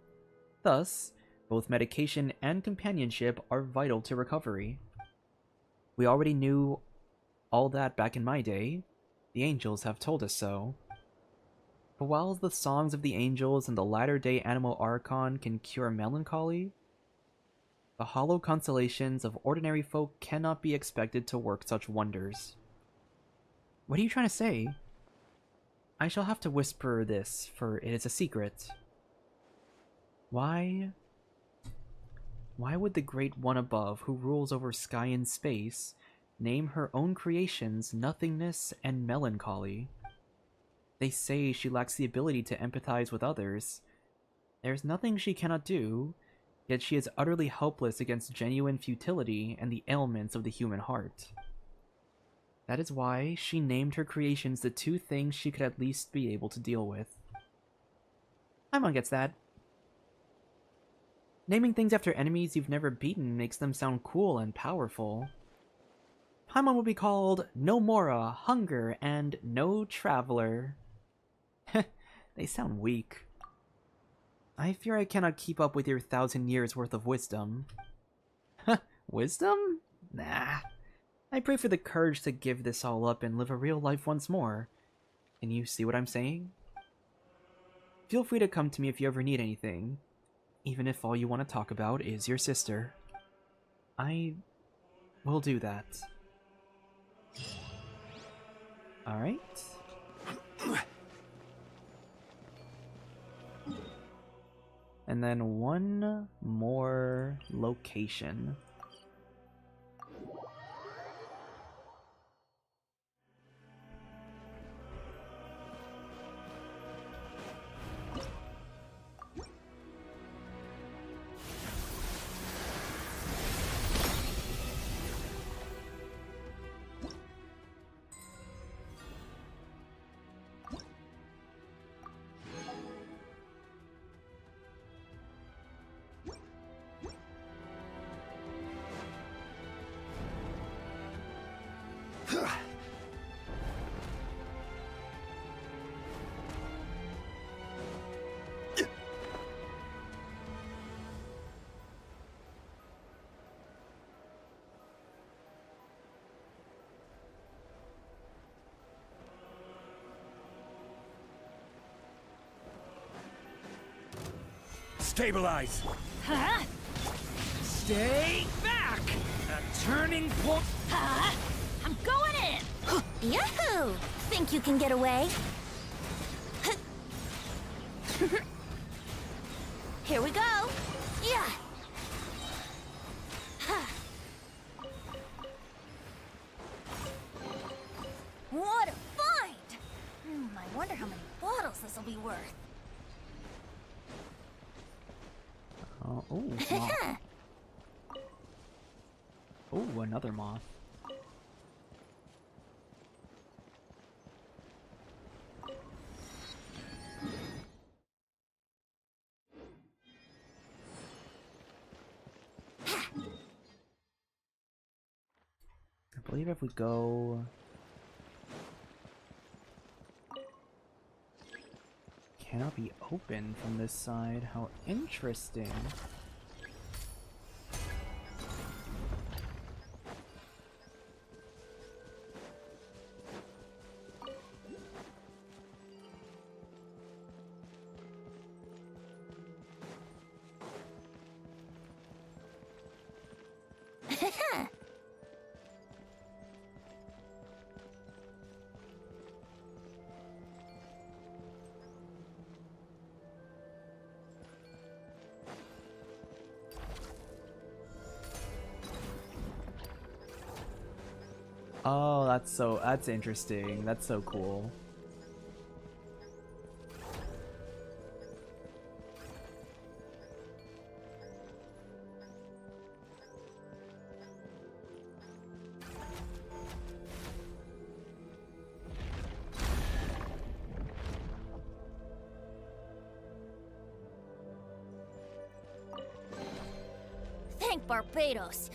Thus, both medication and companionship are vital to recovery. We already knew all that back in my day. The angels have told us so. But while the songs of the angels and the latter-day Animal Archon can cure melancholy, the hollow consolations of ordinary folk cannot be expected to work such wonders. What are you trying to say? I shall have to whisper this, for it is a secret. Why would the Great One above, who rules over sky and space, name her own creations nothingness and melancholy? They say she lacks the ability to empathize with others. There's nothing she cannot do, yet she is utterly helpless against genuine futility and the ailments of the human heart. That is why she named her creations the two things she could at least be able to deal with. Paimon gets that. Naming things after enemies you've never beaten makes them sound cool and powerful. Paimon will be called No Mora, Hunger, and No Traveler. They sound weak. I fear I cannot keep up with your 1,000 years worth of wisdom. Wisdom? Nah. I pray for the courage to give this all up and live a real life once more. Can you see what I'm saying? Feel free to come to me if you ever need anything, even if all you want to talk about is your sister. I will do that. Alright. And then one more location. Stabilize! Huh? Stay back! A turning point. Huh? I'm going in! Yahoo! Think you can get away? Here we go! Yeah! What a find! I wonder how many bottles this will be worth. Oh, moth. Oh, another moth. believe if we go... Cannot be open from this side. How interesting. Oh, that's interesting. That's so cool. Thank Barbados.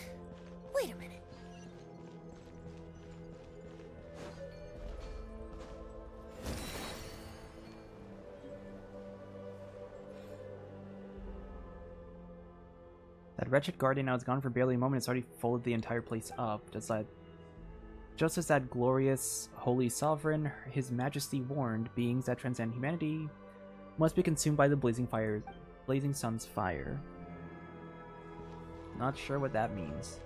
Wait a minute. That wretched guardian now is gone for barely a moment. It's already folded the entire place up. Just as that glorious, holy sovereign, his majesty warned, beings that transcend humanity must be consumed by the blazing sun's fire. Not sure what that means.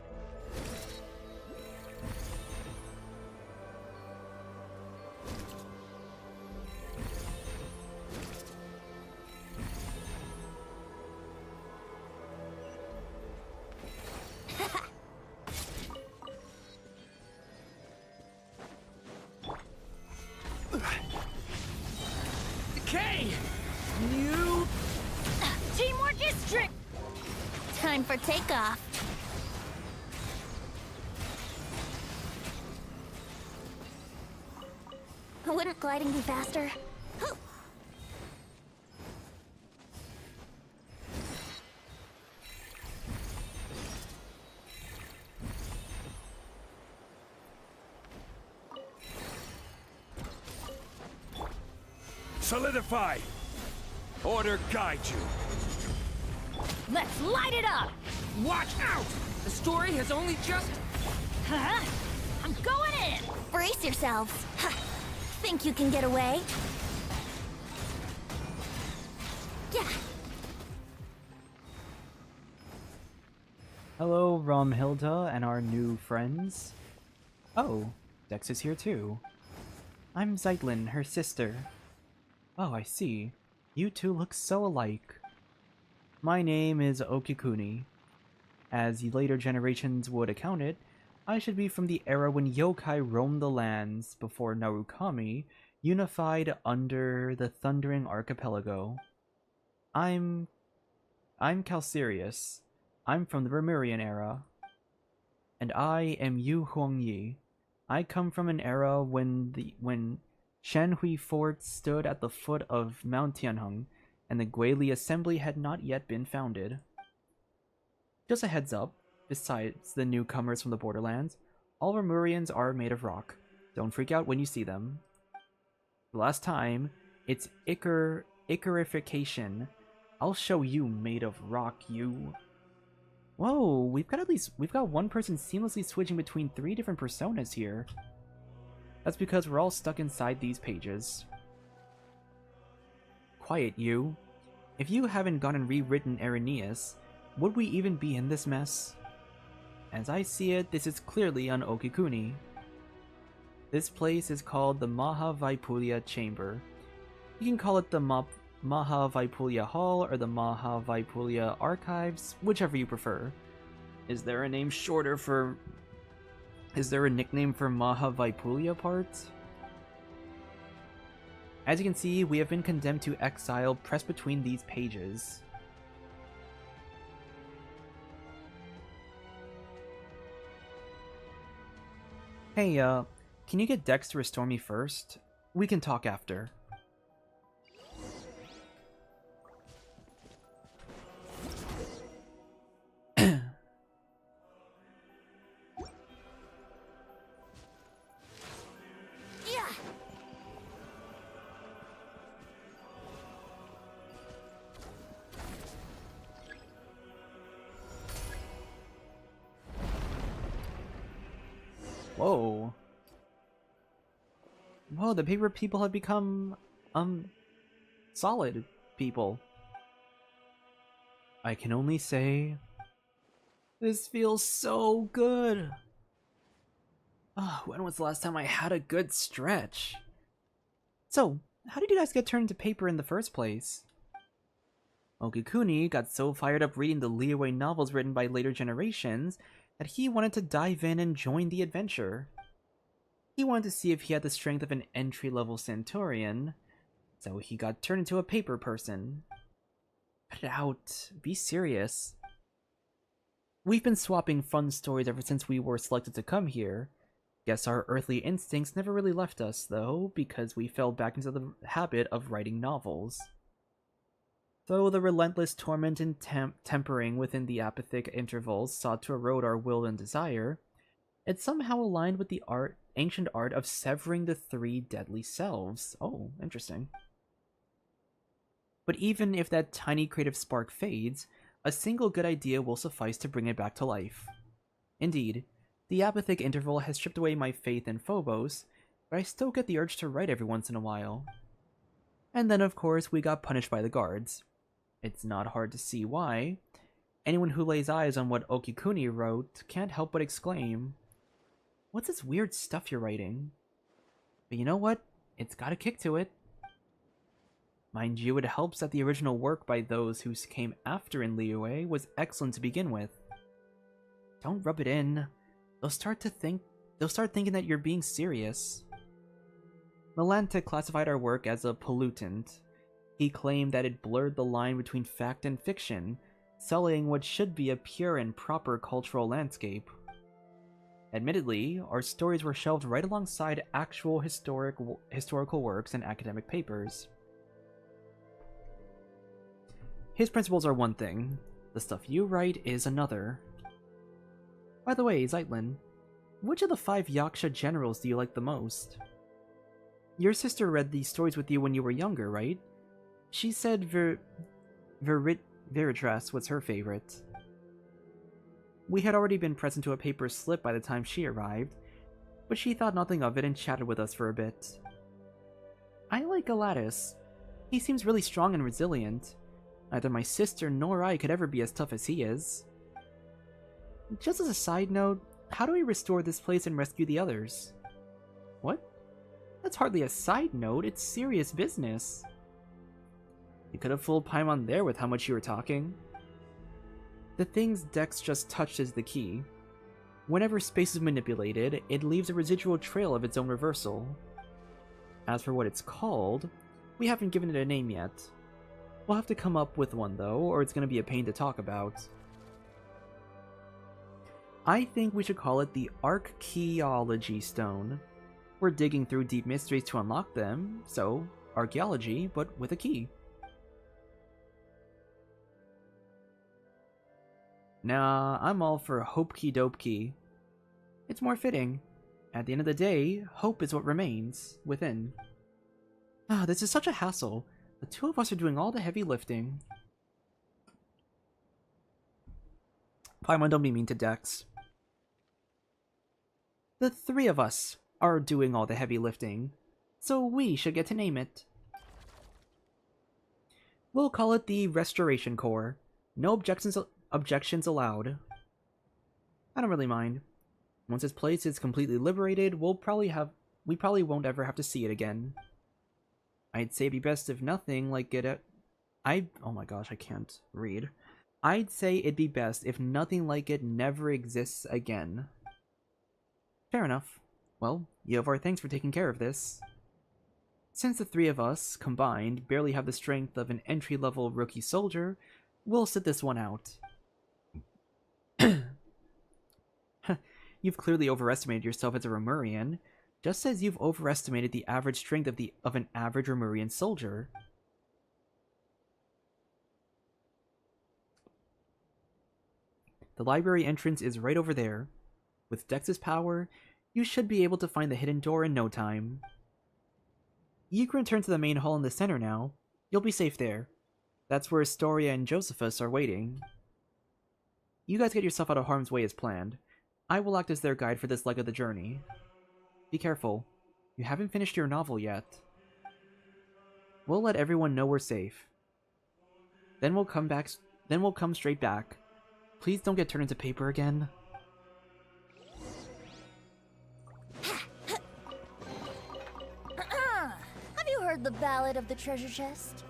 Decay! New... Teamwork is strict! Time for takeoff. Wouldn't gliding be faster? Huh. Solidify! Order guide you. Let's light it up! Watch out! The story has only just... Huh? I'm going in! Brace yourselves. Ha. Think you can get away? Yeah. Hello, Romhilda and our new friends. Oh, Dex is here too. I'm Zeitlin, her sister. Oh, I see. You two look so alike. My name is Okikuni. As later generations would account it, I should be from the era when yokai roamed the lands before Narukami unified under the Thundering Archipelago. I'm Calcirius. I'm from the Remurian era. And I am Yu Huangyi. I come from an era when Shanhui Fort stood at the foot of Mount Tianheng, and the Guili Assembly had not yet been founded. Just a heads up, besides the newcomers from the borderlands, all Remurians are made of rock. Don't freak out when you see them. The last time, it's Icarification. I'll show you made of rock, you. Whoa, we've got one person seamlessly switching between 3 different personas here. That's because we're all stuck inside these pages. Quiet, you. If you haven't gone and rewritten Irenaeus, would we even be in this mess? As I see it, this is clearly on Okikuni. This place is called the Mahavaipulia Chamber. You can call it the Mahavaipulia Hall or the Mahavaipulia Archives, whichever you prefer. Is there a nickname for Mahavaipulia part? As you can see, we have been condemned to exile pressed between these pages. Hey, can you get Dex to restore me first? We can talk after. Whoa. Whoa, the paper people have become, solid people. I can only say, this feels so good. Oh, when was the last time I had a good stretch? So, how did you guys get turned into paper in the first place? Okikuni got so fired up reading the Leeway novels written by later generations that he wanted to dive in and join the adventure. He wanted to see if he had the strength of an entry-level Centaurian, so he got turned into a paper person. Put it out. Be serious. We've been swapping fun stories ever since we were selected to come here. Guess our earthly instincts never really left us, though, because we fell back into the habit of writing novels. Though the relentless torment and tempering within the apathic intervals sought to erode our will and desire, it somehow aligned with the ancient art of severing the three deadly selves. Oh, interesting. But even if that tiny creative spark fades, a single good idea will suffice to bring it back to life. Indeed, the apathic interval has stripped away my faith in Phobos, but I still get the urge to write every once in a while. And then, of course, we got punished by the guards. It's not hard to see why. Anyone who lays eyes on what Okikuni wrote can't help but exclaim, "What's this weird stuff you're writing?" But you know what? It's got a kick to it. Mind you, it helps that the original work by those who came after in Liyue was excellent to begin with. Don't rub it in. They'll start thinking that you're being serious. Melanta classified our work as a pollutant. He claimed that it blurred the line between fact and fiction, sullying what should be a pure and proper cultural landscape. Admittedly, our stories were shelved right alongside actual historical works and academic papers. His principles are one thing, the stuff you write is another. By the way, Zeitlin, which of the 5 Yaksha generals do you like the most? Your sister read these stories with you when you were younger, right? She said Veritras was her favorite. We had already been present to a paper slip by the time she arrived, but she thought nothing of it and chatted with us for a bit. I like Galatis. He seems really strong and resilient. Neither my sister nor I could ever be as tough as he is. Just as a side note, how do we restore this place and rescue the others? What? That's hardly a side note, it's serious business. You could have fooled Paimon there with how much you were talking. The things Dex just touched is the key. Whenever space is manipulated, it leaves a residual trail of its own reversal. As for what it's called, we haven't given it a name yet. We'll have to come up with one though, or it's going to be a pain to talk about. I think we should call it the Archaeology Stone. We're digging through deep mysteries to unlock them, so archaeology, but with a key. Nah, I'm all for Hope Key Dope Key. It's more fitting. At the end of the day, hope is what remains within. Ah, this is such a hassle. The two of us are doing all the heavy lifting. Paimon, don't be mean to Dex. The 3 of us are doing all the heavy lifting, so we should get to name it. We'll call it the Restoration Corps. No objections allowed. I don't really mind. Once this place is completely liberated, we probably won't ever have to see it again. I'd say it'd be best if nothing like it. Oh my gosh, I can't read. I'd say it'd be best if nothing like it never exists again. Fair enough. Well, you have our thanks for taking care of this. Since the 3 of us, combined, barely have the strength of an entry-level rookie soldier, we'll sit this one out. You've clearly overestimated yourself as a Romurian, just as you've overestimated the average strength of an average Romurian soldier. The library entrance is right over there. With Dex's power, you should be able to find the hidden door in no time. You can return to the main hall in the center now. You'll be safe there. That's where Astoria and Josephus are waiting. You guys get yourself out of harm's way as planned. I will act as their guide for this leg of the journey. Be careful. You haven't finished your novel yet. We'll let everyone know we're safe. Then we'll come back. Then we'll come straight back. Please don't get turned into paper again. Have you heard the ballad of the treasure chest?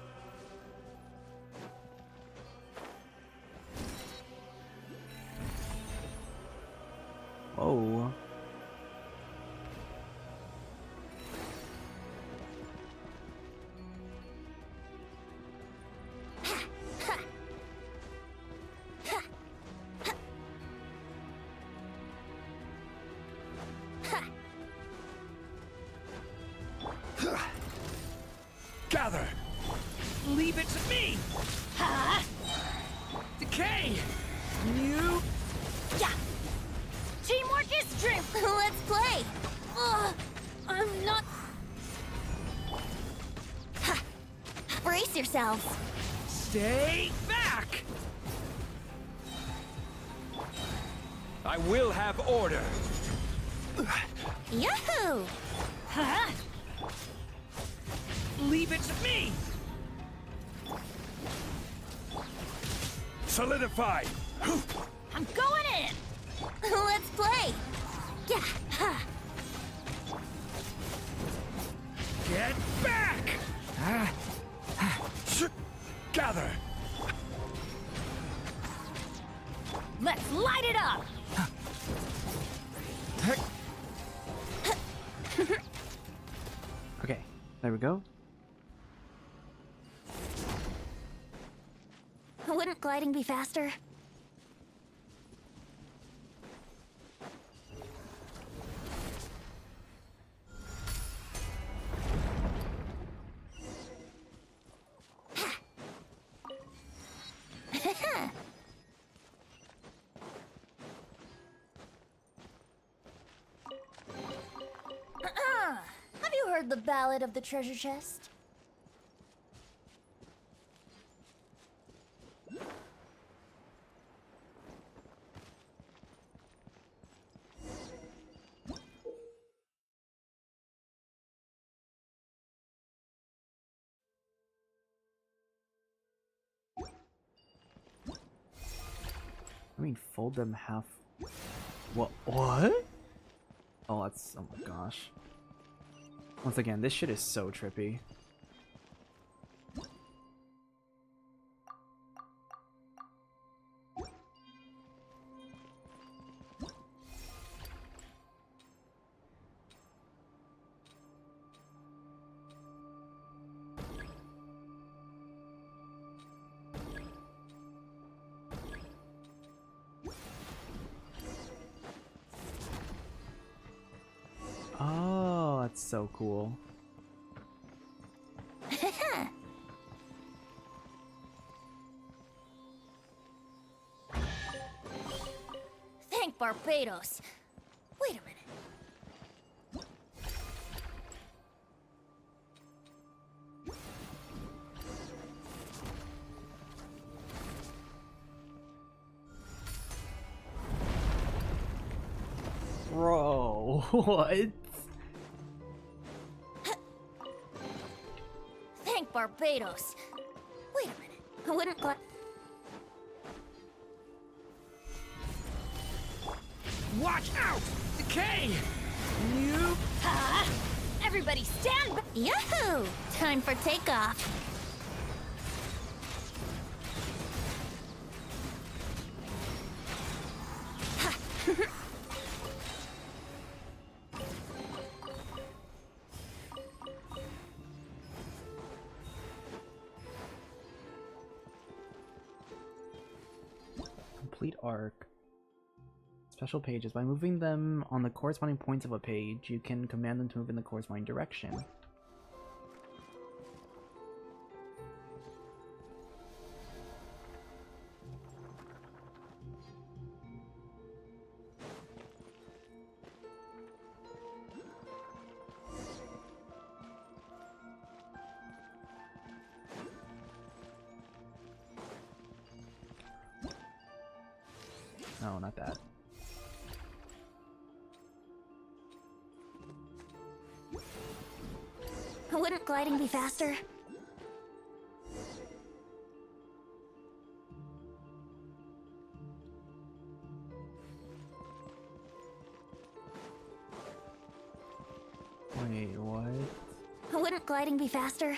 Oh. Gather! Leave it to me! Ha! Decay! You... Yeah! Teamwork is strength! Let's play! I'm not... Ha! Brace yourselves! Stay back! I will have order! Yahoo! Huh? Leave it to me! Solidify! I'm going in! Let's play! Yeah! Ha! Get back! Gather! Let's light it up! Okay, there we go. Wouldn't gliding be faster? Have you heard the ballad of the treasure chest? I mean, fold them half. What? What? Oh, that's. Oh my gosh. Once again, this shit is so trippy. Oh, that's so cool. Thank Barbados. Wait a minute. Bro, what? Thank Barbados. Wait a minute. I wouldn't glide. Watch out! Decay! You... Ha! Everybody stand back! Yahoo! Time for takeoff. Complete arc. Special pages. By moving them on the corresponding points of a page, you can command them to move in the corresponding direction. No, not that. gliding be faster? Wait, what? Wouldn't gliding be faster?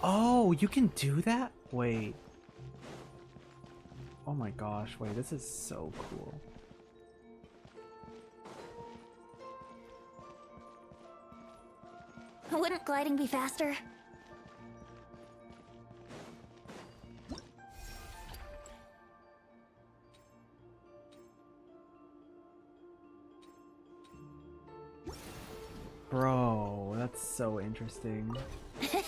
Oh, you can do that? Wait. Oh my gosh, wait, this is so cool. Wouldn't gliding be faster? Bro, that's so interesting.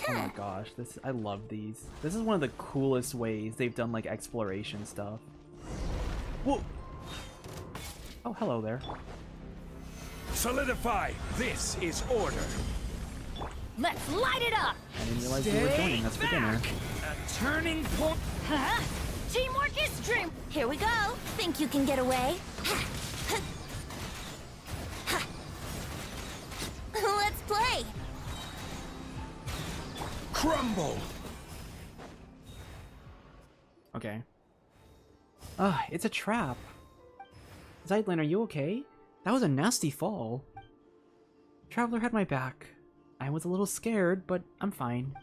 Oh my gosh, I love these. This is one of the coolest ways they've done like exploration stuff. Whoa! Oh, hello there. Solidify! This is order! Let's light it up! I didn't realize you were joining us for dinner. A turning point! Huh? Teamwork is dream! Here we go! Think you can get away? Let's play! Crumble! Okay. Ah, it's a trap. Zeitlin, are you okay? That was a nasty fall. Traveler had my back. I was a little scared, but I'm fine.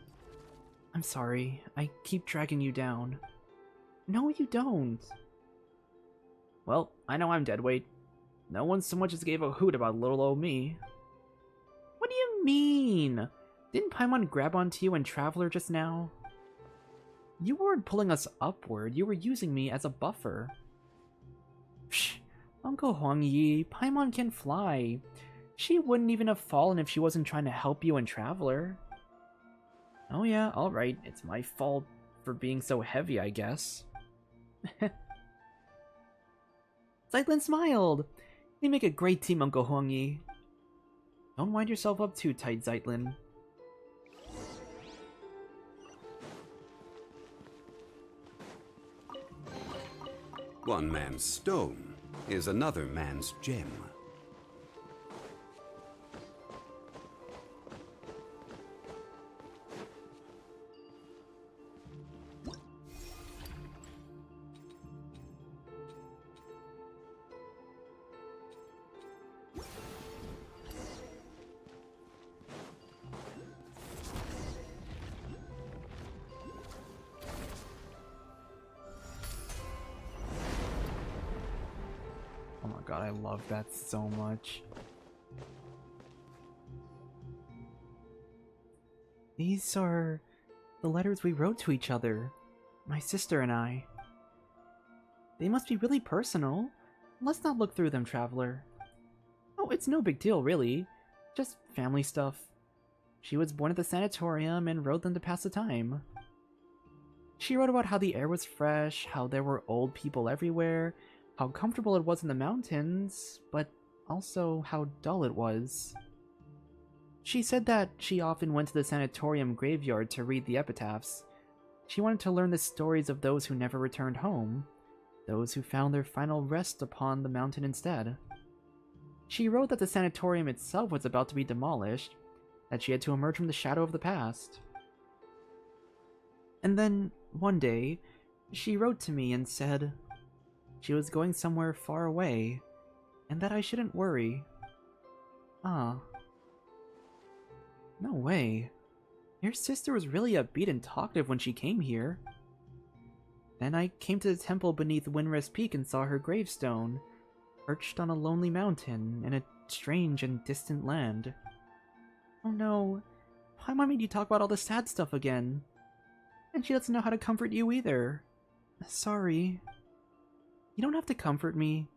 I'm sorry. I keep dragging you down. No, you don't. Well, I know I'm dead weight. No one so much as gave a hoot about little old me. What do you mean? Didn't Paimon grab onto you and Traveler just now? You weren't pulling us upward, you were using me as a buffer. Psh, Uncle Huangyi, Paimon can fly. She wouldn't even have fallen if she wasn't trying to help you and Traveler. Oh yeah, alright, it's my fault for being so heavy, I guess. Zeitlin smiled! We make a great team, Uncle Huangyi. Don't wind yourself up too tight, Zeitlin. One man's stone is another man's gem. Oh my god, I love that so much. These are the letters we wrote to each other, my sister and I. They must be really personal. Let's not look through them, Traveler. Oh, it's no big deal, really. Just family stuff. She was born at the sanatorium and wrote them to pass the time. She wrote about how the air was fresh, how there were old people everywhere, how comfortable it was in the mountains, but also how dull it was. She said that she often went to the sanatorium graveyard to read the epitaphs. She wanted to learn the stories of those who never returned home, those who found their final rest upon the mountain instead. She wrote that the sanatorium itself was about to be demolished, that she had to emerge from the shadow of the past. And then, one day, she wrote to me and said she was going somewhere far away, and that I shouldn't worry. Ah. No way. Your sister was really upbeat and talkative when she came here. Then I came to the temple beneath Windrest Peak and saw her gravestone, perched on a lonely mountain in a strange and distant land. Oh no, Paimon made you talk about all the sad stuff again. And she doesn't know how to comfort you either. Sorry. You don't have to comfort me.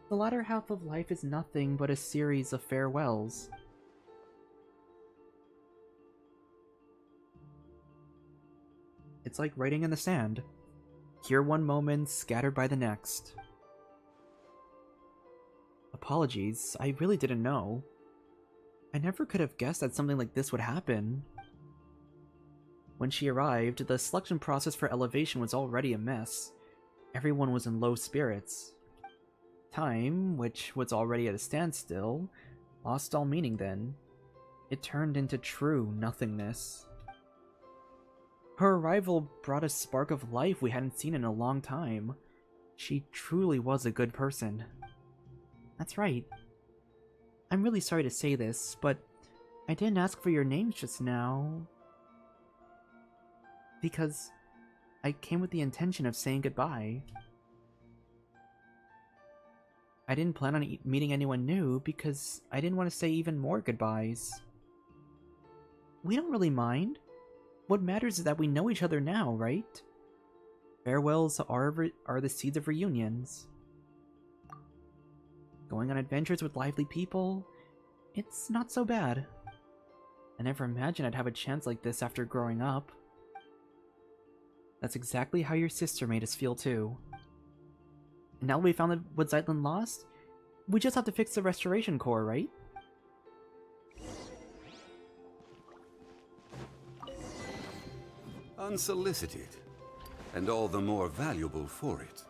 The latter half of life is nothing but a series of farewells. It's like writing in the sand. Here one moment, scattered by the next. Apologies, I really didn't know. I never could have guessed that something like this would happen. When she arrived, the selection process for elevation was already a mess. Everyone was in low spirits. Time, which was already at a standstill, lost all meaning then. It turned into true nothingness. Her arrival brought a spark of life we hadn't seen in a long time. She truly was a good person. That's right. I'm really sorry to say this, but I didn't ask for your names just now. Because I came with the intention of saying goodbye. I didn't plan on meeting anyone new because I didn't want to say even more goodbyes. We don't really mind. What matters is that we know each other now, right? Farewells are the seeds of reunions. Going on adventures with lively people, it's not so bad. I never imagined I'd have a chance like this after growing up. That's exactly how your sister made us feel too. And now that we found what Zeitlin lost, we just have to fix the restoration core, right? Unsolicited, and all the more valuable for it.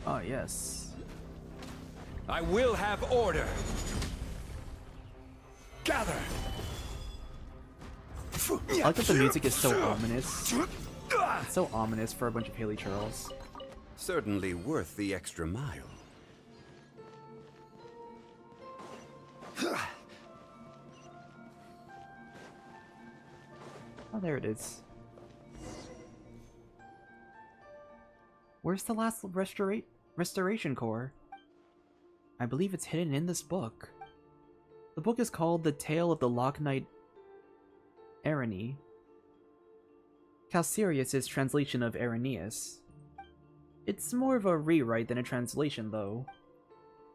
Ah, yes. I will have order. Gather. I like that the music is so ominous. It's so ominous for a bunch of Haley Churls. Certainly worth the extra mile. Oh, there it is. Where's the last restoration core? I believe it's hidden in this book. The book is called The Tale of the Lock Knight Arani. Calcerius' translation of Aranius. It's more of a rewrite than a translation, though.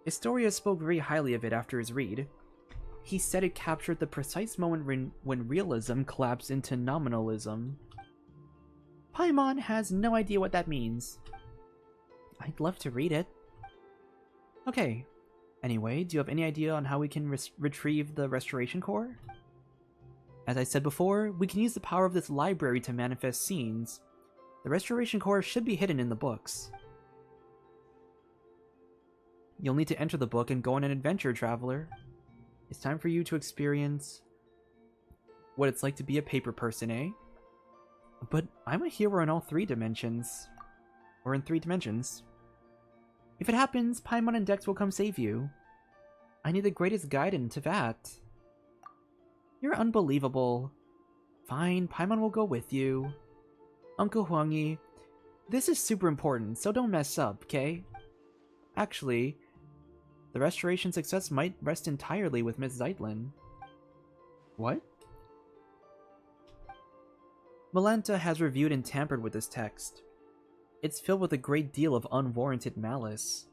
Historia spoke very highly of it after his read. He said it captured the precise moment when realism collapsed into nominalism. Paimon has no idea what that means. I'd love to read it. Okay. Anyway, do you have any idea on how we can retrieve the restoration core? As I said before, we can use the power of this library to manifest scenes. The restoration core should be hidden in the books. You'll need to enter the book and go on an adventure, traveler. It's time for you to experience what it's like to be a paper person, eh? But I'm a hero in all 3 dimensions. Or in 3 dimensions. If it happens, Paimon and Dex will come save you. I need the greatest guide into that. You're unbelievable. Fine, Paimon will go with you. Uncle Huangyi, this is super important, so don't mess up, okay? Actually, the restoration success might rest entirely with Miss Zeitlin. What? Melanta has reviewed and tampered with this text. It's filled with a great deal of unwarranted malice.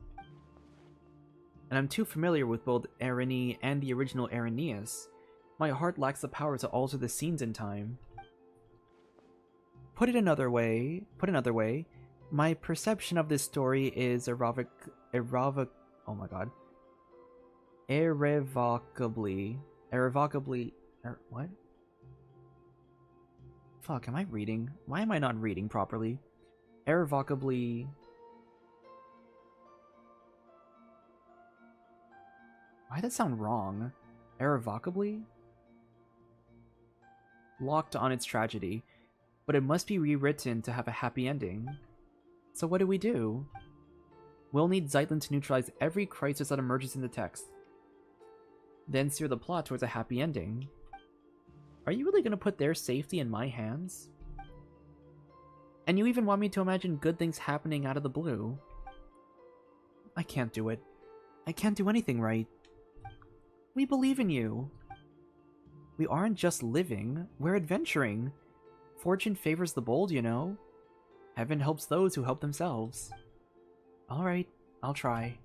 And I'm too familiar with both Arani and the original Aranius. My heart lacks the power to alter the scenes in time. Put another way, my perception of this story is irrevocably, what? Fuck, am I reading? Why am I not reading properly? Irrevocably... Why does that sound wrong? Irrevocably? Locked on its tragedy, but it must be rewritten to have a happy ending. So what do? We'll need Zeitlin to neutralize every crisis that emerges in the text, then steer the plot towards a happy ending. Are you really going to put their safety in my hands? And you even want me to imagine good things happening out of the blue? I can't do it. I can't do anything right. We believe in you. We aren't just living, we're adventuring. Fortune favors the bold, you know. Heaven helps those who help themselves. Alright, I'll try.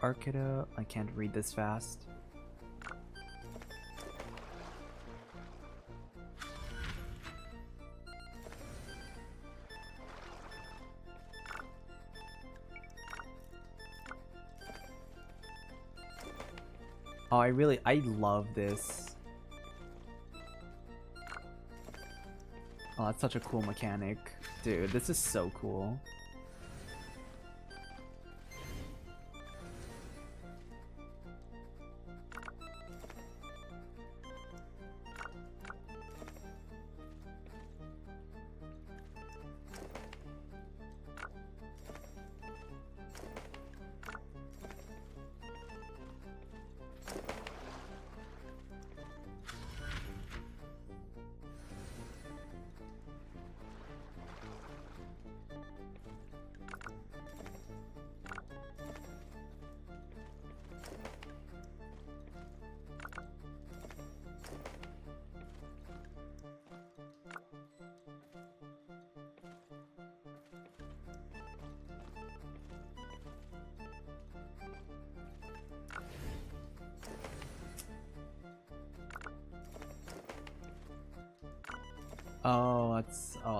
Arcada, I can't read this fast. Oh, I love this. Oh, that's such a cool mechanic. Dude, this is so cool.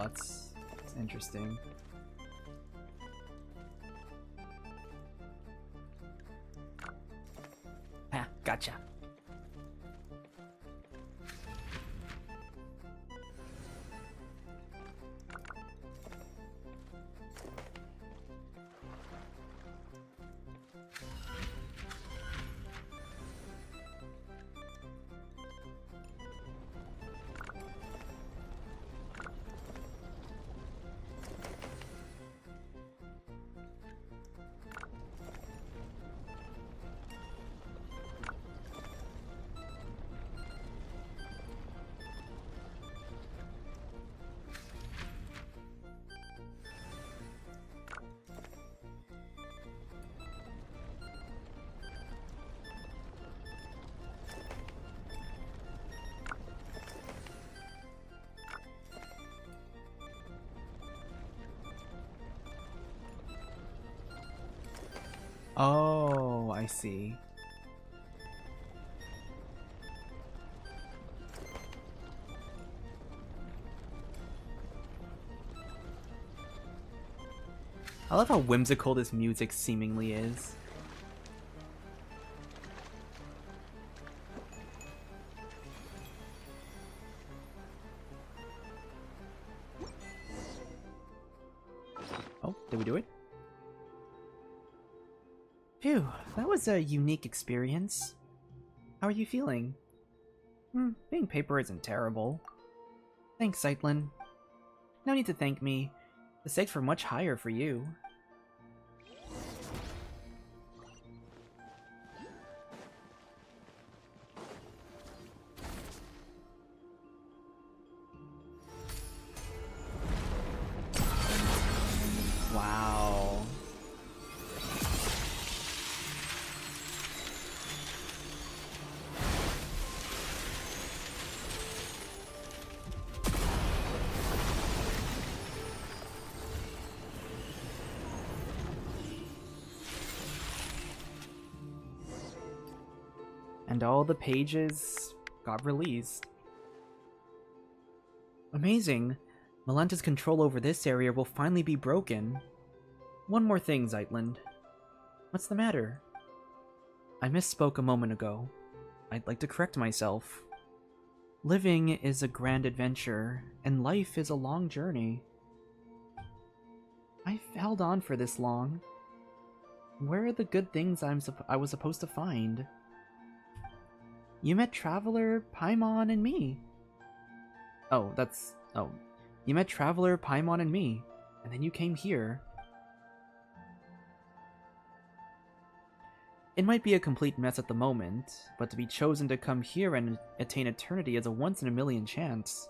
That's interesting. Ah, gotcha. Oh, I see. I love how whimsical this music seemingly is. Oh, did we do it? Phew, that was a unique experience. How are you feeling? Being paper isn't terrible. Thanks, Zeitlin. No need to thank me. The stakes were much higher for you. Wow. And all the pages got released. Amazing! Melanta's control over this area will finally be broken. One more thing, Zeitlin. What's the matter? I misspoke a moment ago. I'd like to correct myself. Living is a grand adventure, and life is a long journey. I've held on for this long. Where are the good things I was supposed to find? You met Traveler, Paimon, and me. You met Traveler, Paimon, and me, and then you came here. It might be a complete mess at the moment, but to be chosen to come here and attain eternity is a once-in-a-million chance.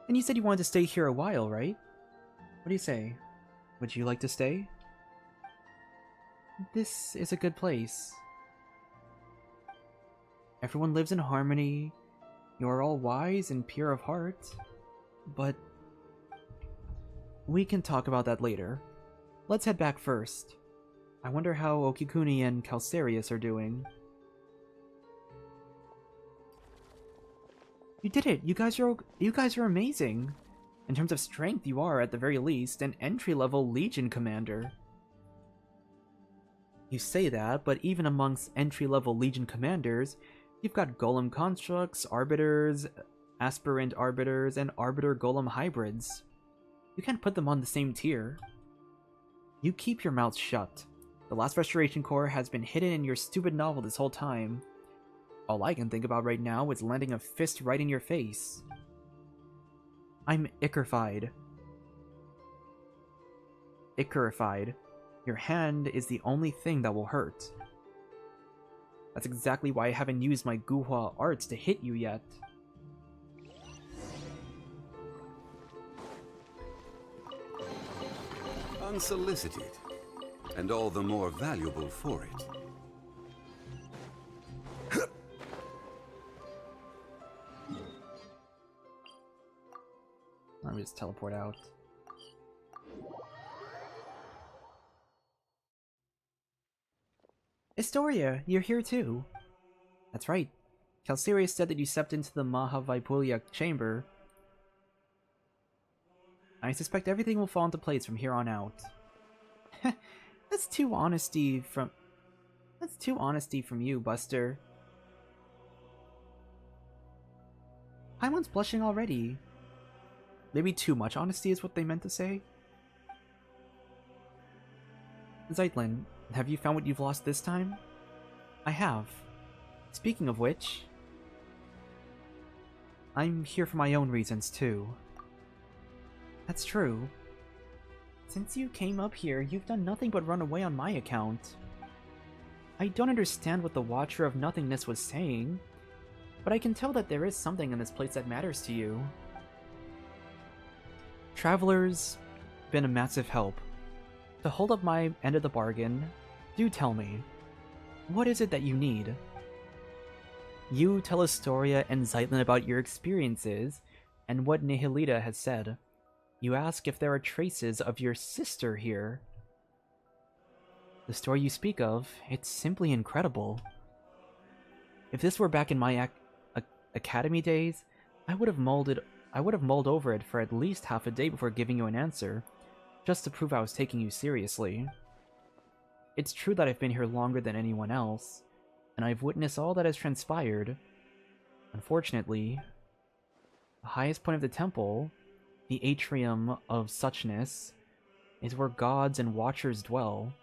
And you said you wanted to stay here a while, right? What do you say? Would you like to stay? This is a good place. Everyone lives in harmony. You're all wise and pure of heart. But we can talk about that later. Let's head back first. I wonder how Okikuni and Calcarius are doing. You did it! You guys are amazing! In terms of strength, you are, at the very least, an entry-level Legion commander. You say that, but even amongst entry-level Legion commanders, you've got Golem constructs, arbiters, aspirant arbiters, and arbiter golem hybrids. You can't put them on the same tier. You keep your mouth shut. The last Restoration Corps has been hidden in your stupid novel this whole time. All I can think about right now is landing a fist right in your face. I'm Icarified. Icarified. Your hand is the only thing that will hurt. That's exactly why I haven't used my Guhua arts to hit you yet. Unsolicited, and all the more valuable for it. Let me just teleport out. Historia, you're here too. That's right. Calcarius said that you stepped into the Mahavipulya chamber. I suspect everything will fall into place from here on out. That's too honesty from you, Buster. Paimon's blushing already. Maybe too much honesty is what they meant to say? Zeitlin, have you found what you've lost this time? I have. Speaking of which, I'm here for my own reasons too. That's true. Since you came up here, you've done nothing but run away on my account. I don't understand what the Watcher of Nothingness was saying, but I can tell that there is something in this place that matters to you. Traveler's been a massive help. To hold up my end of the bargain, do tell me, what is it that you need? You tell Astoria and Zeitlin about your experiences and what Nihilita has said. You ask if there are traces of your sister here. The story you speak of, it's simply incredible. If this were back in my academy days, I would have mulled over it for at least half a day before giving you an answer, just to prove I was taking you seriously. It's true that I've been here longer than anyone else, and I've witnessed all that has transpired. Unfortunately, the highest point of the temple, the atrium of suchness, is where gods and watchers dwell.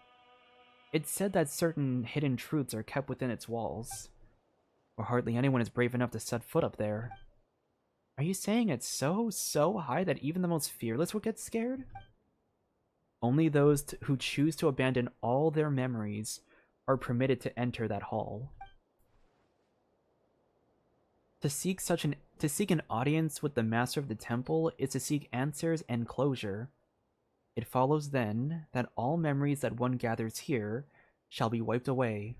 It's said that certain hidden truths are kept within its walls, or hardly anyone is brave enough to set foot up there. Are you saying it's so high that even the most fearless would get scared? Only those who choose to abandon all their memories are permitted to enter that hall. To seek an audience with the master of the temple is to seek answers and closure. It follows then that all memories that one gathers here shall be wiped away.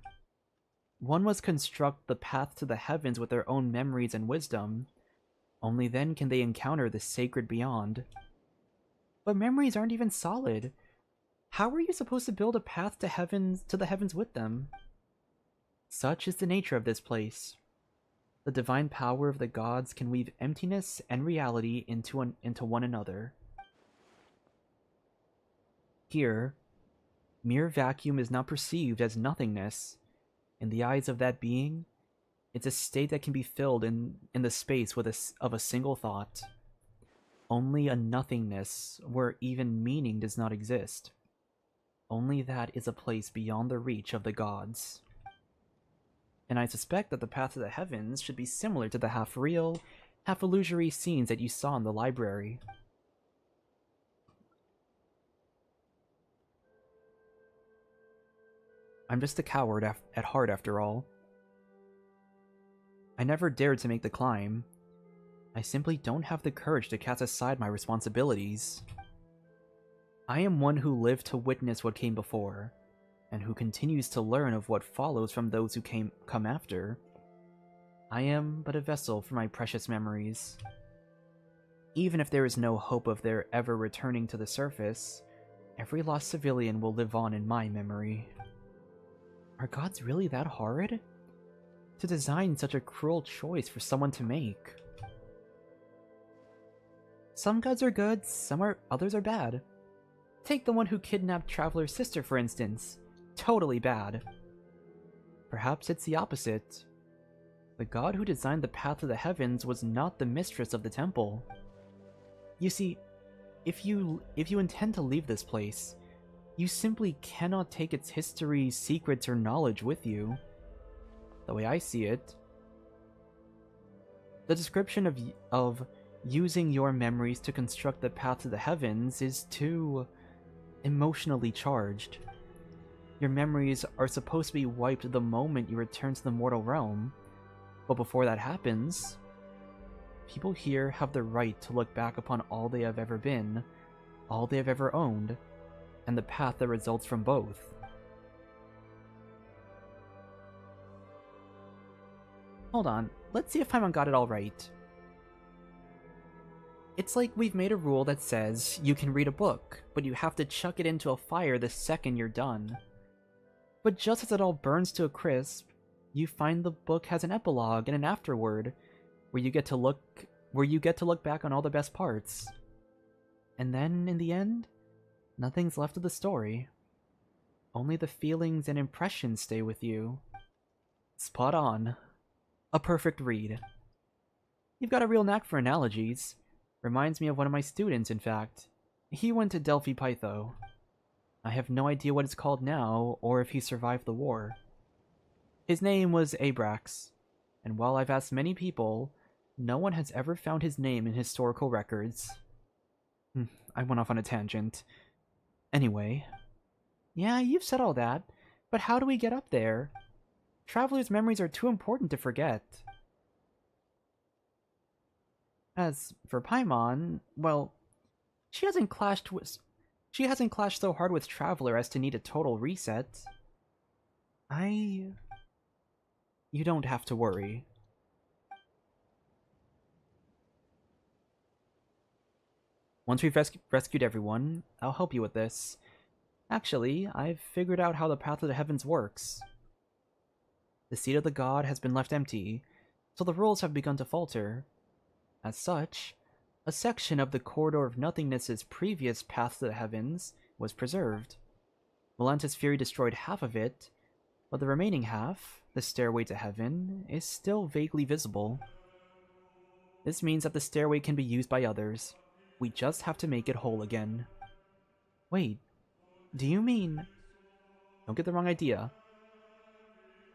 One must construct the path to the heavens with their own memories and wisdom. Only then can they encounter the sacred beyond. But memories aren't even solid. How are you supposed to build a path to the heavens with them? Such is the nature of this place. The divine power of the gods can weave emptiness and reality into one another. Here, mere vacuum is not perceived as nothingness. In the eyes of that being, it's a state that can be filled in the space of a single thought. Only a nothingness where even meaning does not exist. Only that is a place beyond the reach of the gods. And I suspect that the path to the heavens should be similar to the half-real, half-illusory scenes that you saw in the library. I'm just a coward at heart, after all. I never dared to make the climb. I simply don't have the courage to cast aside my responsibilities. I am one who lived to witness what came before, and who continues to learn of what follows from those who come after. I am but a vessel for my precious memories. Even if there is no hope of their ever returning to the surface, Every lost civilian will live on in my memory. Are gods really that hard? To design such a cruel choice for someone to make. Some gods are good, others are bad. Take the one who kidnapped Traveler's sister, for instance. Totally bad. Perhaps it's the opposite. The god who designed the path to the heavens was not the mistress of the temple. You see, if you intend to leave this place, you simply cannot take its history, secrets, or knowledge with you. The way I see it, the description of using your memories to construct the path to the heavens is too emotionally charged. Your memories are supposed to be wiped the moment you return to the mortal realm, but before that happens, people here have the right to look back upon all they have ever been, all they have ever owned, and the path that results from both. Hold on, let's see if Paimon got it all right. It's like we've made a rule that says you can read a book, but you have to chuck it into a fire the second you're done. But just as it all burns to a crisp, you find the book has an epilogue and an afterword, where you get to look back on all the best parts. And then, in the end, nothing's left of the story. Only the feelings and impressions stay with you. Spot on. A perfect read. You've got a real knack for analogies. Reminds me of one of my students, in fact. He went to Delphi Pytho. I have no idea what it's called now, or if he survived the war. His name was Abrax, and while I've asked many people, no one has ever found his name in historical records. I went off on a tangent. Anyway. Yeah, you've said all that, but how do we get up there? Traveler's memories are too important to forget. As for Paimon, well, she hasn't clashed so hard with Traveler as to need a total reset. You don't have to worry. Once we've rescued everyone, I'll help you with this. Actually, I've figured out how the Path of the Heavens works. The seat of the god has been left empty, so the rules have begun to falter. As such, a section of the Corridor of Nothingness's previous Path to the Heavens was preserved. Volantis Fury destroyed half of it, but the remaining half, the Stairway to Heaven, is still vaguely visible. This means that the stairway can be used by others. We just have to make it whole again. Wait, do you mean... Don't get the wrong idea.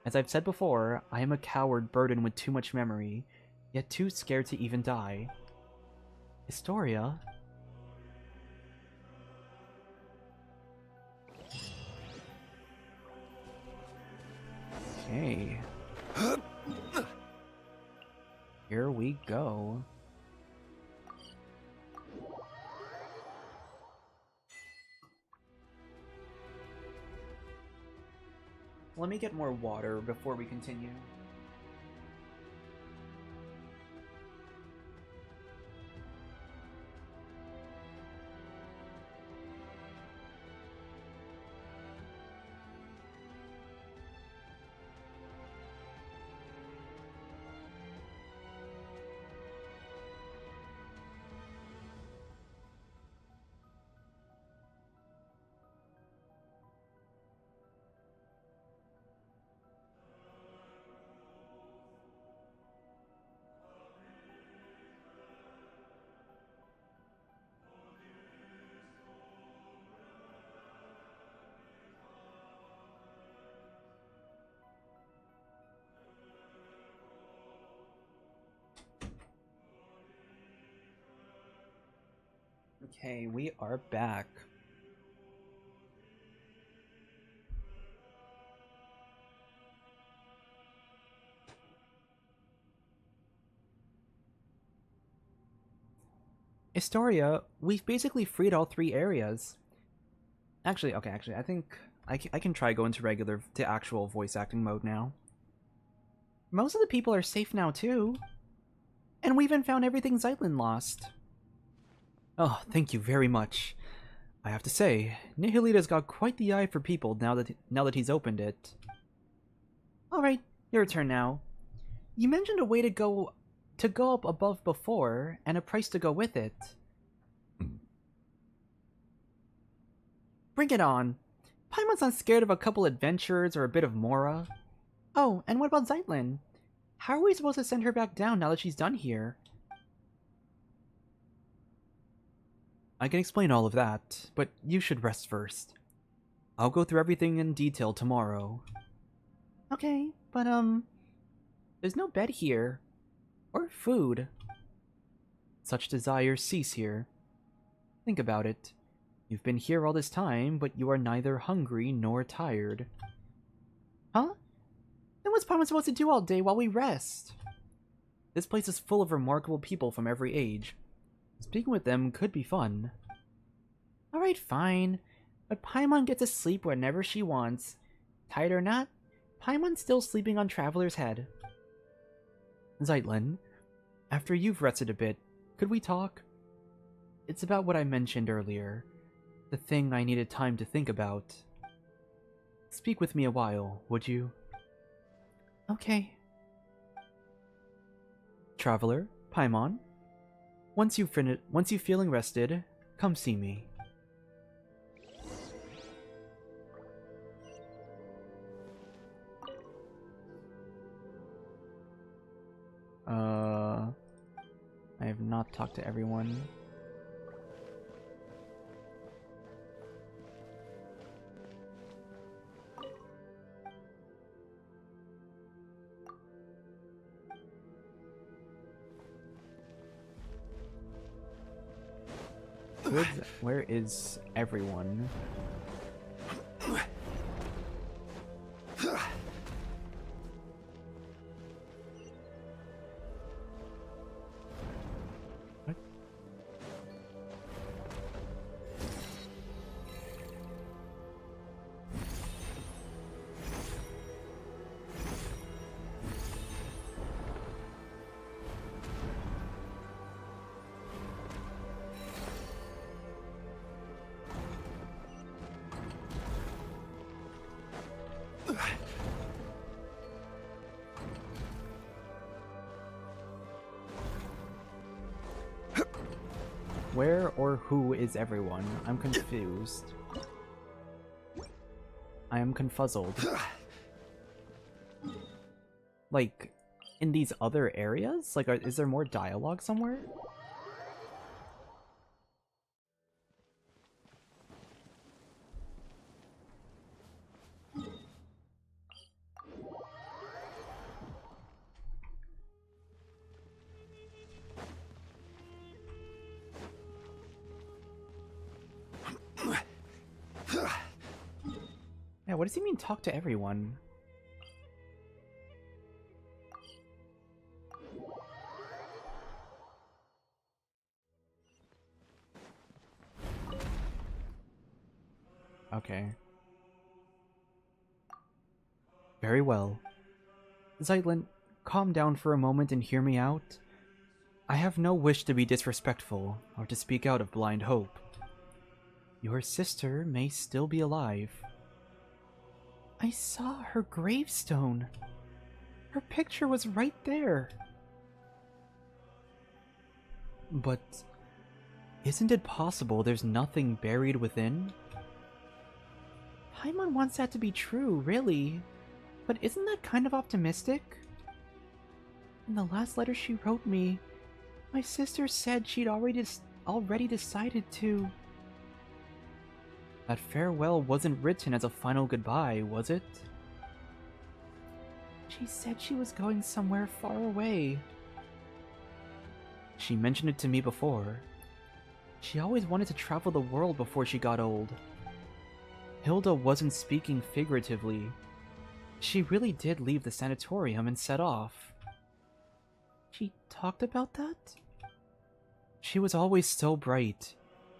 As I've said before, I am a coward burdened with too much memory, yet too scared to even die. Historia? Okay. Here we go. Let me get more water before we continue. Okay, we are back. Historia, we've basically freed all 3 areas. Actually, I think I can try going to actual voice acting mode now. Most of the people are safe now too. And we even found everything Zeitlin lost. Oh, thank you very much. I have to say, Nihilita's got quite the eye for people now that he's opened it. Alright, your turn now. You mentioned a way to go up above before, and a price to go with it. Bring it on. Paimon's not scared of a couple adventures or a bit of Mora. Oh, and what about Zeitlin? How are we supposed to send her back down now that she's done here? I can explain all of that, but you should rest first. I'll go through everything in detail tomorrow. Okay, but there's no bed here. Or food. Such desires cease here. Think about it. You've been here all this time, but you are neither hungry nor tired. Huh? Then what's Paimon supposed to do all day while we rest? This place is full of remarkable people from every age. Speaking with them could be fun. Alright, fine. But Paimon gets to sleep whenever she wants. Tired or not, Paimon's still sleeping on Traveler's Head. Zeitlin, after you've rested a bit, could we talk? It's about what I mentioned earlier. The thing I needed time to think about. Speak with me a while, would you? Okay. Traveler, Paimon, once you're feeling rested, come see me. I have not talked to everyone. Where is everyone? What? Where or who is everyone? I'm confused. I am confuzzled. Like, in these other areas? Like, is there more dialogue somewhere? Yeah, what does he mean talk to everyone? Okay. Very well. Zeitlin, calm down for a moment and hear me out. I have no wish to be disrespectful or to speak out of blind hope. Your sister may still be alive. I saw her gravestone. Her picture was right there. But isn't it possible there's nothing buried within? Paimon wants that to be true, really. But isn't that kind of optimistic? In the last letter she wrote me, my sister said she'd already decided to... That farewell wasn't written as a final goodbye, was it? She said she was going somewhere far away. She mentioned it to me before. She always wanted to travel the world before she got old. Hilda wasn't speaking figuratively. She really did leave the sanatorium and set off. She talked about that? She was always so bright.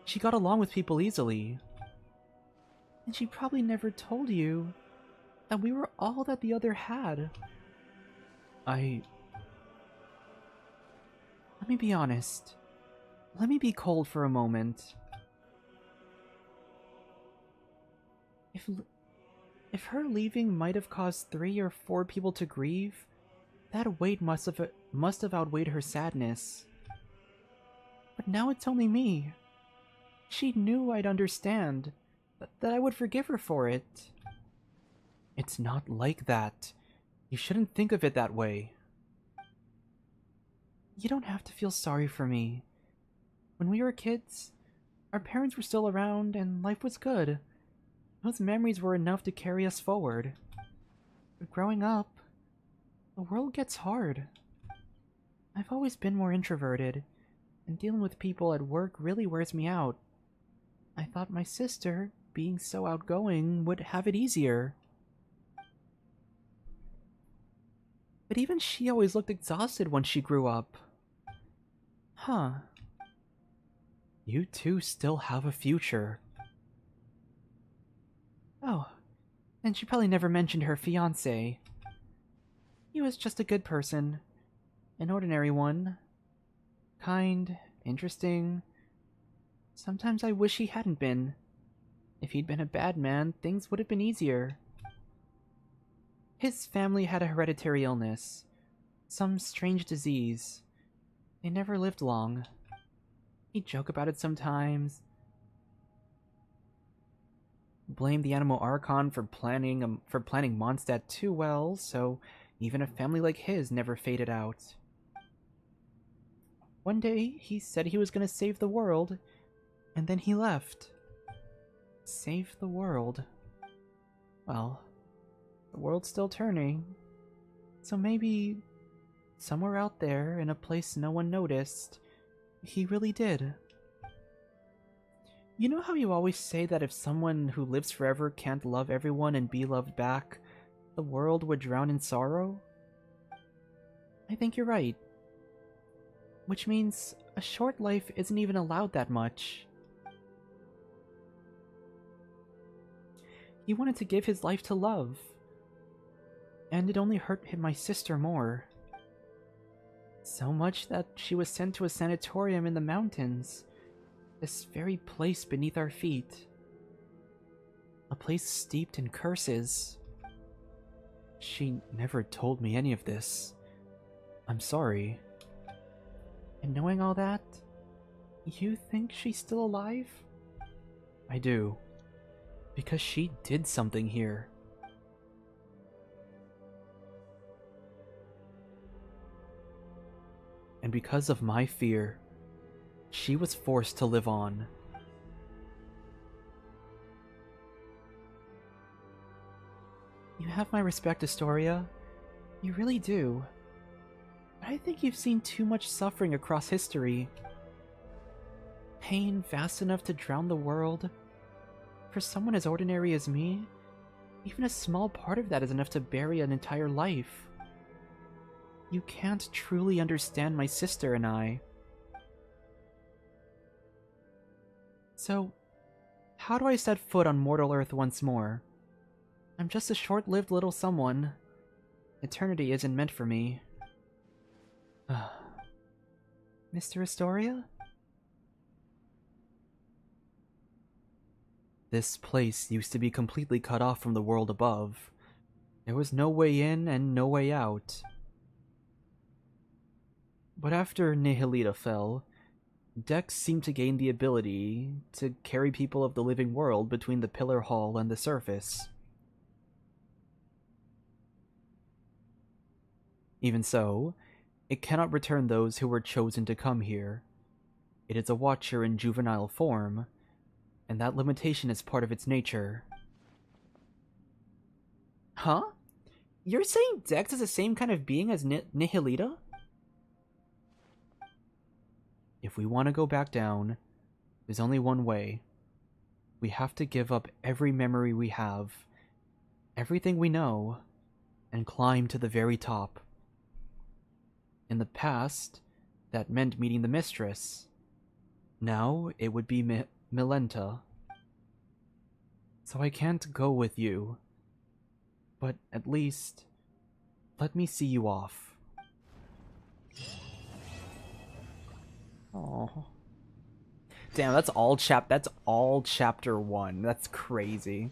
She got along with people easily. And she probably never told you that we were all that the other had. Let me be honest. Let me be cold for a moment. If her leaving might have caused 3 or 4 people to grieve, that weight must have outweighed her sadness. But now it's only me. She knew I'd understand, that I would forgive her for it. It's not like that. You shouldn't think of it that way. You don't have to feel sorry for me. When we were kids, our parents were still around and life was good. Those memories were enough to carry us forward. But growing up, the world gets hard. I've always been more introverted, and dealing with people at work really wears me out. I thought my sister, being so outgoing, would have it easier. But even she always looked exhausted when she grew up. Huh. You two still have a future. Oh, and she probably never mentioned her fiancé. He was just a good person. An ordinary one. Kind, interesting. Sometimes I wish he hadn't been. If he'd been a bad man, things would have been easier. His family had a hereditary illness. Some strange disease. They never lived long. He'd joke about it sometimes. Blame the Animal Archon for planning Mondstadt too well, so even a family like his never faded out. One day, he said he was going to save the world, and then he left. Save the world. Well, the world's still turning. So maybe, somewhere out there, in a place no one noticed, he really did. You know how you always say that if someone who lives forever can't love everyone and be loved back, the world would drown in sorrow? I think you're right. Which means a short life isn't even allowed that much. He wanted to give his life to love. And it only hurt my sister more. So much that she was sent to a sanatorium in the mountains. This very place beneath our feet. A place steeped in curses. She never told me any of this. I'm sorry. And knowing all that, you think she's still alive? I do. Because she did something here. And because of my fear, she was forced to live on. You have my respect, Astoria. You really do. But I think you've seen too much suffering across history. Pain vast enough to drown the world. For someone as ordinary as me, even a small part of that is enough to bury an entire life. You can't truly understand my sister and I. So, how do I set foot on mortal Earth once more? I'm just a short-lived little someone. Eternity isn't meant for me. Mr. Astoria? This place used to be completely cut off from the world above. There was no way in and no way out. But after Nihilita fell, Dex seemed to gain the ability to carry people of the living world between the Pillar Hall and the surface. Even so, it cannot return those who were chosen to come here. It is a watcher in juvenile form, and that limitation is part of its nature. Huh? You're saying Dex is the same kind of being as Nihilita? If we want to go back down, there's only one way. We have to give up every memory we have, everything we know, and climb to the very top. In the past, that meant meeting the mistress. Now, it would be Milenta. So I can't go with you. But at least, let me see you off. Oh, damn! That's all chapter 1. That's crazy.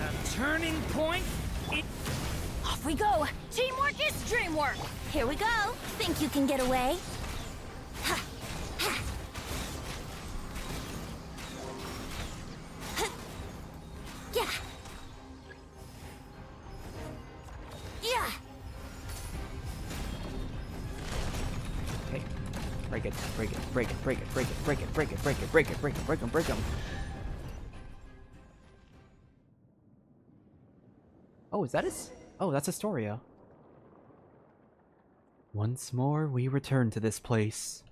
A turning point? Off we go! Teamwork is dreamwork! Here we go! Think you can get away? Ha! Ha! Huh. Yeah! Yeah! Hey, break it, break it, break it, break it, break it, break it, break it, break it, break it, break it, break them, break them. Oh, is that his? Oh, that's Astoria. Once more, we return to this place.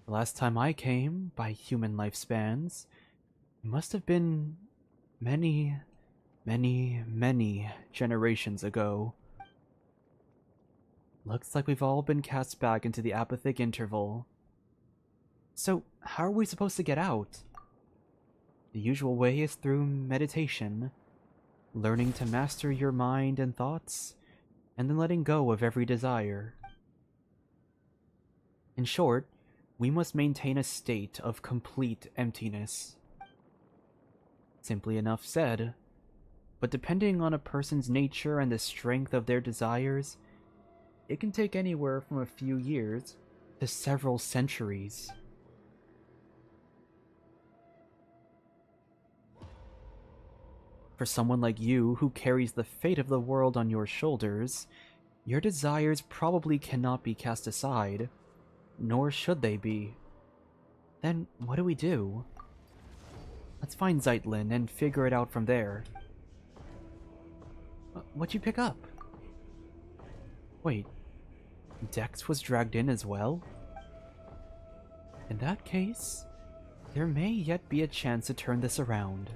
The last time I came, by human lifespans, it must have been many, many generations ago. Looks like we've all been cast back into the apathic interval. So, how are we supposed to get out? The usual way is through meditation, learning to master your mind and thoughts, and then letting go of every desire. In short, we must maintain a state of complete emptiness. Simply enough said, but depending on a person's nature and the strength of their desires, it can take anywhere from a few years to several centuries. For someone like you who carries the fate of the world on your shoulders, your desires probably cannot be cast aside, nor should they be. Then what do we do? Let's find Zeitlin and figure it out from there. What'd you pick up? Wait, Dex was dragged in as well? In that case, there may yet be a chance to turn this around.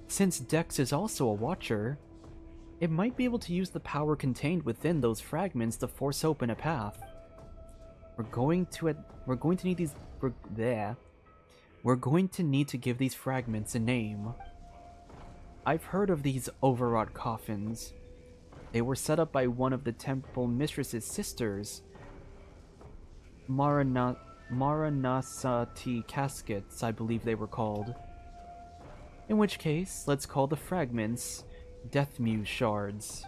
Since Dex is also a Watcher, it might be able to use the power contained within those fragments to force open a path. We're going to need to give these fragments a name. I've heard of these overwrought coffins. They were set up by one of the temple mistress's sisters. Maranasati caskets, I believe they were called. In which case, let's call the fragments Deathmuse shards.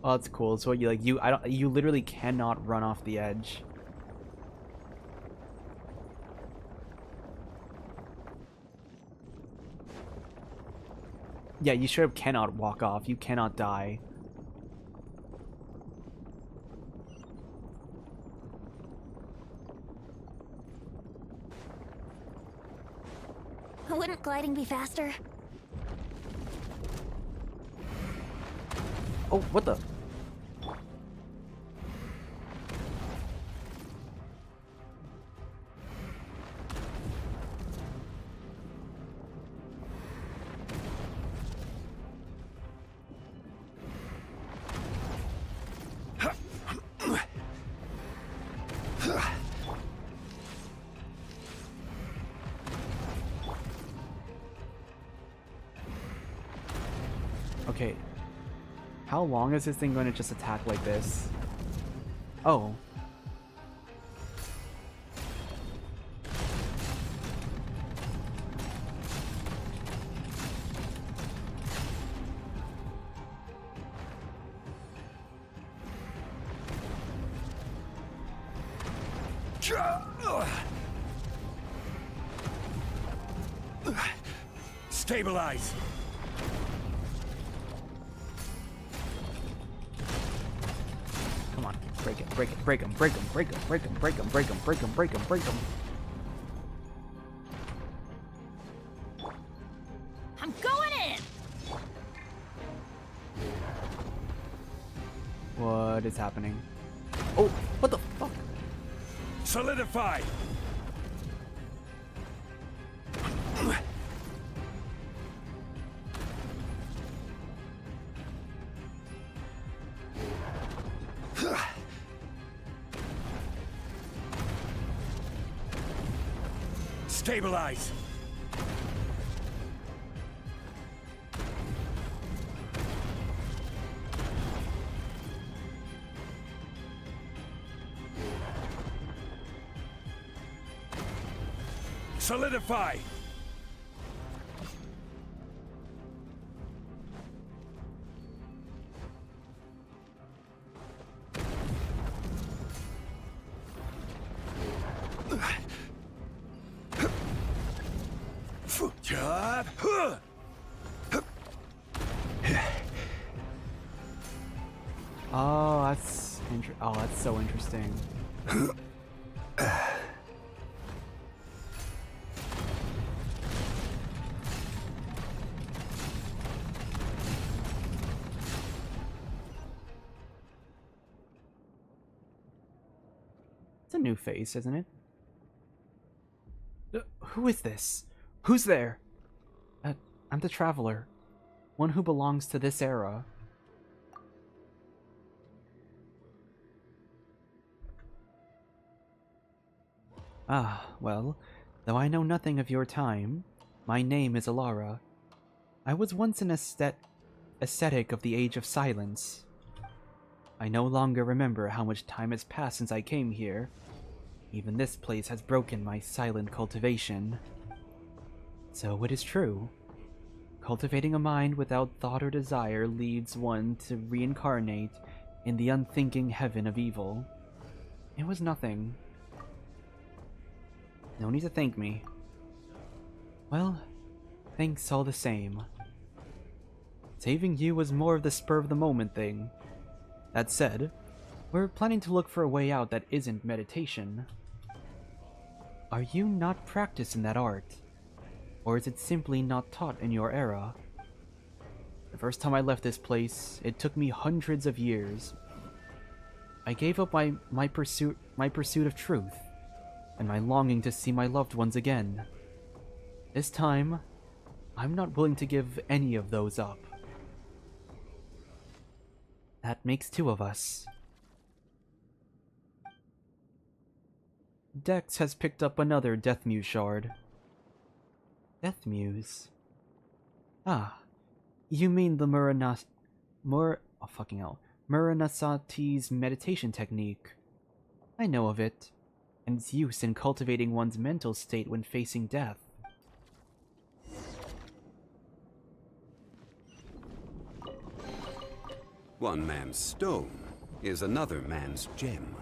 Oh, that's cool. So you literally cannot run off the edge. Yeah, you straight up cannot walk off. You cannot die. Wouldn't gliding be faster? Oh, what the? Okay. How long is this thing going to just attack like this? Oh. Stabilize. Come on, break it, break it, break him, break him, break him, break him, break him, break him, break him, break him, break him. I'm going in! What is happening? Oh, what the fuck? Solidify. Stabilize! Solidify! Oh, that's so interesting. It's a new face, isn't it? Who is this? Who's there? I'm the Traveler, one who belongs to this era. Ah, well, though I know nothing of your time, my name is Alara. I was once an ascetic of the Age of Silence. I no longer remember how much time has passed since I came here. Even this place has broken my silent cultivation. So it is true. Cultivating a mind without thought or desire leads one to reincarnate in the unthinking heaven of evil. It was nothing. No need to thank me. Well, thanks all the same. Saving you was more of the spur-of-the-moment thing. That said, we're planning to look for a way out that isn't meditation. Are you not practiced in that art? Or is it simply not taught in your era? The first time I left this place, it took me hundreds of years. I gave up my pursuit of truth, and my longing to see my loved ones again. This time, I'm not willing to give any of those up. That makes two of us. Dex has picked up another Death Muse shard. Death Muse? Ah, you mean the Muranasati's meditation technique. I know of it, and its use in cultivating one's mental state when facing death. One man's stone is another man's gem.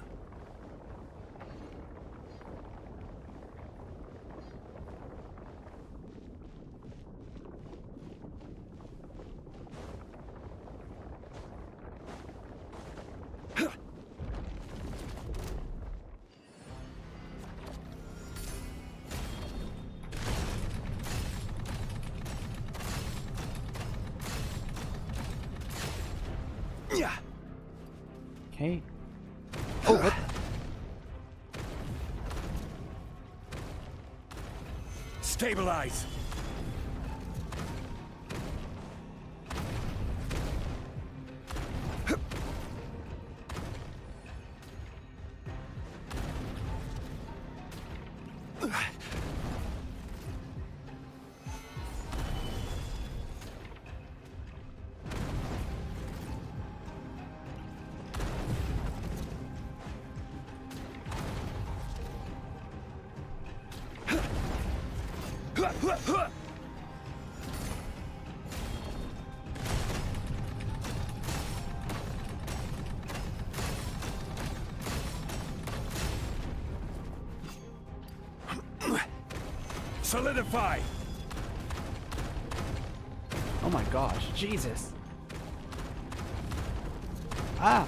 Okay. Oh, what? Stabilize! Solidify! Oh my gosh, Jesus. Ah!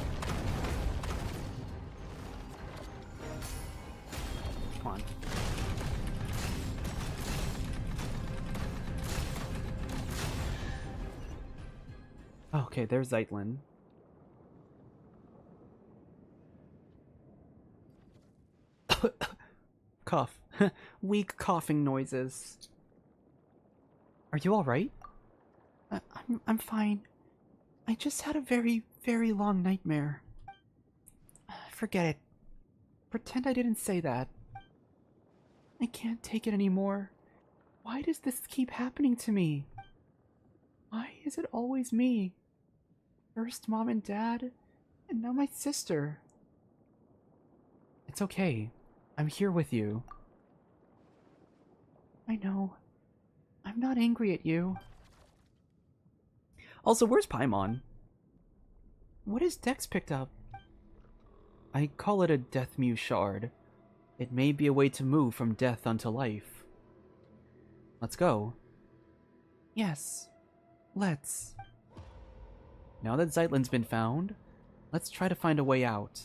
Come on. Okay, there's Zeitlin. Cough. Weak coughing noises. Are you alright? I'm fine. I just had a very, very long nightmare. Forget it. Pretend I didn't say that. I can't take it anymore. Why does this keep happening to me? Why is it always me? First Mom and Dad, and now my sister. It's okay. I'm here with you. I know. I'm not angry at you. Also, where's Paimon? What has Dex picked up? I call it a Death Mew shard. It may be a way to move from death unto life. Let's go. Yes. Let's. Now that Zeitlin's been found, let's try to find a way out.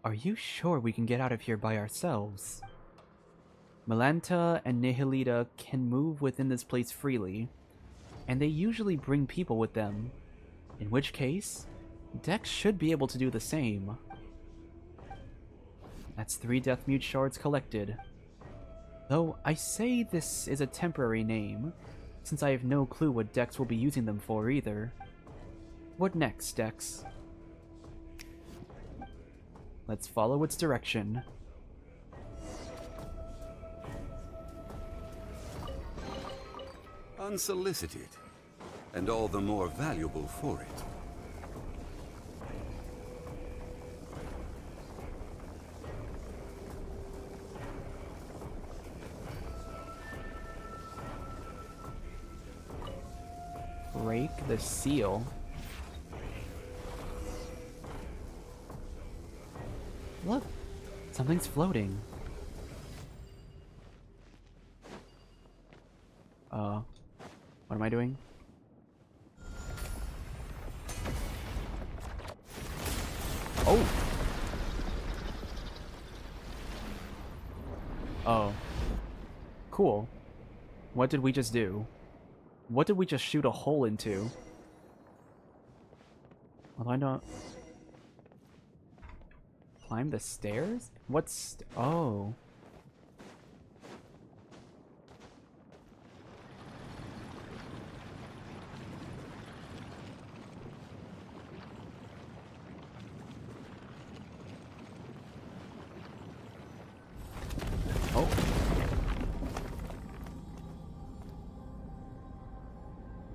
Are you sure we can get out of here by ourselves? Melanta and Nihilita can move within this place freely, and they usually bring people with them, in which case, Dex should be able to do the same. That's 3 Death Mute shards collected. Though I say this is a temporary name, since I have no clue what Dex will be using them for either. What next, Dex? Let's follow its direction. Unsolicited, and all the more valuable for it. Break the seal. Look, something's floating. What am I doing? Oh! Oh. Cool. What did we just do? What did we just shoot a hole into? Well, I don't... Climb the stairs? What's... Oh. Oh.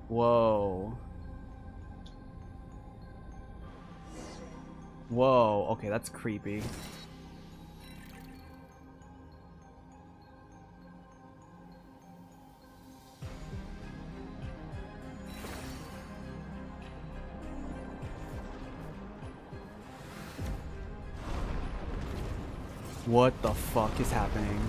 Whoa. Whoa, okay, that's creepy. What the fuck is happening?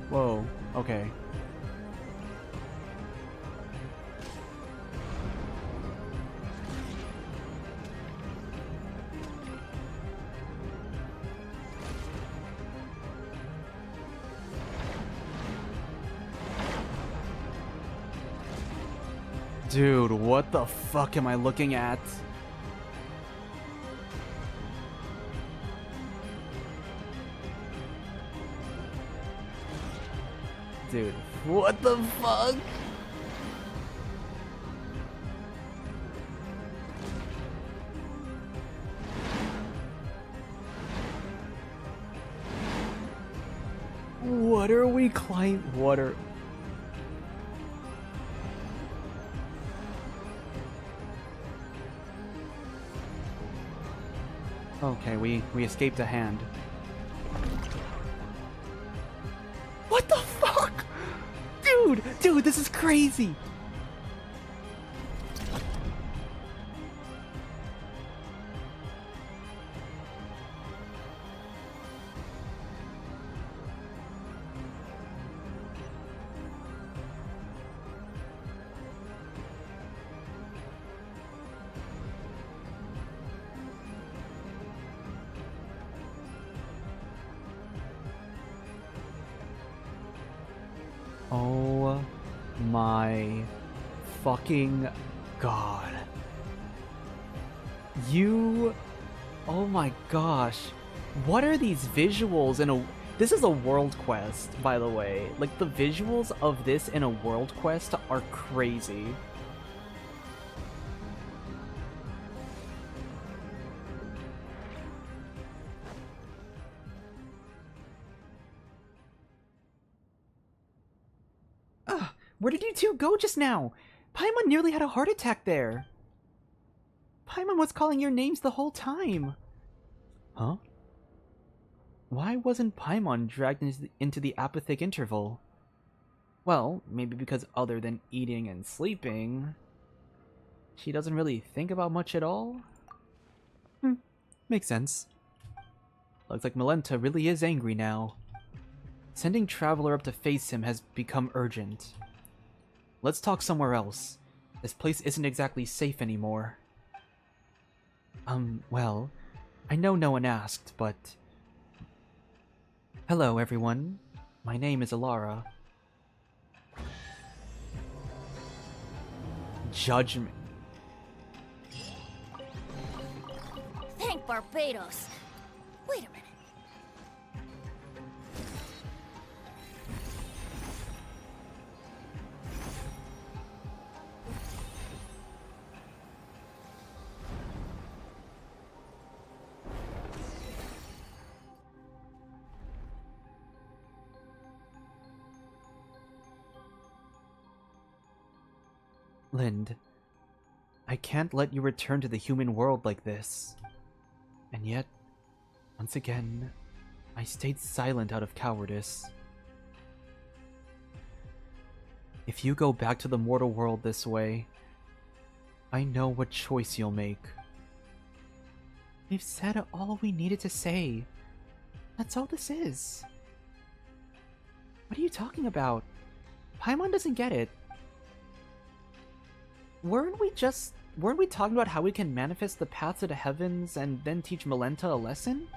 Whoa, okay. Dude, what the fuck am I looking at? Dude, what the fuck? What are we What are... Okay, we escaped a hand. What the fuck? Dude, this is crazy! Oh my fucking god. Oh my gosh. What are these visuals This is a world quest, by the way. Like, the visuals of this in a world quest are crazy. Where did you two go just now? Paimon nearly had a heart attack there. Paimon was calling your names the whole time. Huh? Why wasn't Paimon dragged into the apothic interval? Well, maybe because other than eating and sleeping, she doesn't really think about much at all? Makes sense. Looks like Malenta really is angry now. Sending Traveler up to face him has become urgent. Let's talk somewhere else. This place isn't exactly safe anymore. Well, I know no one asked, but... Hello, everyone. My name is Alara. Judgment. Thank Barbados. Wait a minute. Lind, I can't let you return to the human world like this. And yet, once again, I stayed silent out of cowardice. If you go back to the mortal world this way, I know what choice you'll make. We've said all we needed to say. That's all this is. What are you talking about? Paimon doesn't get it. Weren't we talking about how we can manifest the path to the heavens and then teach Malenta a lesson?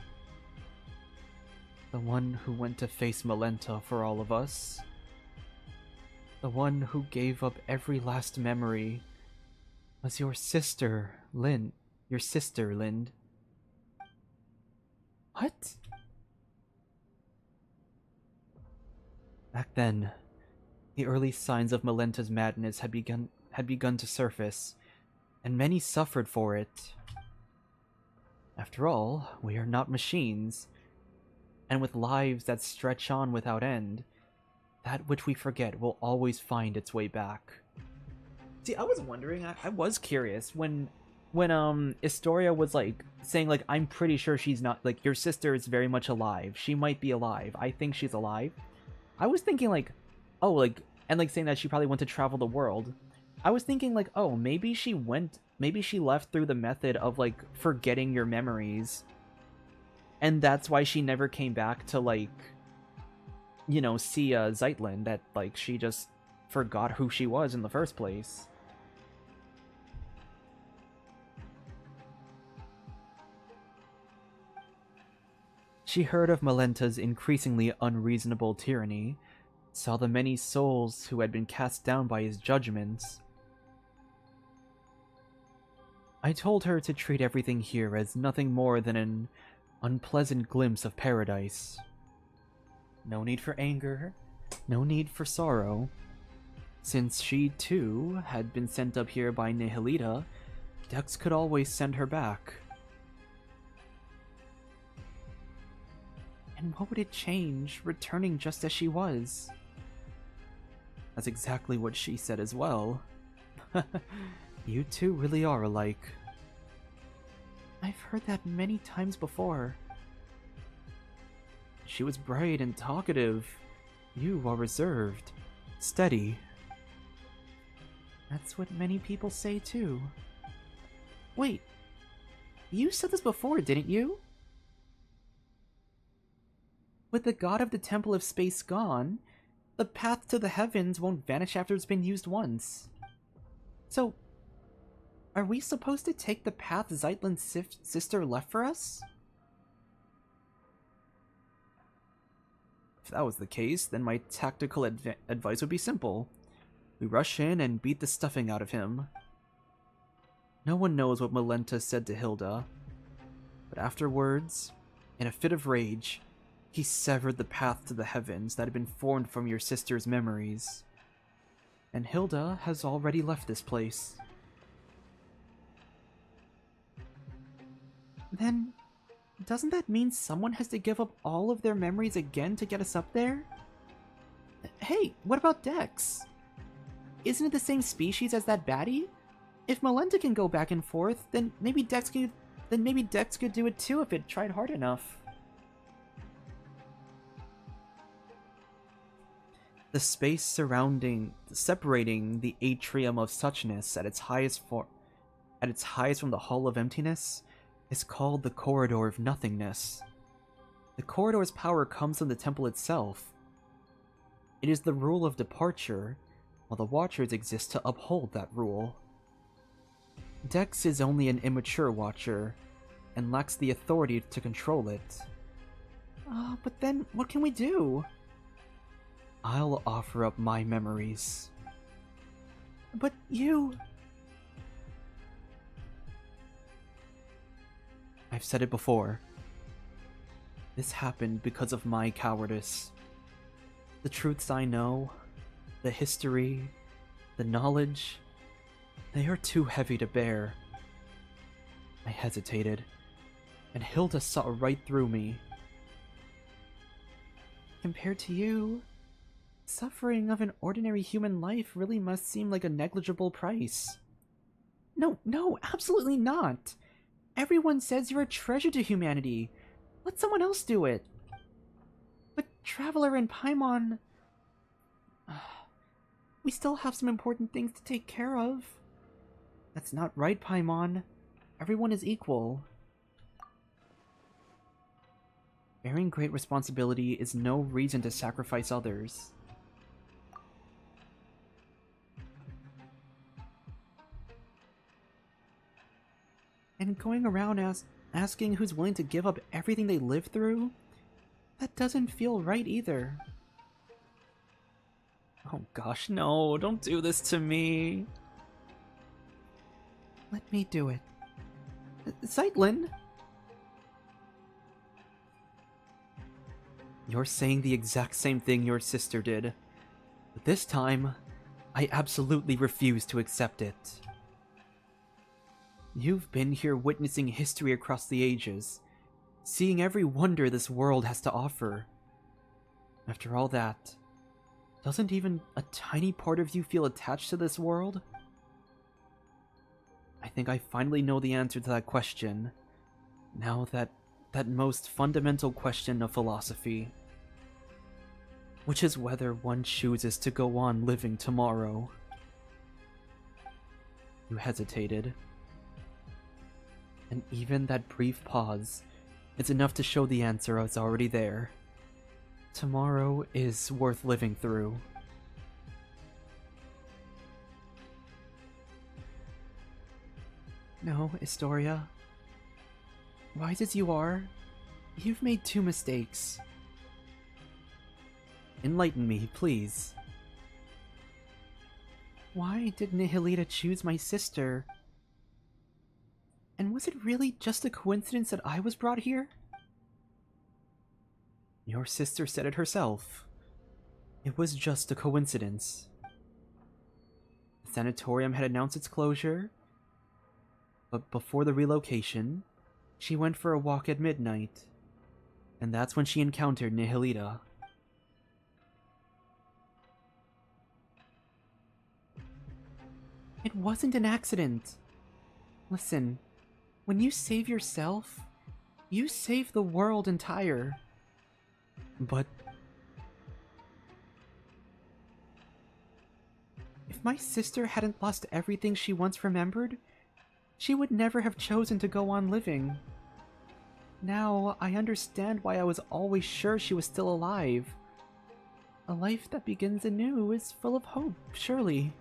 The one who went to face Malenta for all of us. The one who gave up every last memory was your sister, Lind. Your sister, Lind. What? Back then, the early signs of Malenta's madness had begun to surface, and many suffered for it. After all, we are not machines, and with lives that stretch on without end, that which we forget will always find its way back. See, I was wondering, I was curious, when Historia was, like, saying, like, I'm pretty sure she's not, like, your sister is very much alive. She might be alive. I think she's alive. I was thinking, like, oh, like, and, like, saying that she probably went to travel the world. I was thinking, like, oh, maybe she left through the method of, like, forgetting your memories. And that's why she never came back to, like, you know, see Zeitlin, that, like, she just forgot who she was in the first place. She heard of Malenta's increasingly unreasonable tyranny, saw the many souls who had been cast down by his judgments. I told her to treat everything here as nothing more than an unpleasant glimpse of paradise. No need for anger, no need for sorrow. Since she, too, had been sent up here by Nihilita, Dex could always send her back. And what would it change, returning just as she was? That's exactly what she said as well. You two really are alike. I've heard that many times before. She was bright and talkative. You are reserved, steady. That's what many people say too. Wait, you said this before, didn't you? With the god of the Temple of Space gone, the path to the heavens won't vanish after it's been used once. So, are we supposed to take the path Zeitlin's sister left for us? If that was the case, then my tactical advice would be simple. We rush in and beat the stuffing out of him. No one knows what Malenta said to Hilda, but afterwards, in a fit of rage, He severed the path to the heavens that had been formed from your sister's memories. And Hilda has already left this place. Then, doesn't that mean someone has to give up all of their memories again to get us up there? Hey, what about Dex? Isn't it the same species as that baddie? If Melinda can go back and forth, then maybe Dex could do it too if it tried hard enough. The space separating the atrium of suchness at its highest from the hull of emptiness is called the corridor of nothingness. The corridor's power comes from the temple itself. It is the rule of departure, while the Watchers exist to uphold that rule. Dex is only an immature Watcher, and lacks the authority to control it. But then, what can we do? I'll offer up my memories. But you... I've said it before. This happened because of my cowardice. The truths I know, the history, the knowledge, they are too heavy to bear. I hesitated, and Hilda saw right through me. Compared to you, suffering of an ordinary human life really must seem like a negligible price. No, absolutely not! Everyone says you're a treasure to humanity. Let someone else do it. But Traveler and Paimon... we still have some important things to take care of. That's not right, Paimon. Everyone is equal. Bearing great responsibility is no reason to sacrifice others. And going around asking who's willing to give up everything they lived through? That doesn't feel right either. Oh gosh, no, don't do this to me. Let me do it. Zeitlin? You're saying the exact same thing your sister did. But this time, I absolutely refuse to accept it. You've been here witnessing history across the ages, seeing every wonder this world has to offer. After all that, doesn't even a tiny part of you feel attached to this world? I think I finally know the answer to that question. Now that most fundamental question of philosophy. Which is whether one chooses to go on living tomorrow. You hesitated. And even that brief pause is enough to show the answer is already there. Tomorrow is worth living through. No, Historia. Wise as you are, you've made 2 mistakes. Enlighten me, please. Why did Nihilita choose my sister? And was it really just a coincidence that I was brought here? Your sister said it herself. It was just a coincidence. The sanatorium had announced its closure, but before the relocation, she went for a walk at midnight, and that's when she encountered Nihilita. It wasn't an accident. Listen, when you save yourself, you save the world entire. But if my sister hadn't lost everything she once remembered, she would never have chosen to go on living. Now, I understand why I was always sure she was still alive. A life that begins anew is full of hope, surely.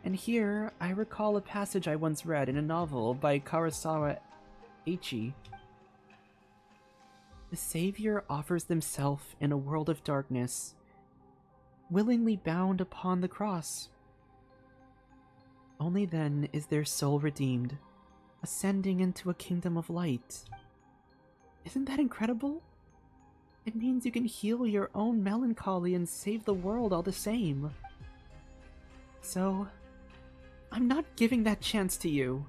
And here, I recall a passage I once read in a novel by Kurosawa Eiichi. The Savior offers himself in a world of darkness, willingly bound upon the cross. Only then is their soul redeemed, ascending into a kingdom of light. Isn't that incredible? It means you can heal your own melancholy and save the world all the same. So, I'm not giving that chance to you.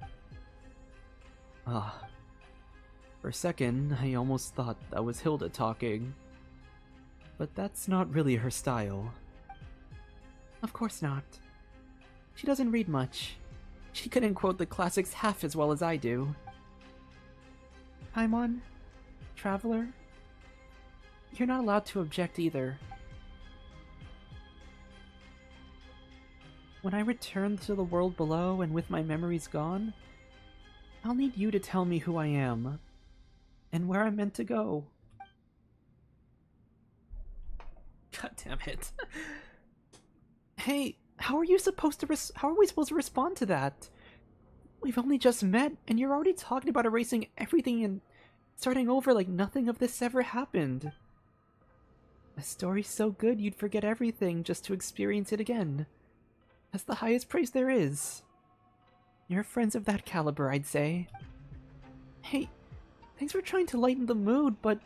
Ah. For a second, I almost thought that was Hilda talking. But that's not really her style. Of course not. She doesn't read much. She couldn't quote the classics half as well as I do. Paimon, Traveler, you're not allowed to object either. When I return to the world below and with my memories gone, I'll need you to tell me who I am and where I'm meant to go. God damn it. Hey, how are we supposed to respond to that? We've only just met, and you're already talking about erasing everything and starting over like nothing of this ever happened. A story's so good you'd forget everything just to experience it again. That's the highest praise there is. You're friends of that caliber, I'd say. Hey, thanks for trying to lighten the mood, but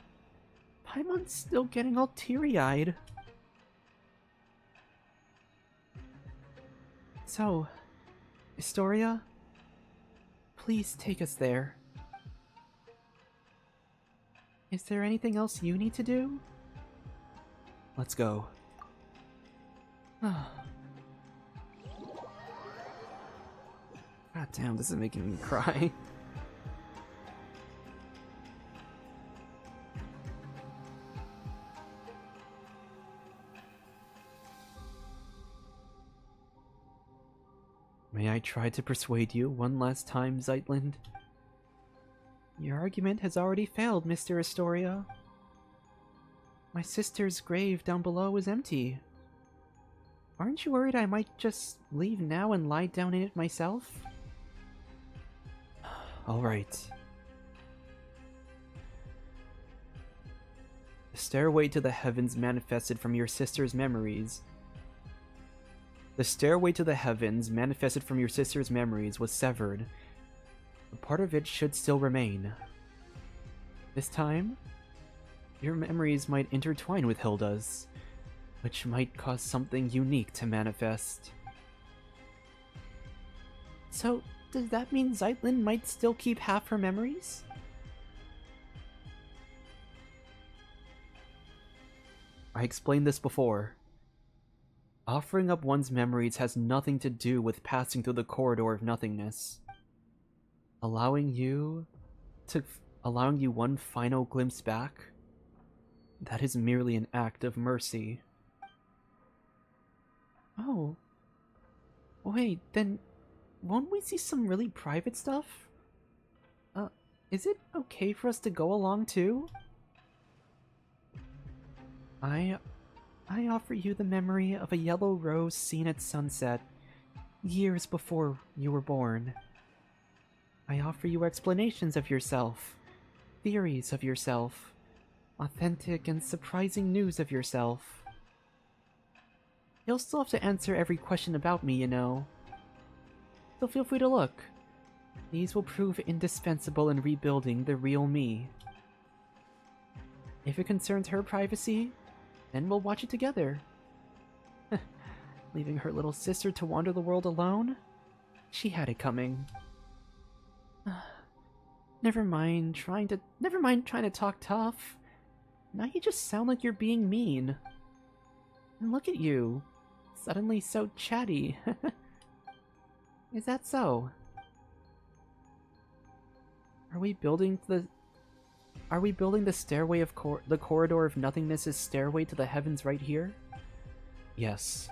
Paimon's still getting all teary-eyed. So, Historia, please take us there. Is there anything else you need to do? Let's go. God damn, this is making me cry. May I try to persuade you one last time, Zeitland? Your argument has already failed, Mr. Astoria. My sister's grave down below is empty. Aren't you worried I might just leave now and lie down in it myself? Alright. The stairway to the heavens manifested from your sister's memories. The stairway to the heavens manifested from your sister's memories was severed. A part of it should still remain. This time, your memories might intertwine with Hilda's, which might cause something unique to manifest. So, does that mean Zeitlin might still keep half her memories? I explained this before. Offering up one's memories has nothing to do with passing through the corridor of nothingness. Allowing you one final glimpse back, that is merely an act of mercy. Oh. Wait, then won't we see some really private stuff? Is it okay for us to go along too? I offer you the memory of a yellow rose seen at sunset, years before you were born. I offer you explanations of yourself, theories of yourself, authentic and surprising news of yourself. You'll still have to answer every question about me, you know. So feel free to look. These will prove indispensable in rebuilding the real me. If it concerns her privacy, then we'll watch it together. Leaving her little sister to wander the world alone? She had it coming. Never mind trying to talk tough. Now you just sound like you're being mean. And look at you, suddenly so chatty. Is that so? Are we building the stairway of the corridor of nothingness's stairway to the heavens right here? Yes.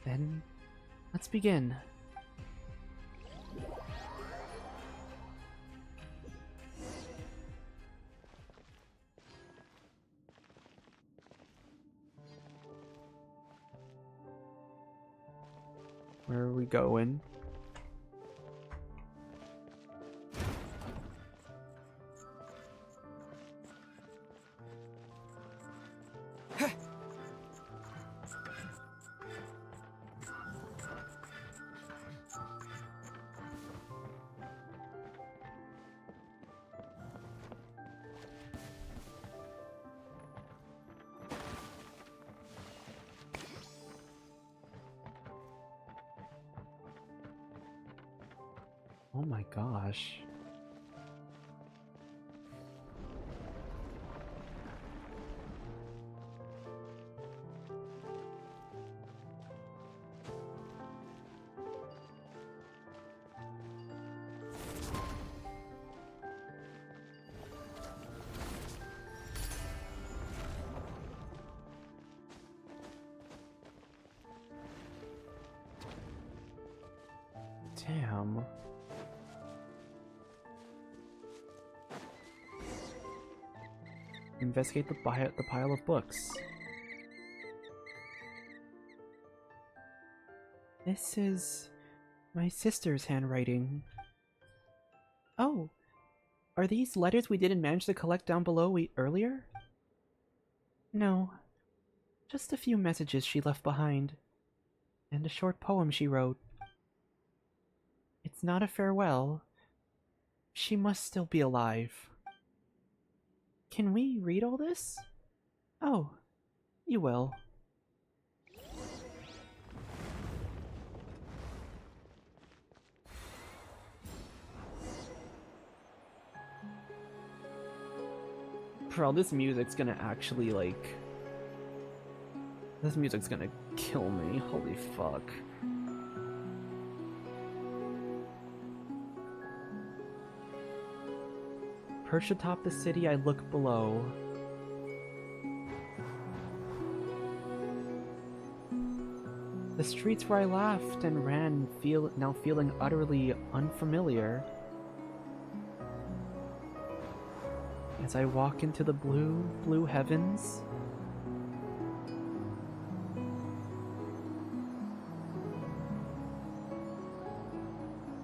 Then, let's begin. Where are we going? Oh my gosh. Damn. Investigate the pile of books. This is my sister's handwriting. Oh, are these letters we didn't manage to collect down below earlier? No, just a few messages she left behind, and a short poem she wrote. It's not a farewell. She must still be alive. Can we read all this? Oh, you will. Bro, this music's gonna actually, like... This music's gonna kill me. Holy fuck. Perched atop the city, I look below. The streets where I laughed and ran now feeling utterly unfamiliar. As I walk into the blue heavens,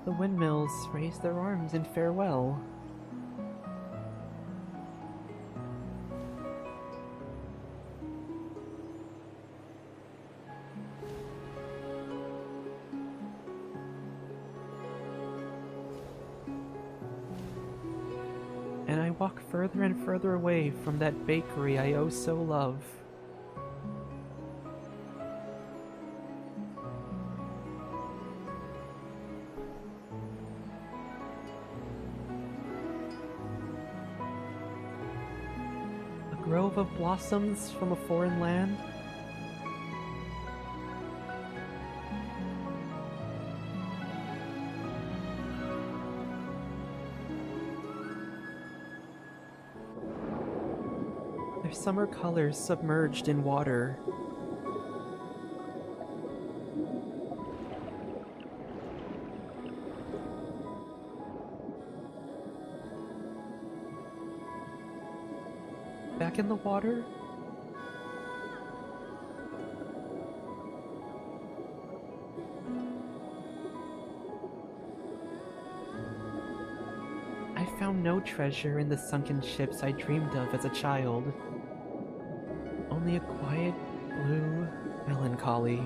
the windmills raise their arms in farewell. And I walk further and further away from that bakery I oh so love. A grove of blossoms from a foreign land. Their summer colors submerged in water. Back in the water? I found no treasure in the sunken ships I dreamed of as a child. Only a quiet, blue melancholy.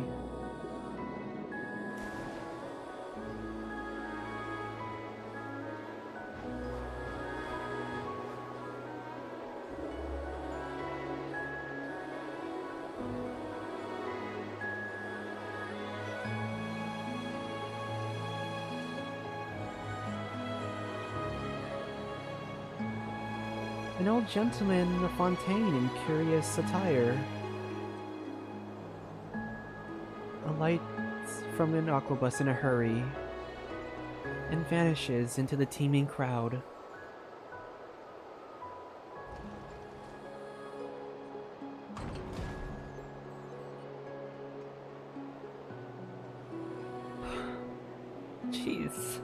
An old gentleman in a fontaine in curious attire. Alights from an aquabus in a hurry and vanishes into the teeming crowd. Jeez.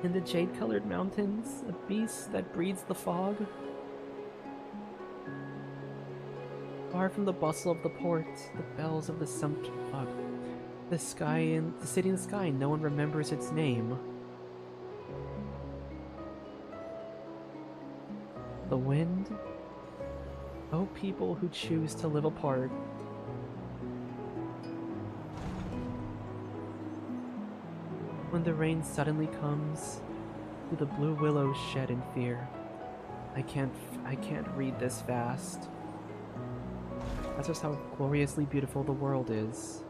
In the jade-colored mountains, a beast that breathes the fog. Far from the bustle of the port, the bells of the the sky and the city in the sky, no one remembers its name. The wind? Oh, people who choose to live apart. When the rain suddenly comes, do the blue willows shed in fear? I can't read this fast. That's just how gloriously beautiful the world is.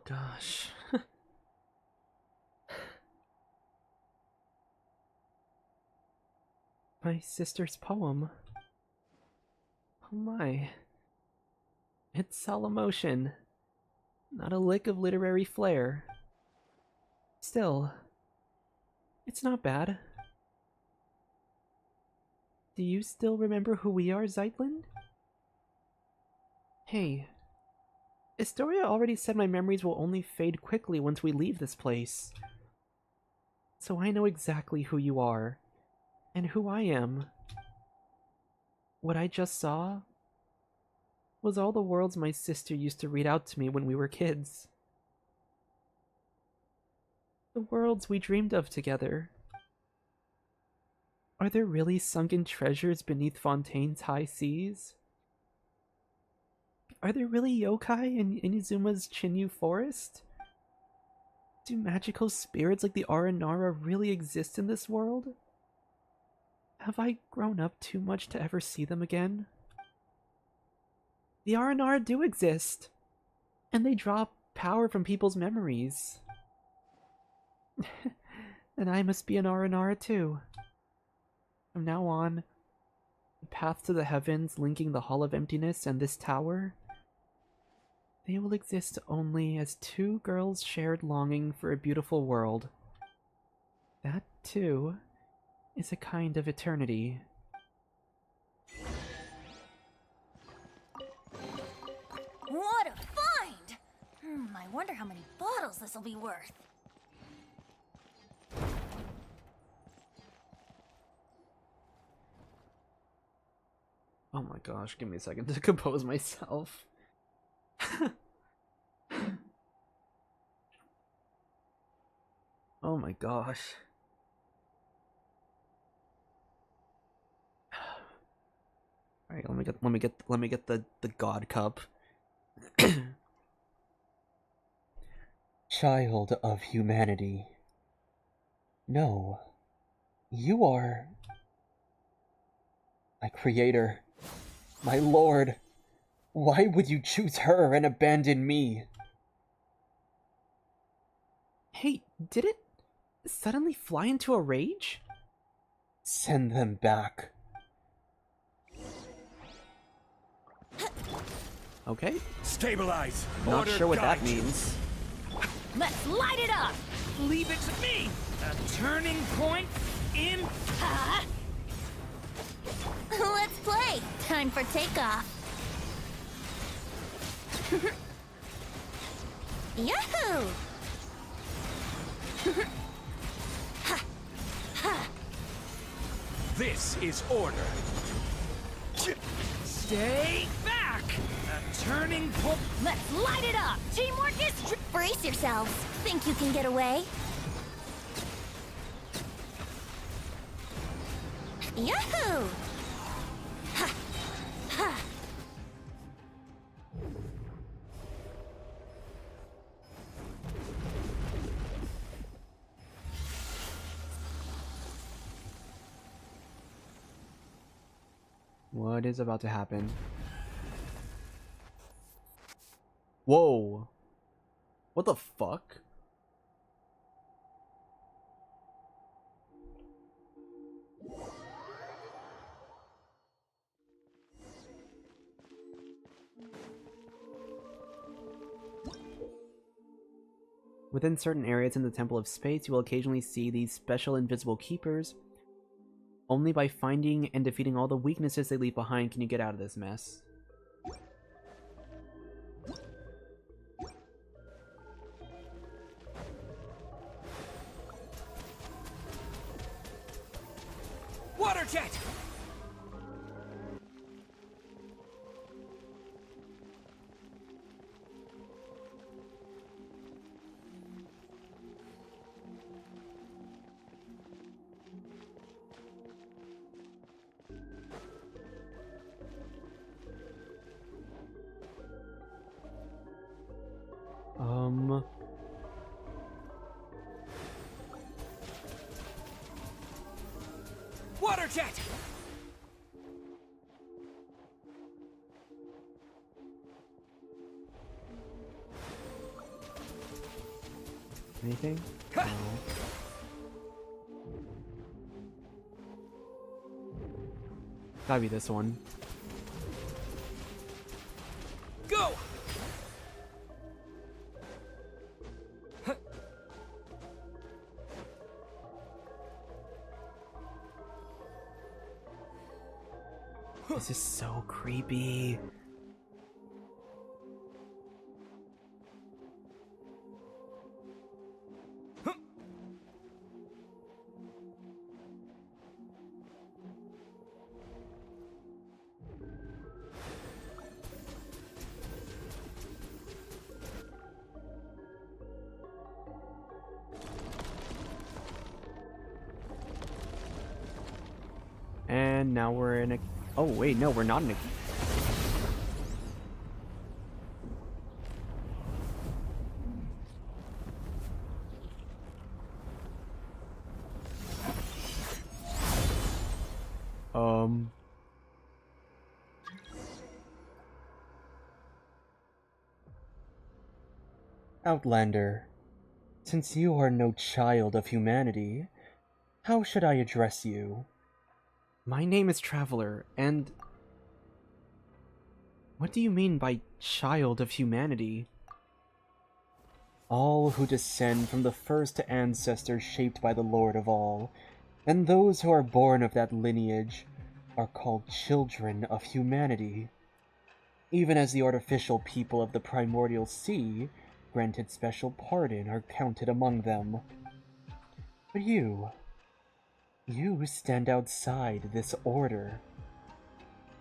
gosh. My sister's poem. Oh my. It's all emotion. Not a lick of literary flair. Still, it's not bad. Do you still remember who we are, Zeitlin? Hey, Astoria already said my memories will only fade quickly once we leave this place. So I know exactly who you are, and who I am. What I just saw was all the worlds my sister used to read out to me when we were kids. The worlds we dreamed of together. Are there really sunken treasures beneath Fontaine's high seas? Are there really yokai in Inuzuma's Chinyu forest? Do magical spirits like the Aranara really exist in this world? Have I grown up too much to ever see them again? The Aranara do exist, and they draw power from people's memories. Then I must be an Aranara too. From now on, the path to the heavens linking the Hall of Emptiness and this tower, they will exist only as two girls' shared longing for a beautiful world. That, too, is a kind of eternity. What a find! I wonder how many bottles this'll be worth. Oh my gosh, give me a second to compose myself. Oh my gosh. All right, let me get the god cup. Child of humanity. No. You are... my creator. My lord. Why would you choose her and abandon me? Hey, did it suddenly fly into a rage? Send them back. Okay, Stabilize. not Order sure what that guide you. means. Let's light it up! Leave it to me! A turning point in... Huh? Let's play! Time for takeoff. Yahoo! This is order. Stay back! A turning point... Let's light it up! Teamwork is... Brace yourselves. Think you can get away? Yahoo! Ha! Ha! What is about to happen? Whoa. What the fuck? Within certain areas in the Temple of Space, you will occasionally see these special invisible keepers. Only by finding and defeating all the weaknesses they leave behind can you get out of this mess. Water jet! Water jet! Anything? No. Gotta be this one. Go! This is so creepy. And now we're in a... Oh wait, no, we're not in a... Outlander, since you are no child of humanity, how should I address you? My name is Traveler, and... What do you mean by child of humanity? All who descend from the first ancestor shaped by the Lord of all, and those who are born of that lineage, are called children of humanity. Even as the artificial people of the primordial sea, granted special pardon, are counted among them. But you stand outside this order.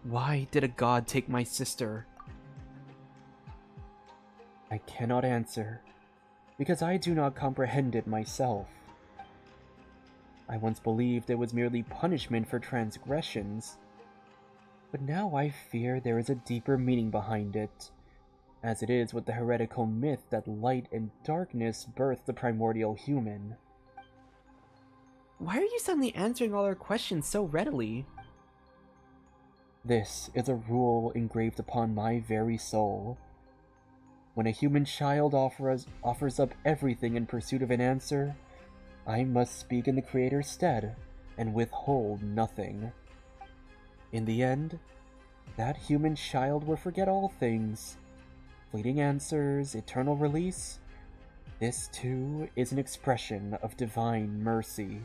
Why did a god take my sister? I cannot answer, because I do not comprehend it myself. I once believed it was merely punishment for transgressions, but now I fear there is a deeper meaning behind it, as it is with the heretical myth that light and darkness birthed the primordial human. Why are you suddenly answering all our questions so readily? This is a rule engraved upon my very soul. When a human child offers up everything in pursuit of an answer, I must speak in the Creator's stead and withhold nothing. In the end, that human child will forget all things. Fleeting answers, eternal release. This too is an expression of divine mercy.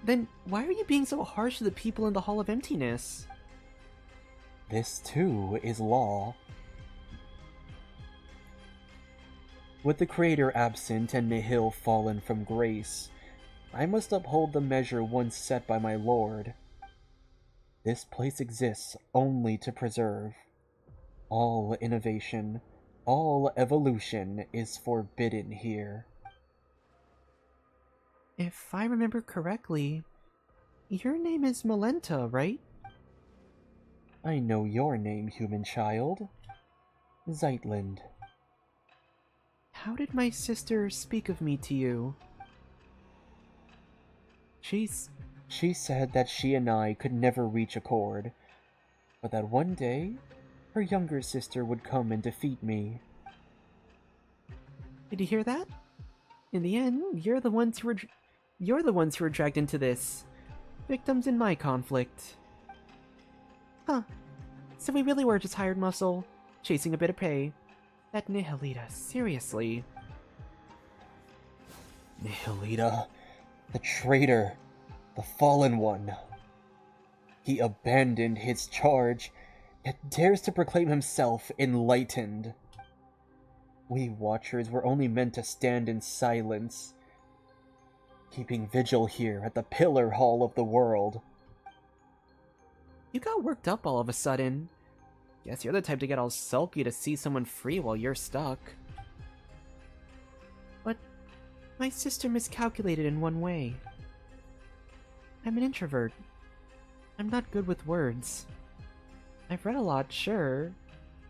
Then why are you being so harsh to the people in the Hall of Emptiness? This too is law. With the Creator absent and Nihil fallen from grace, I must uphold the measure once set by my Lord. This place exists only to preserve. All innovation, all evolution is forbidden here. If I remember correctly, your name is Malenta, right? I know your name, human child. Zeitland. How did my sister speak of me to you? She said that she and I could never reach accord, but that one day, her younger sister would come and defeat me. Did you hear that? In the end, you're the ones who were dragged into this. Victims in my conflict. Huh. So we really were just hired muscle, chasing a bit of prey. That Nihilita, seriously. Nihilita, the traitor, the fallen one. He abandoned his charge, yet dares to proclaim himself enlightened. We Watchers were only meant to stand in silence, keeping vigil here at the Pillar Hall of the World. You got worked up all of a sudden. Guess you're the type to get all sulky to see someone free while you're stuck. But my sister miscalculated in one way. I'm an introvert. I'm not good with words. I've read a lot, sure.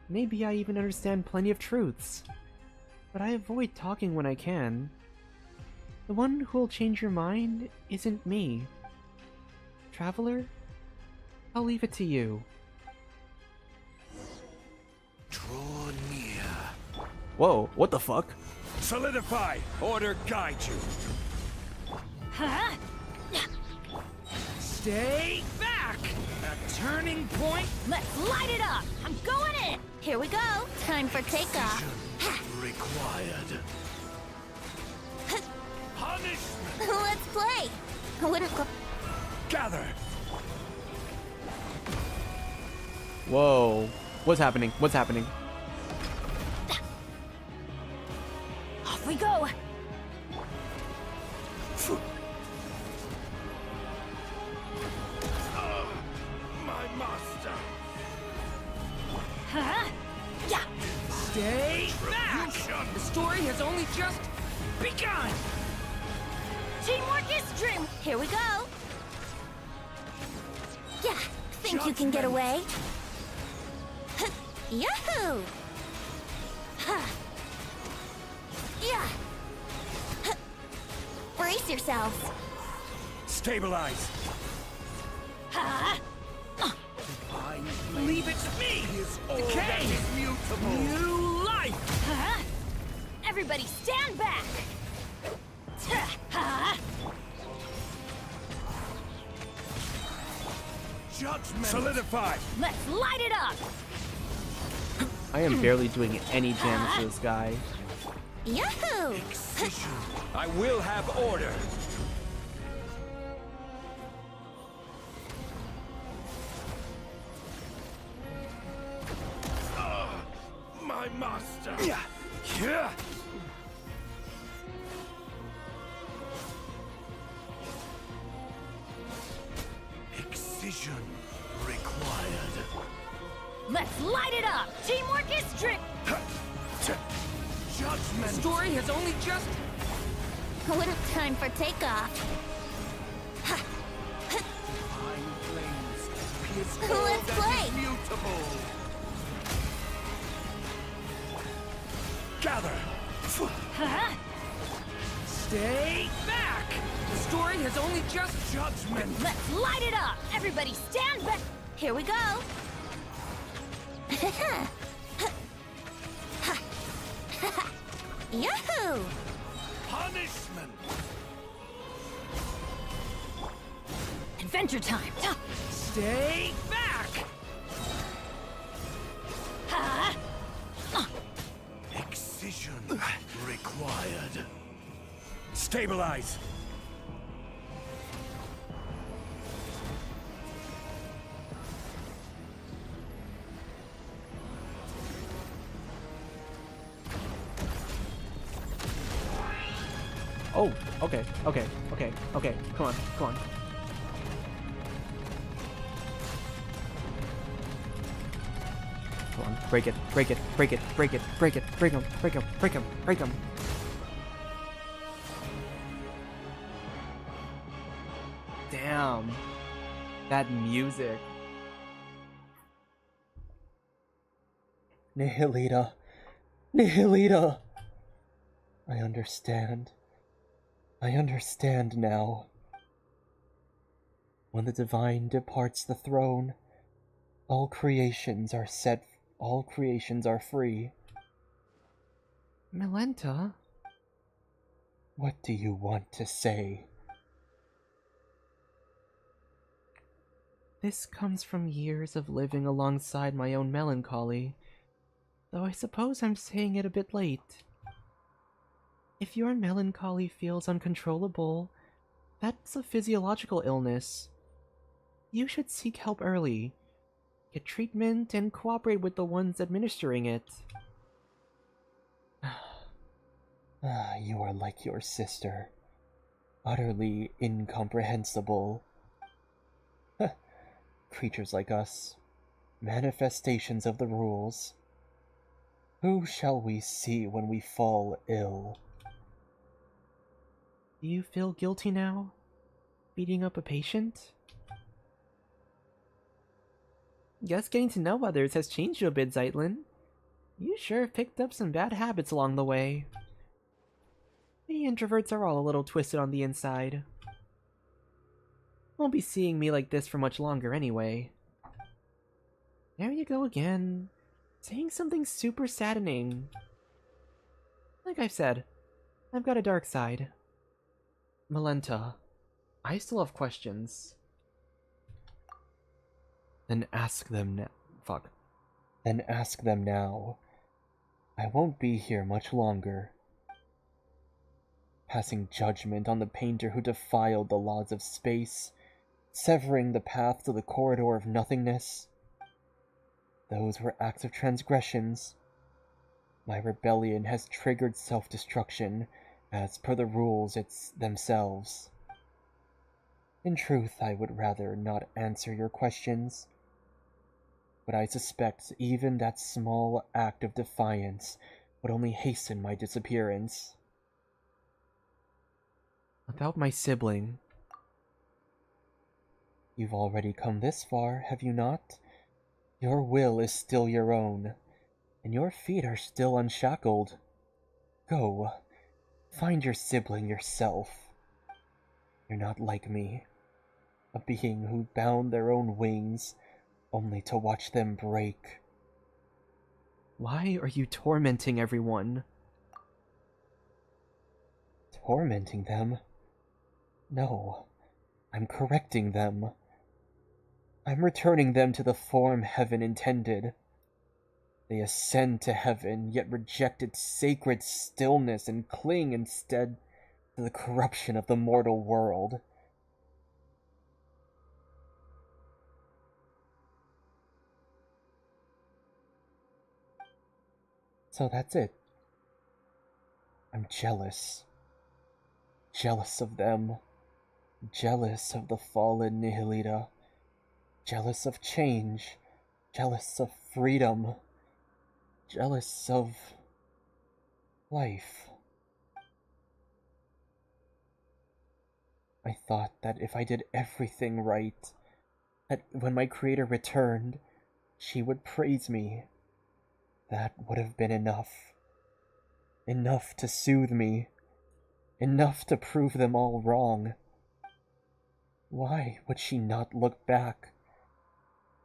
Maybe I even understand plenty of truths. But I avoid talking when I can. The one who'll change your mind isn't me. Traveler, I'll leave it to you. Draw near. Whoa, what the fuck? Solidify! Order guide you! Huh? Stay back! A turning point? Let's light it up! I'm going in! Here we go! Time for takeoff! Required. Punishment! Let's play! Wouldn't Gather! Whoa. What's happening? What's happening? Off we go! My master! Huh? Yeah! Stay back! The story has only just begun! Teamwork is dream! Here we go! Yeah! Think you can get away? Yahoo! Huh. Yeah! Brace yourselves! Stabilize! Huh? Leave it to me! Decay! Mutable! New life! Huh? Everybody stand back! Huh? Judgment! Solidify! Let's light it up! I am barely doing any damage to this guy. Yahoo! I will have order! My master! Yeah! Excision required. Let's light it up! Teamwork is dream! Judgment! The story has only just... Wouldn't time for takeoff. Divine flames pierce all Let's that play. is mutable. Gather! Huh? Stay back! The story has only just... Judgment! Let's light it up! Everybody stand back! Here we go! Yahoo! Punishment! Adventure time! Stay back! Huh? Excision required. Stabilize! Oh, okay, okay, okay, okay. Come on, come on. Come on, break it, break it, break it, break it, break it, break him, break him, break him, break him. Damn. That music. Nihilita. Nihilita! I understand. I understand now. When the divine departs the throne, all creations are free. Milenta? What do you want to say? This comes from years of living alongside my own melancholy, though I suppose I'm saying it a bit late. If your melancholy feels uncontrollable, that's a physiological illness. You should seek help early, get treatment, and cooperate with the ones administering it. You are like your sister. Utterly incomprehensible. Creatures like us. Manifestations of the rules. Who shall we see when we fall ill? Do you feel guilty now? Beating up a patient? Guess getting to know others has changed you a bit, Zeitlin. You sure have picked up some bad habits along the way. We introverts are all a little twisted on the inside. Won't be seeing me like this for much longer anyway. There you go again, saying something super saddening. Like I've said, I've got a dark side. Malenta, I still have questions. Then ask them now. Fuck. Then ask them now. I won't be here much longer. Passing judgment on the painter who defiled the laws of space, severing the path to the corridor of nothingness. Those were acts of transgressions. My rebellion has triggered self-destruction, as per the rules themselves. In truth, I would rather not answer your questions, but I suspect even that small act of defiance would only hasten my disappearance. About my sibling. You've already come this far, have you not? Your will is still your own, and your feet are still unshackled. Go, find your sibling yourself. You're not like me, a being who bound their own wings only to watch them break. Why are you tormenting everyone? Tormenting them? No, I'm correcting them. I'm returning them to the form heaven intended. They ascend to heaven, yet reject its sacred stillness and cling instead to the corruption of the mortal world. So that's it. I'm jealous. Jealous of them. Jealous of the fallen Nihilita. Jealous of change. Jealous of freedom. Jealous of life. I thought that if I did everything right, that when my creator returned, she would praise me. That would have been enough. Enough to soothe me. Enough to prove them all wrong. Why would she not look back?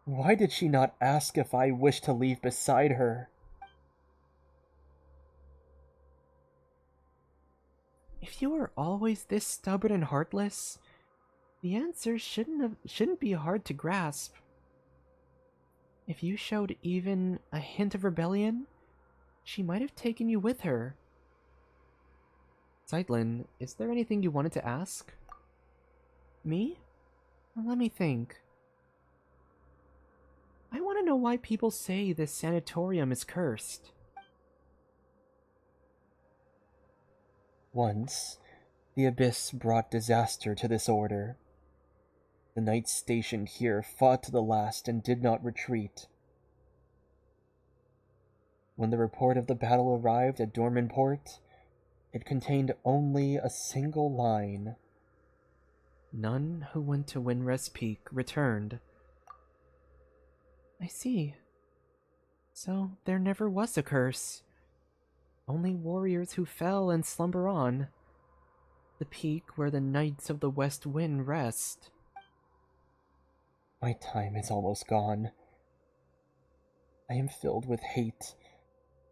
Why did she not ask if I wished to leave beside her? If you were always this stubborn and heartless, the answer shouldn't be hard to grasp. If you showed even a hint of rebellion, she might have taken you with her. Zeitlin, is there anything you wanted to ask? Me? Let me think. I want to know why people say this sanatorium is cursed. Once, the Abyss brought disaster to this order. The knights stationed here fought to the last and did not retreat. When the report of the battle arrived at Dormanport, it contained only a single line. None who went to Winrest Peak returned. I see. So there never was a curse. Only warriors who fell and slumber on. The peak where the Knights of the West Wind rest. My time is almost gone. I am filled with hate.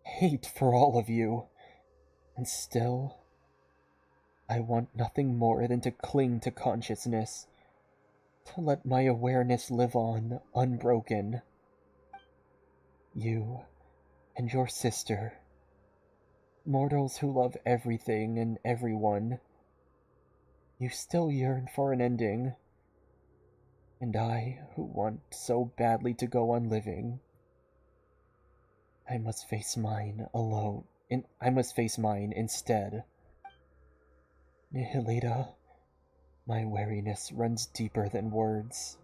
Hate for all of you. And still, I want nothing more than to cling to consciousness. To let my awareness live on, unbroken. You and your sister. Mortals who love everything and everyone. You still yearn for an ending. And I, who want so badly to go on living. I must face mine alone. I must face mine instead. Nihilita, my weariness runs deeper than words.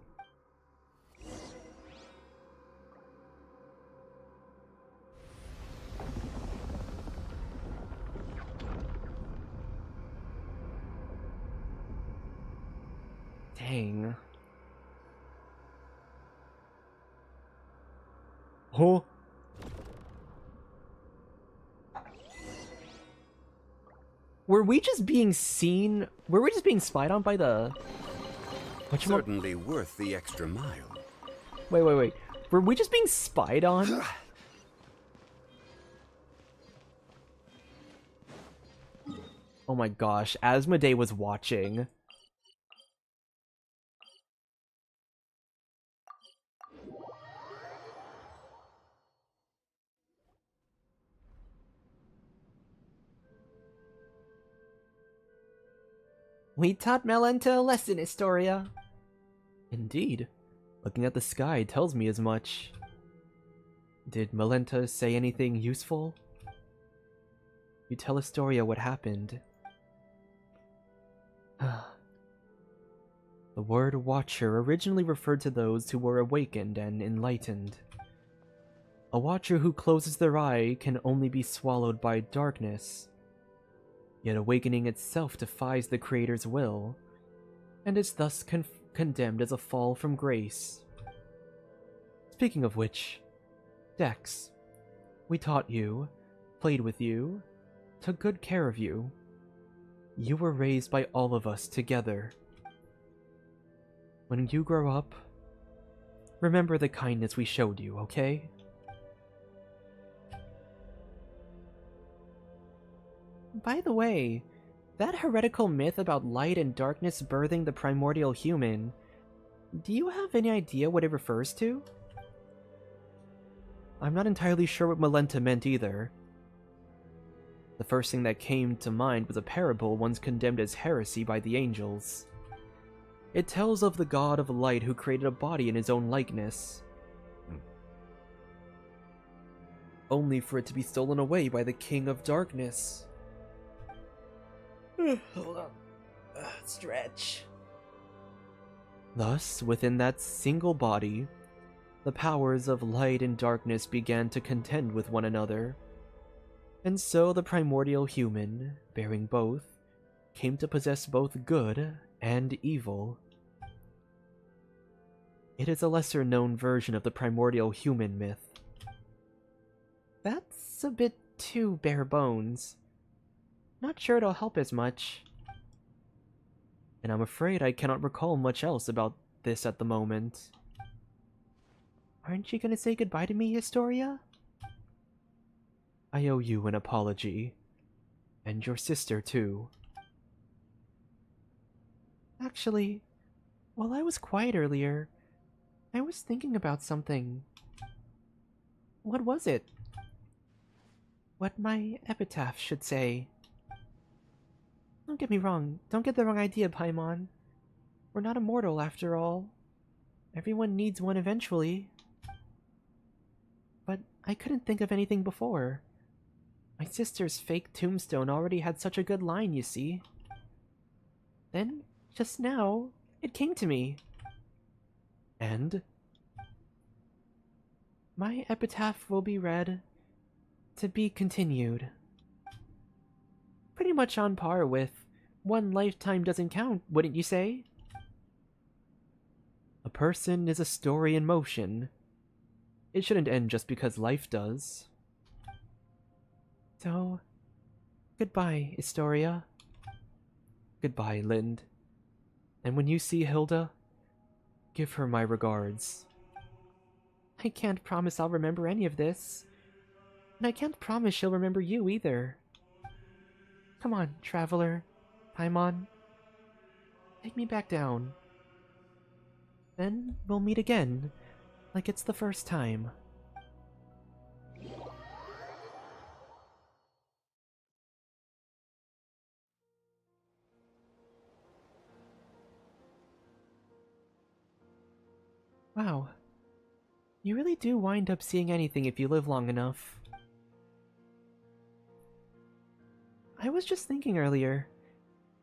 Dang. Oh. Were we just being seen? Were we just being spied on by the... Certainly worth the extra mile. Wait. Were we just being spied on? Oh my gosh, Asmodee was watching. We taught Melenta a lesson, Historia. Indeed. Looking at the sky tells me as much. Did Melenta say anything useful? You tell Historia what happened. The word Watcher originally referred to those who were awakened and enlightened. A Watcher who closes their eye can only be swallowed by darkness. Yet awakening itself defies the Creator's will, and is thus condemned as a fall from grace. Speaking of which, Dex, we taught you, played with you, took good care of you. You were raised by all of us together. When you grow up, remember the kindness we showed you, okay? By the way, that heretical myth about light and darkness birthing the primordial human, do you have any idea what it refers to? I'm not entirely sure what Melenta meant either. The first thing that came to mind was a parable once condemned as heresy by the angels. It tells of the god of light who created a body in his own likeness, only for it to be stolen away by the king of darkness. Hold on. Stretch. Thus, within that single body, the powers of light and darkness began to contend with one another. And so the primordial human, bearing both, came to possess both good and evil. It is a lesser-known version of the primordial human myth. That's a bit too bare bones. Not sure it'll help as much. And I'm afraid I cannot recall much else about this at the moment. Aren't you gonna say goodbye to me, Historia? I owe you an apology. And your sister, too. Actually, while I was quiet earlier, I was thinking about something. What was it? What my epitaph should say. Don't get me wrong, don't get the wrong idea, Paimon. We're not immortal, after all. Everyone needs one eventually. But I couldn't think of anything before. My sister's fake tombstone already had such a good line, you see. Then, just now, it came to me. And? My epitaph will be read, to be continued. Pretty much on par with one lifetime doesn't count, wouldn't you say? A person is a story in motion. It shouldn't end just because life does. So, goodbye, Historia. Goodbye, Lind. And when you see Hilda, give her my regards. I can't promise I'll remember any of this. And I can't promise she'll remember you either. Come on, Traveler, Paimon. Take me back down. Then we'll meet again, like it's the first time. Wow. You really do wind up seeing anything if you live long enough. I was just thinking earlier.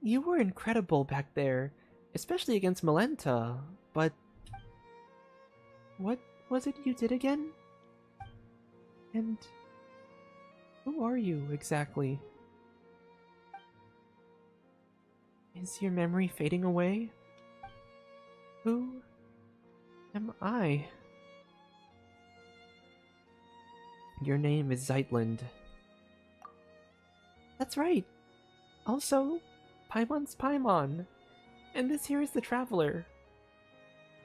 You were incredible back there, especially against Melenta, but... what was it you did again? And... who are you, exactly? Is your memory fading away? Who am I? Your name is Zeitland. That's right. Also, Paimon's Paimon. And this here is the Traveler.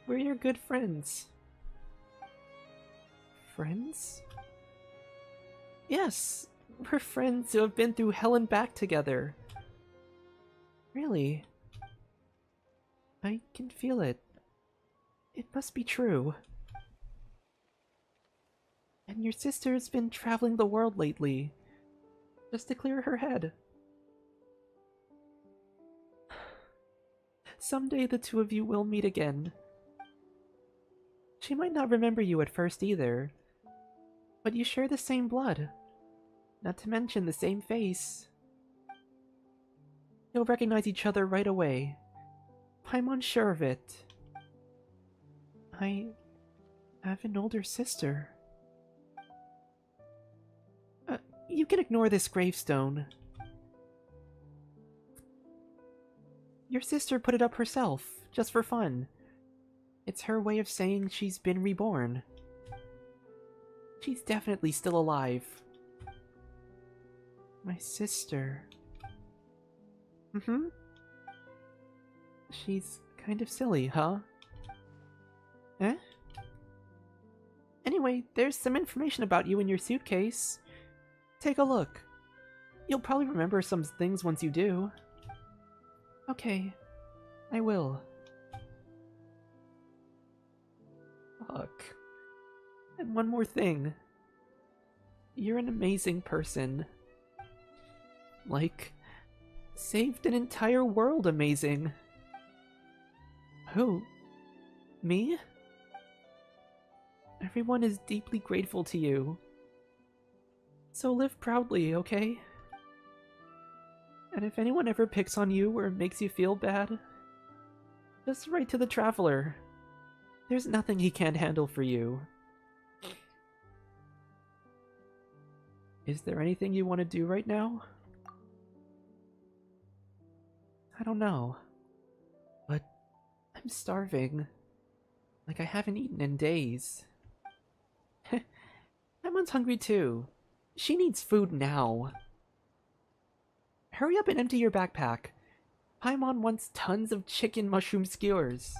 We're your good friends. Friends? Yes, we're friends who have been through hell and back together. Really? I can feel it. It must be true. And your sister's been traveling the world lately, just to clear her head. Someday the two of you will meet again. She might not remember you at first either, but you share the same blood, not to mention the same face. You'll recognize each other right away. I'm unsure of it. I have an older sister. You can ignore this gravestone. Your sister put it up herself, just for fun. It's her way of saying she's been reborn. She's definitely still alive. My sister. Mm-hmm. She's kind of silly, huh? Eh? Anyway, there's some information about you in your suitcase. Take a look. You'll probably remember some things once you do. Okay, I will. Fuck. And one more thing. You're an amazing person. Like, saved an entire world amazing. Who? Me? Everyone is deeply grateful to you. So live proudly, okay? And if anyone ever picks on you or makes you feel bad, just write to the Traveler. There's nothing he can't handle for you. Is there anything you want to do right now? I don't know. But I'm starving. Like I haven't eaten in days. Emma's hungry too. She needs food now. Hurry up and empty your backpack. Paimon wants tons of chicken mushroom skewers.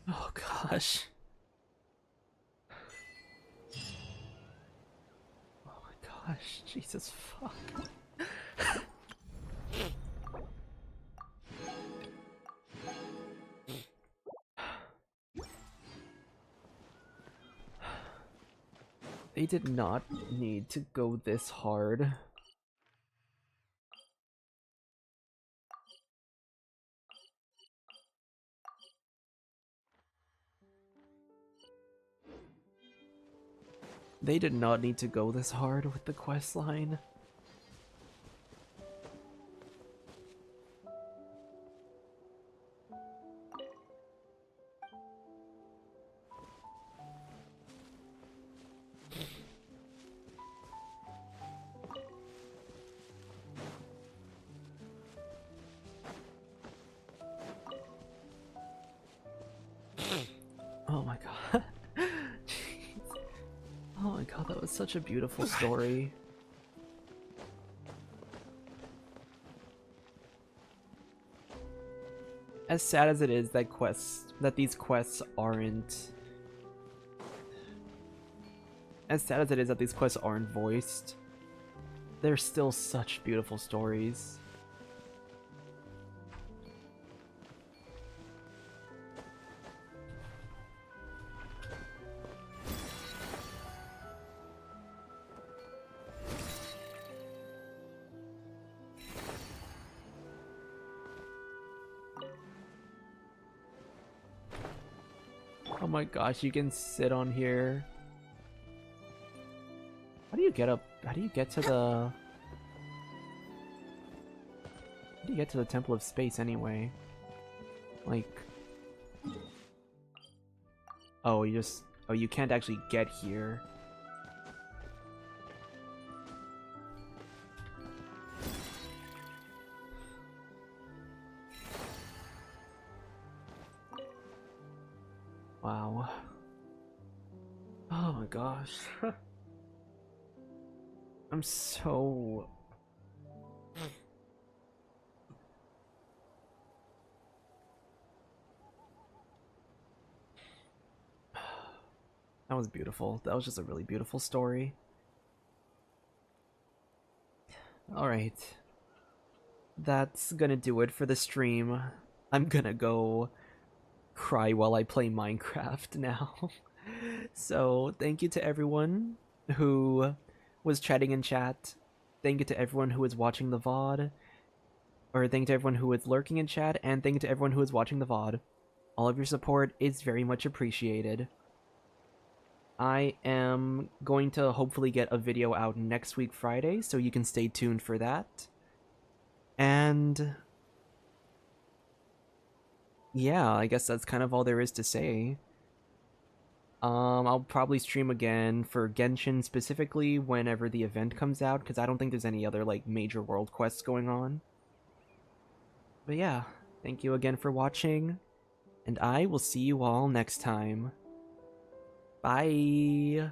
Oh gosh. Oh my gosh, Jesus fuck. They did not need to go this hard. They did not need to go this hard with the quest line. Oh my god. Jeez. Oh my god, that was such a beautiful story. As sad as it is that these quests aren't... As sad as it is that these quests aren't voiced, they're still such beautiful stories. Oh my gosh, you can sit on here. How do you get up? How do you get to the... How do you get to the Temple of Space anyway? Like... Oh, you just... Oh, you can't actually get here. Wow. Oh my gosh. I'm so... That was beautiful. That was just a really beautiful story. Alright. That's gonna do it for the stream. I'm gonna go cry while I play Minecraft now. So, thank you to everyone who was chatting in chat. Thank you to everyone who was watching the VOD. Or thank you to everyone who was lurking in chat, and thank you to everyone who was watching the VOD. All of your support is very much appreciated. I am going to hopefully get a video out next week Friday, so you can stay tuned for that. And yeah, I guess that's kind of all there is to say. I'll probably stream again for Genshin specifically whenever the event comes out, because I don't think there's any other like major world quests going on. But yeah, thank you again for watching, and I will see you all next time. Bye!